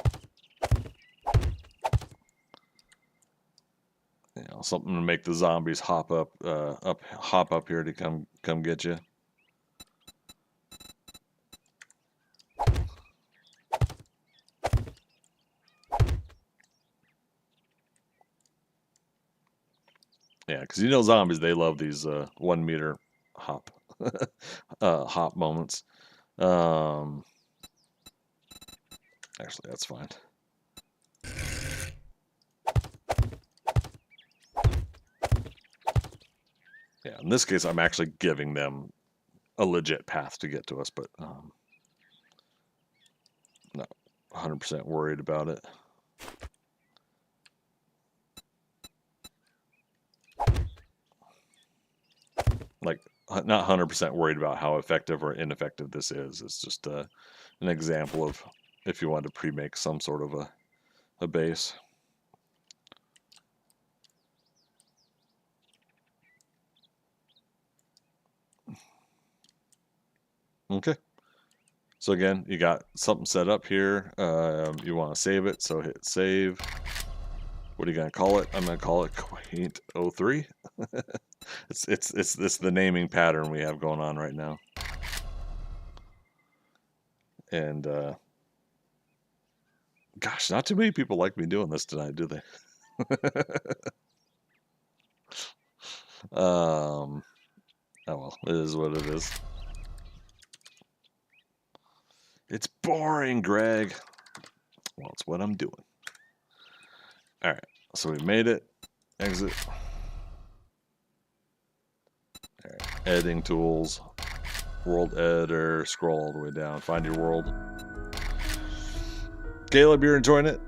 You know, something to make the zombies hop up here to come get you. Yeah, because you know zombies, they love these 1 meter hop hop moments. Actually, that's fine. Yeah, in this case, I'm actually giving them a legit path to get to us, but not 100% worried about it. Like, not 100% worried about how effective or ineffective this is. It's just an example of if you want to pre-make some sort of a base. Okay. So again, you got something set up here. You want to save it, so hit save. What are you gonna call it? I'm gonna call it Quaint 03. It's the naming pattern we have going on right now. And gosh, not too many people like me doing this tonight, do they? Oh well, it is what it is. It's boring, Greg. Well, it's what I'm doing. All right, so we made it. Exit. All right. Editing tools. World editor. Scroll all the way down. Find your world. Caleb, you're enjoying it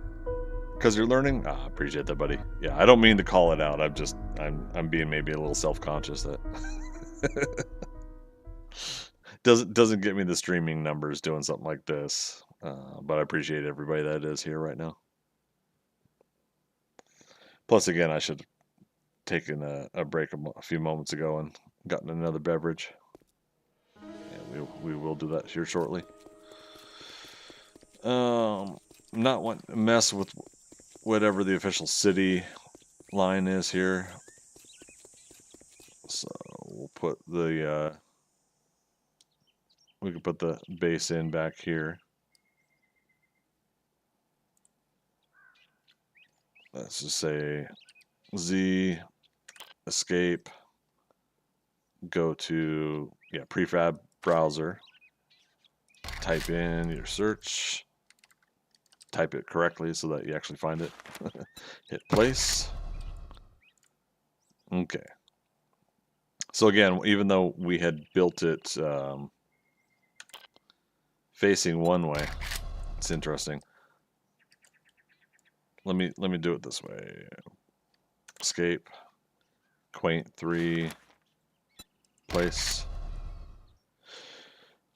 because you're learning. Ah, appreciate that, buddy. Yeah, I don't mean to call it out. I'm being maybe a little self-conscious that doesn't get me the streaming numbers doing something like this. But I appreciate everybody that is here right now. Plus, again, I should have taken a break a few moments ago and gotten another beverage. Yeah, we will do that here shortly. Not want to mess with whatever the official city line is here. So we'll put the we can put the base in back here. Let's just say Z escape, go to prefab browser, type in your search, type it correctly so that you actually find it. Hit place. Okay. So again, even though we had built it facing one way, it's interesting. Let me do it this way. Escape, quaint 3, place.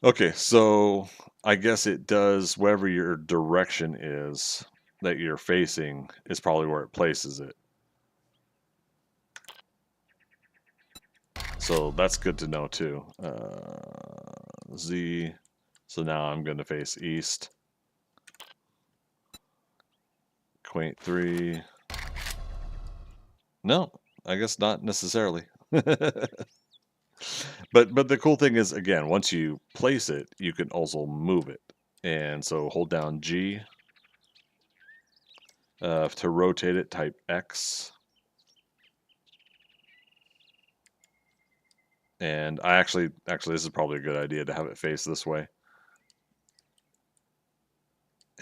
Okay, so I guess it does wherever your direction is that you're facing is probably where it places it. So that's good to know too. Z. So now I'm going to face east. Quaint 3. No, I guess not necessarily. But the cool thing is, again, once you place it, you can also move it. And so hold down G. To rotate it, type X. And I actually, this is probably a good idea to have it face this way.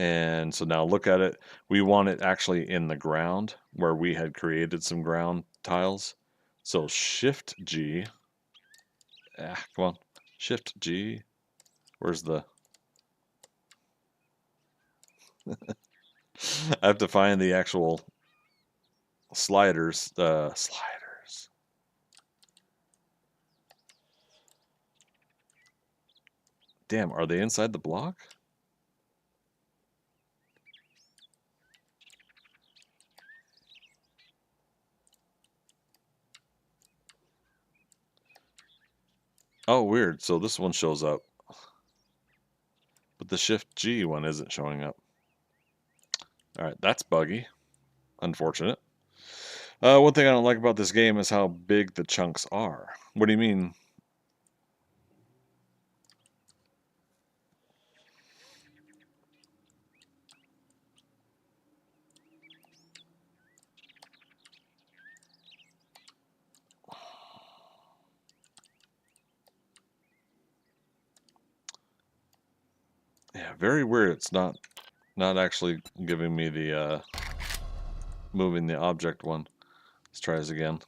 And so now look at it. We want it actually in the ground where we had created some ground tiles. So Shift G. Come on. Shift G. Where's the... I have to find the actual sliders. Sliders. Damn, are they inside the block? Oh, weird. So this one shows up. But the Shift G one isn't showing up. All right, that's buggy. Unfortunate. One thing I don't like about this game is how big the chunks are. What do you mean? Yeah, very weird. It's not actually giving me the moving the object one. Let's try this again.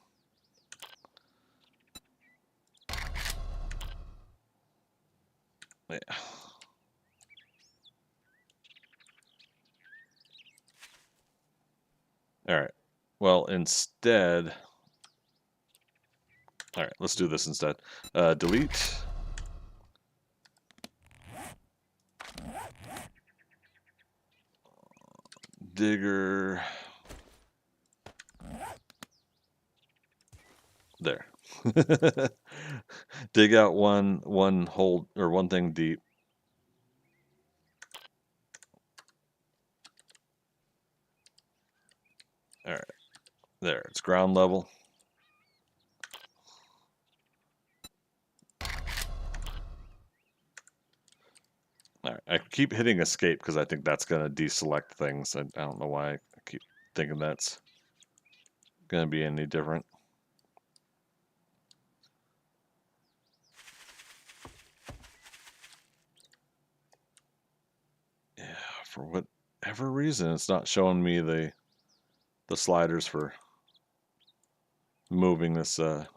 Yeah. All right. Well, instead, all right, let's do this instead. Delete. Digger. There. Dig out one hole or one thing deep. All right. There, it's ground level. All right. I keep hitting escape because I think that's going to deselect things. I don't know why I keep thinking that's going to be any different. For whatever reason, it's not showing me the sliders for moving this delete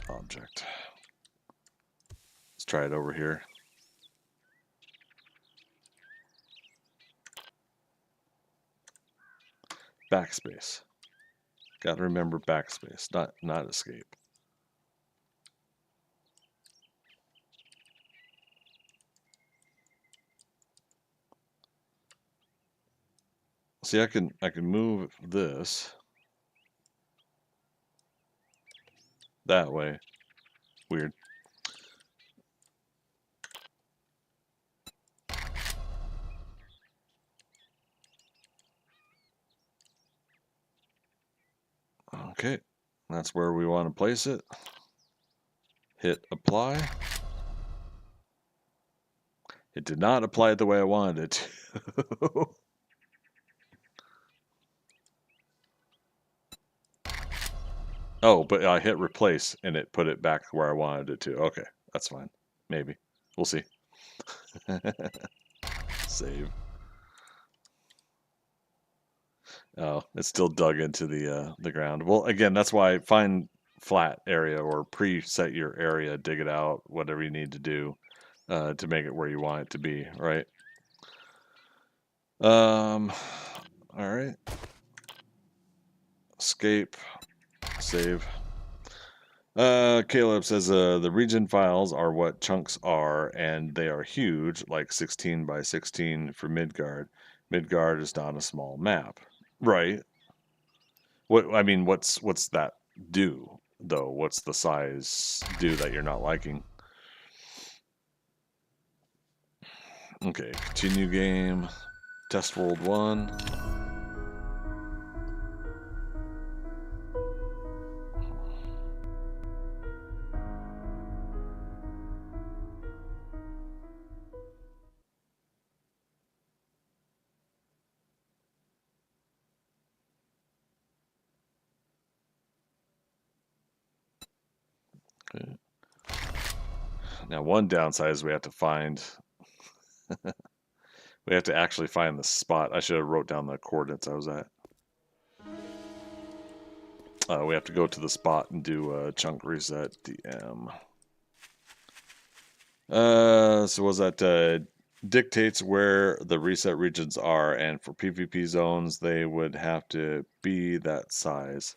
object. Let's try it over here. Backspace. Got to remember backspace, not escape. See, I can move this that way. Weird. Okay, that's where we want to place it. Hit apply. It did not apply it the way I wanted it to. Oh, but I hit replace and it put it back where I wanted it to. Okay, that's fine. Maybe. We'll see. Save. Oh, it's still dug into the ground. Well, again, that's why find flat area or preset your area, dig it out, whatever you need to do to make it where you want it to be, right? All right. Escape. Save. Caleb says the region files are what chunks are, and they are huge, like 16 by 16 for Midgard. Midgard is not a small map, right? What I mean, what's that do though? What's the size do that you're not liking? Okay, continue game. Test World 1. Okay. Now, one downside is we have to find. We have to actually find the spot. I should have wrote down the coordinates I was at. We have to go to the spot and do a chunk reset DM. So was that dictates where the reset regions are, and for PvP zones, they would have to be that size.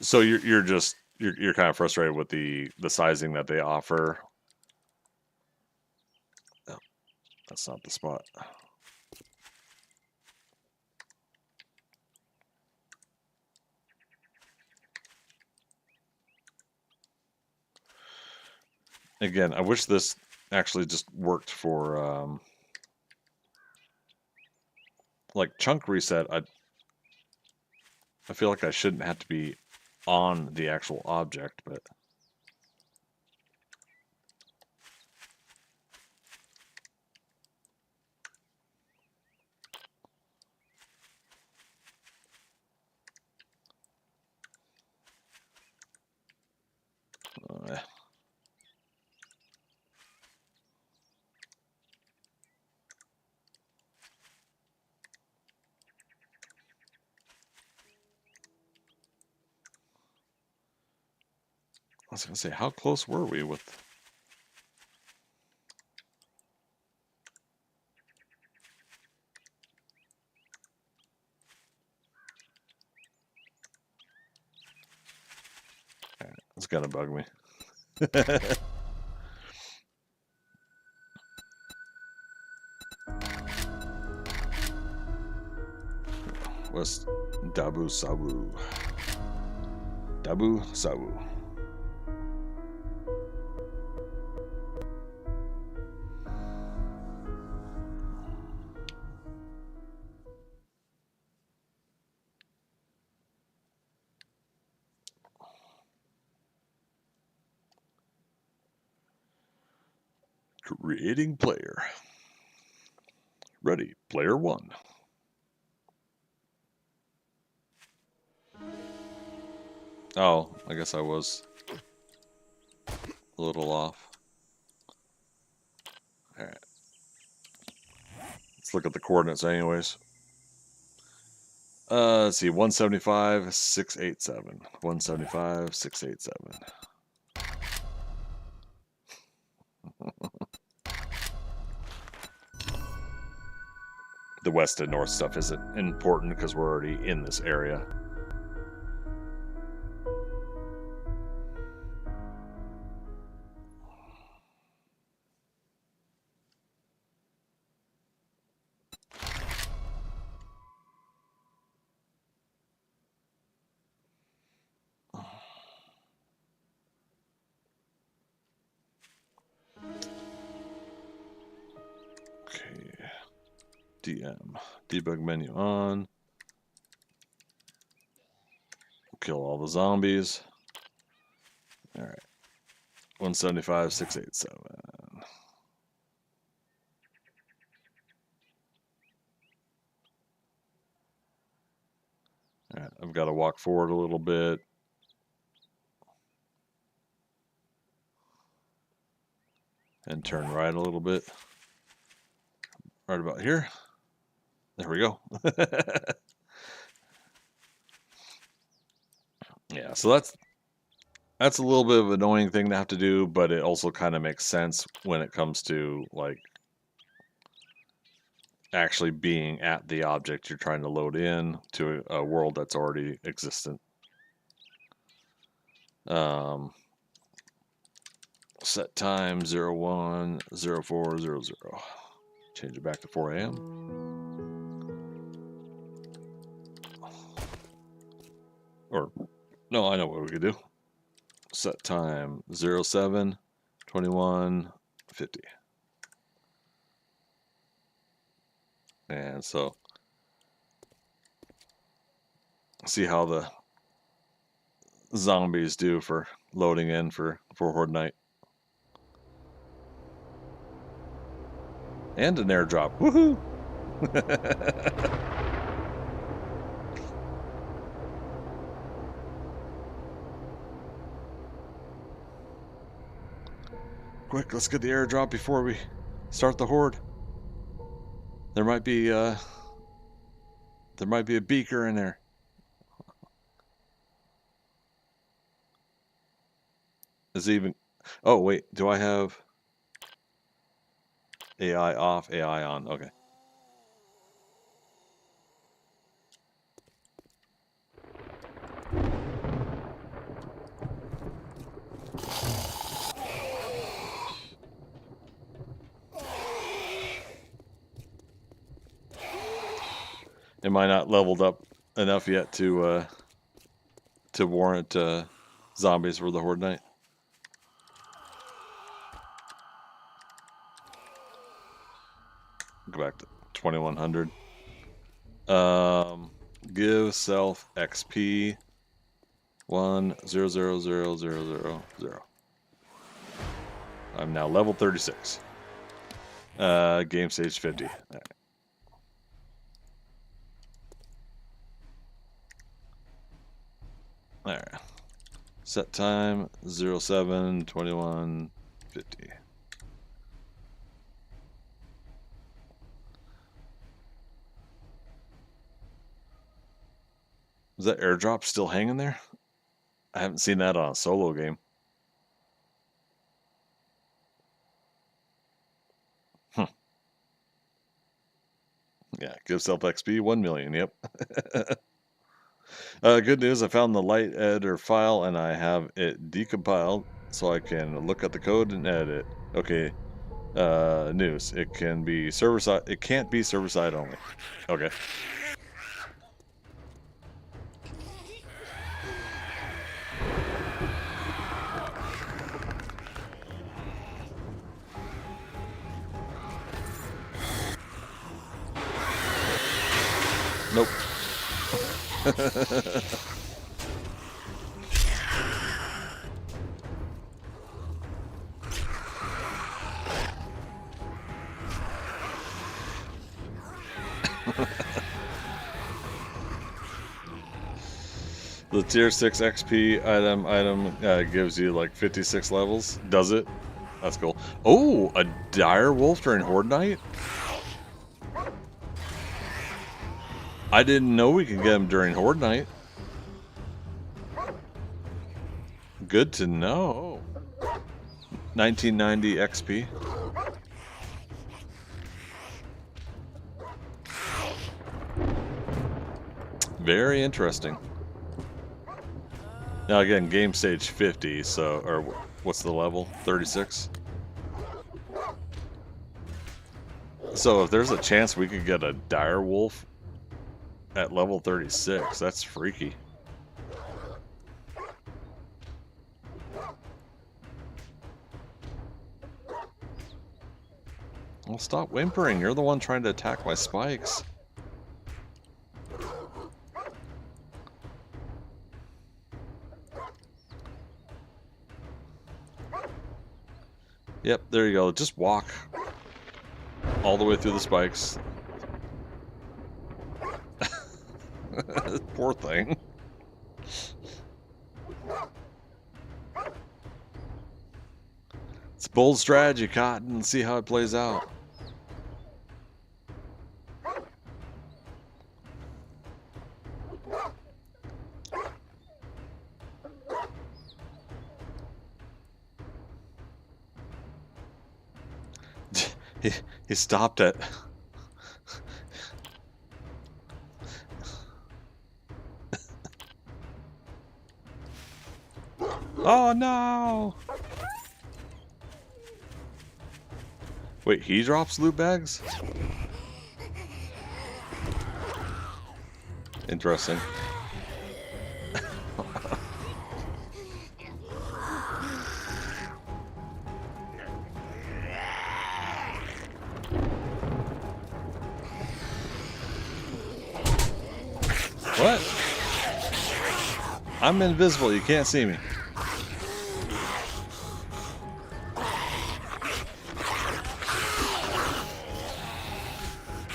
So you're just you're kind of frustrated with the sizing that they offer. Oh, that's not the spot. Again, I wish this actually just worked for like chunk reset. I feel like I shouldn't have to be on the actual object, but uh, I was gonna say, how close were we with? It's gonna bug me. West Dabu Sawu. Dabu Sawu. Creating player. Ready, player 1. Oh, I guess I was a little off. Alright. Let's look at the coordinates anyways. Let's see, 175, 687. 175, 687. The west and north stuff isn't important because we're already in this area. Okay. DM. Debug menu on. Kill all the zombies. Alright. 175, 687. Alright, I've got to walk forward a little bit. And turn right a little bit. Right about here. There we go. Yeah, so that's a little bit of an annoying thing to have to do, but it also kind of makes sense when it comes to like actually being at the object you're trying to load in to a world that's already existent. Set time 010400. Change it back to 4 a.m. Or no, I know what we could do. Set time 07/21/50. And so see how the zombies do for loading in for Horde Night. And an airdrop. Woohoo! Quick, let's get the airdrop before we start the horde. There might be a beaker in there. Is it even? Oh wait, do I have AI off, AI on? Okay. Am I not leveled up enough yet to warrant zombies for the Horde Night? Go back to 2100. Give self XP 1000000. I'm now level 36. Game stage 50. All right. All right. Set time 07/21/50. Is that airdrop still hanging there? I haven't seen that on a solo game. Yeah, give self XP 1 million. Yep. Good news, I found the light editor file and I have it decompiled so I can look at the code and edit it. Okay. News. It can be server side. It can't be server side only. Okay. Nope. The tier 6 XP item gives you like 56 levels. Does it? That's cool. Oh, a dire wolf during Horde Night? I didn't know we could get him during Horde Night. Good to know. 1990 XP. Very interesting. Now again, game stage 50, so, or what's the level? 36? So if there's a chance we could get a dire wolf at level 36, that's freaky. Well, stop whimpering. You're the one trying to attack my spikes. Yep, there you go. Just walk all the way through the spikes. Poor thing. It's a bold strategy, Cotton. See how it plays out. He stopped it. Oh no! Wait, he drops loot bags? Interesting. What? I'm invisible, you can't see me.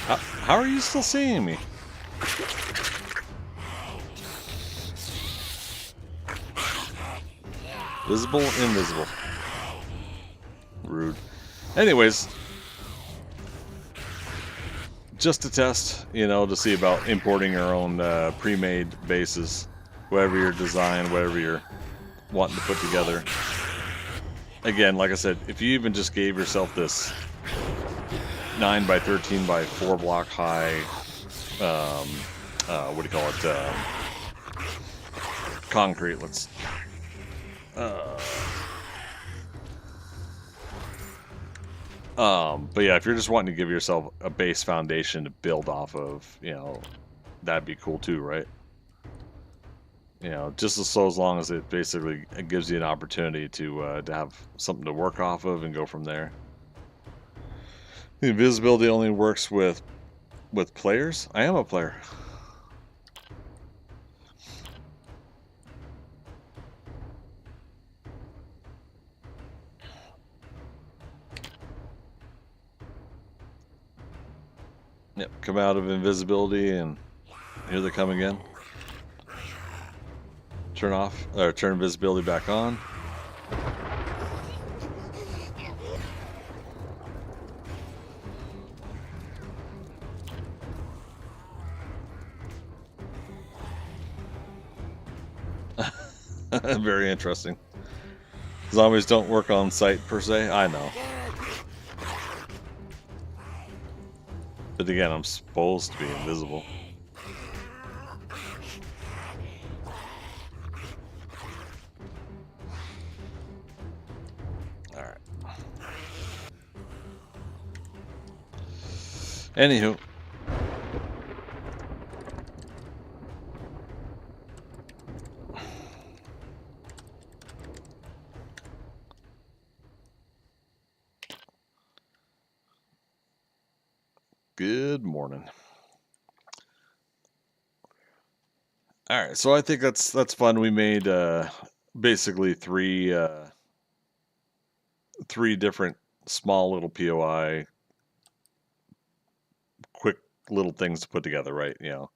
How are you still seeing me? Visible, invisible. Rude. Anyways, just to test, you know, to see about importing your own pre-made bases, whatever your design, whatever you're wanting to put together. Again, like I said, if you even just gave yourself this 9 by 13 by 4 block high, what do you call it? Concrete. Let's. But yeah, if you're just wanting to give yourself a base foundation to build off of, you know, that'd be cool too, right? You know, just as long as it basically gives you an opportunity to have something to work off of and go from there. The invisibility only works with players. I am a player. Yep, come out of invisibility and here they come again. Turn off, or turn invisibility back on. Very interesting. Zombies don't work on site per se, I know. But again, I'm supposed to be invisible. Alright. Anywho. Good morning. All right, so I think that's fun. We made basically three different small little POI, quick little things to put together, right? You know,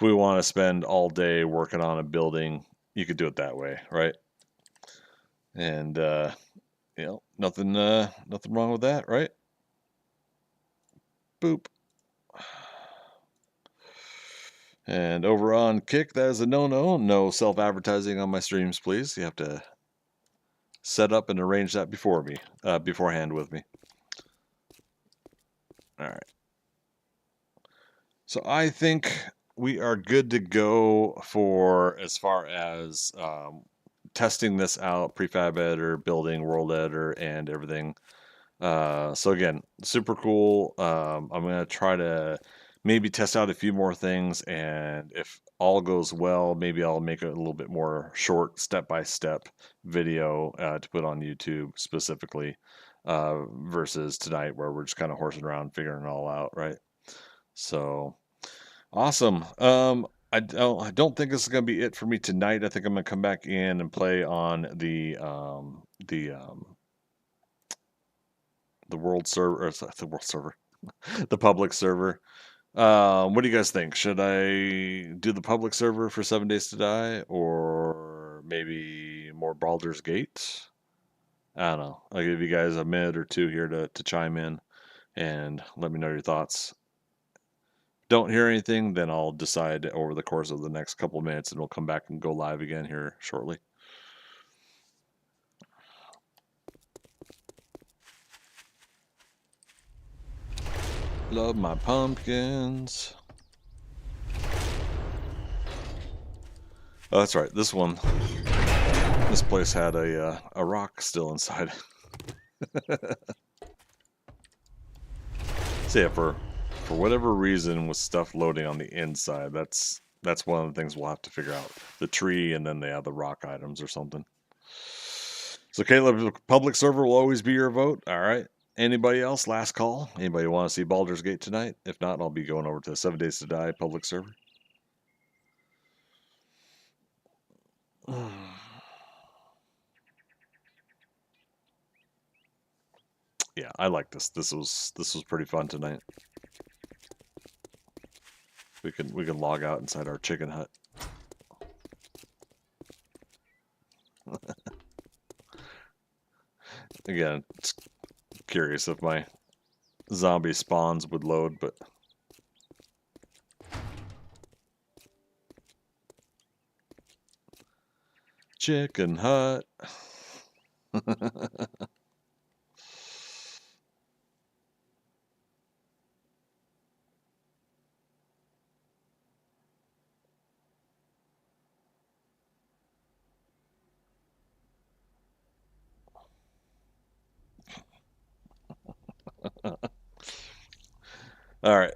if we want to spend all day working on a building, you could do it that way, right? And you know, nothing wrong with that, right? Boop. And over on Kick, that is a no-no. No self-advertising on my streams, please. You have to set up and arrange that beforehand with me. All right. So I think we are good to go for as far as testing this out, prefab editor, building, world editor, and everything. So again, super cool. I'm going to try to maybe test out a few more things, and if all goes well, maybe I'll make it a little bit more short, step-by-step video to put on YouTube specifically, versus tonight where we're just kind of horsing around figuring it all out, right? So awesome. I don't think this is going to be it for me tonight. I think I'm going to come back in and play on the world server, or the world server, the public server. What do you guys think? Should I do the public server for 7 Days to Die, or maybe more Baldur's Gate? I don't know. I'll give you guys a minute or two here to chime in and let me know your thoughts. Don't hear anything, then I'll decide over the course of the next couple of minutes, and we'll come back and go live again here shortly. Love my pumpkins. Oh, that's right. This place had a rock still inside. So yeah, for whatever reason, with stuff loading on the inside, that's one of the things we'll have to figure out. The tree, and then they have the rock items or something. So Caleb, the public server will always be your vote. All right. Anybody else? Last call. Anybody want to see Baldur's Gate tonight? If not, I'll be going over to 7 Days to Die public server. Yeah, I like this. This was pretty fun tonight. We can log out inside our chicken hut. Again, it's curious if my zombie spawns would load, but chicken hut. All right,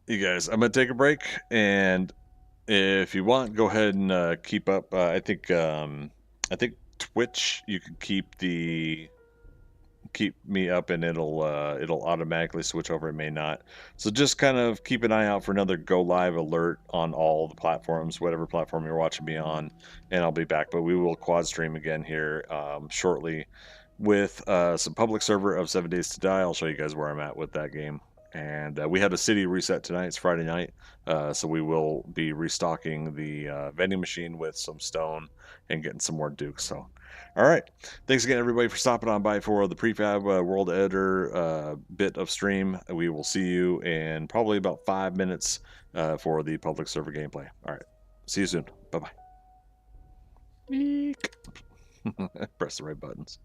you guys, I'm gonna take a break, and if you want, go ahead and keep up. I think Twitch, you can keep me up, and it'll automatically switch over. It may not. So just kind of keep an eye out for another go live alert on all the platforms, whatever platform you're watching me on, and I'll be back. But we will quad stream again here shortly with some public server of 7 Days to Die. I'll show you guys where I'm at with that game. And we had a city reset tonight. It's Friday night, so we will be restocking the vending machine with some stone and getting some more dukes. So, all right. Thanks again, everybody, for stopping on by for the Prefab World Editor bit of stream. We will see you in probably about 5 minutes for the public server gameplay. All right. See you soon. Bye-bye. Press the right buttons.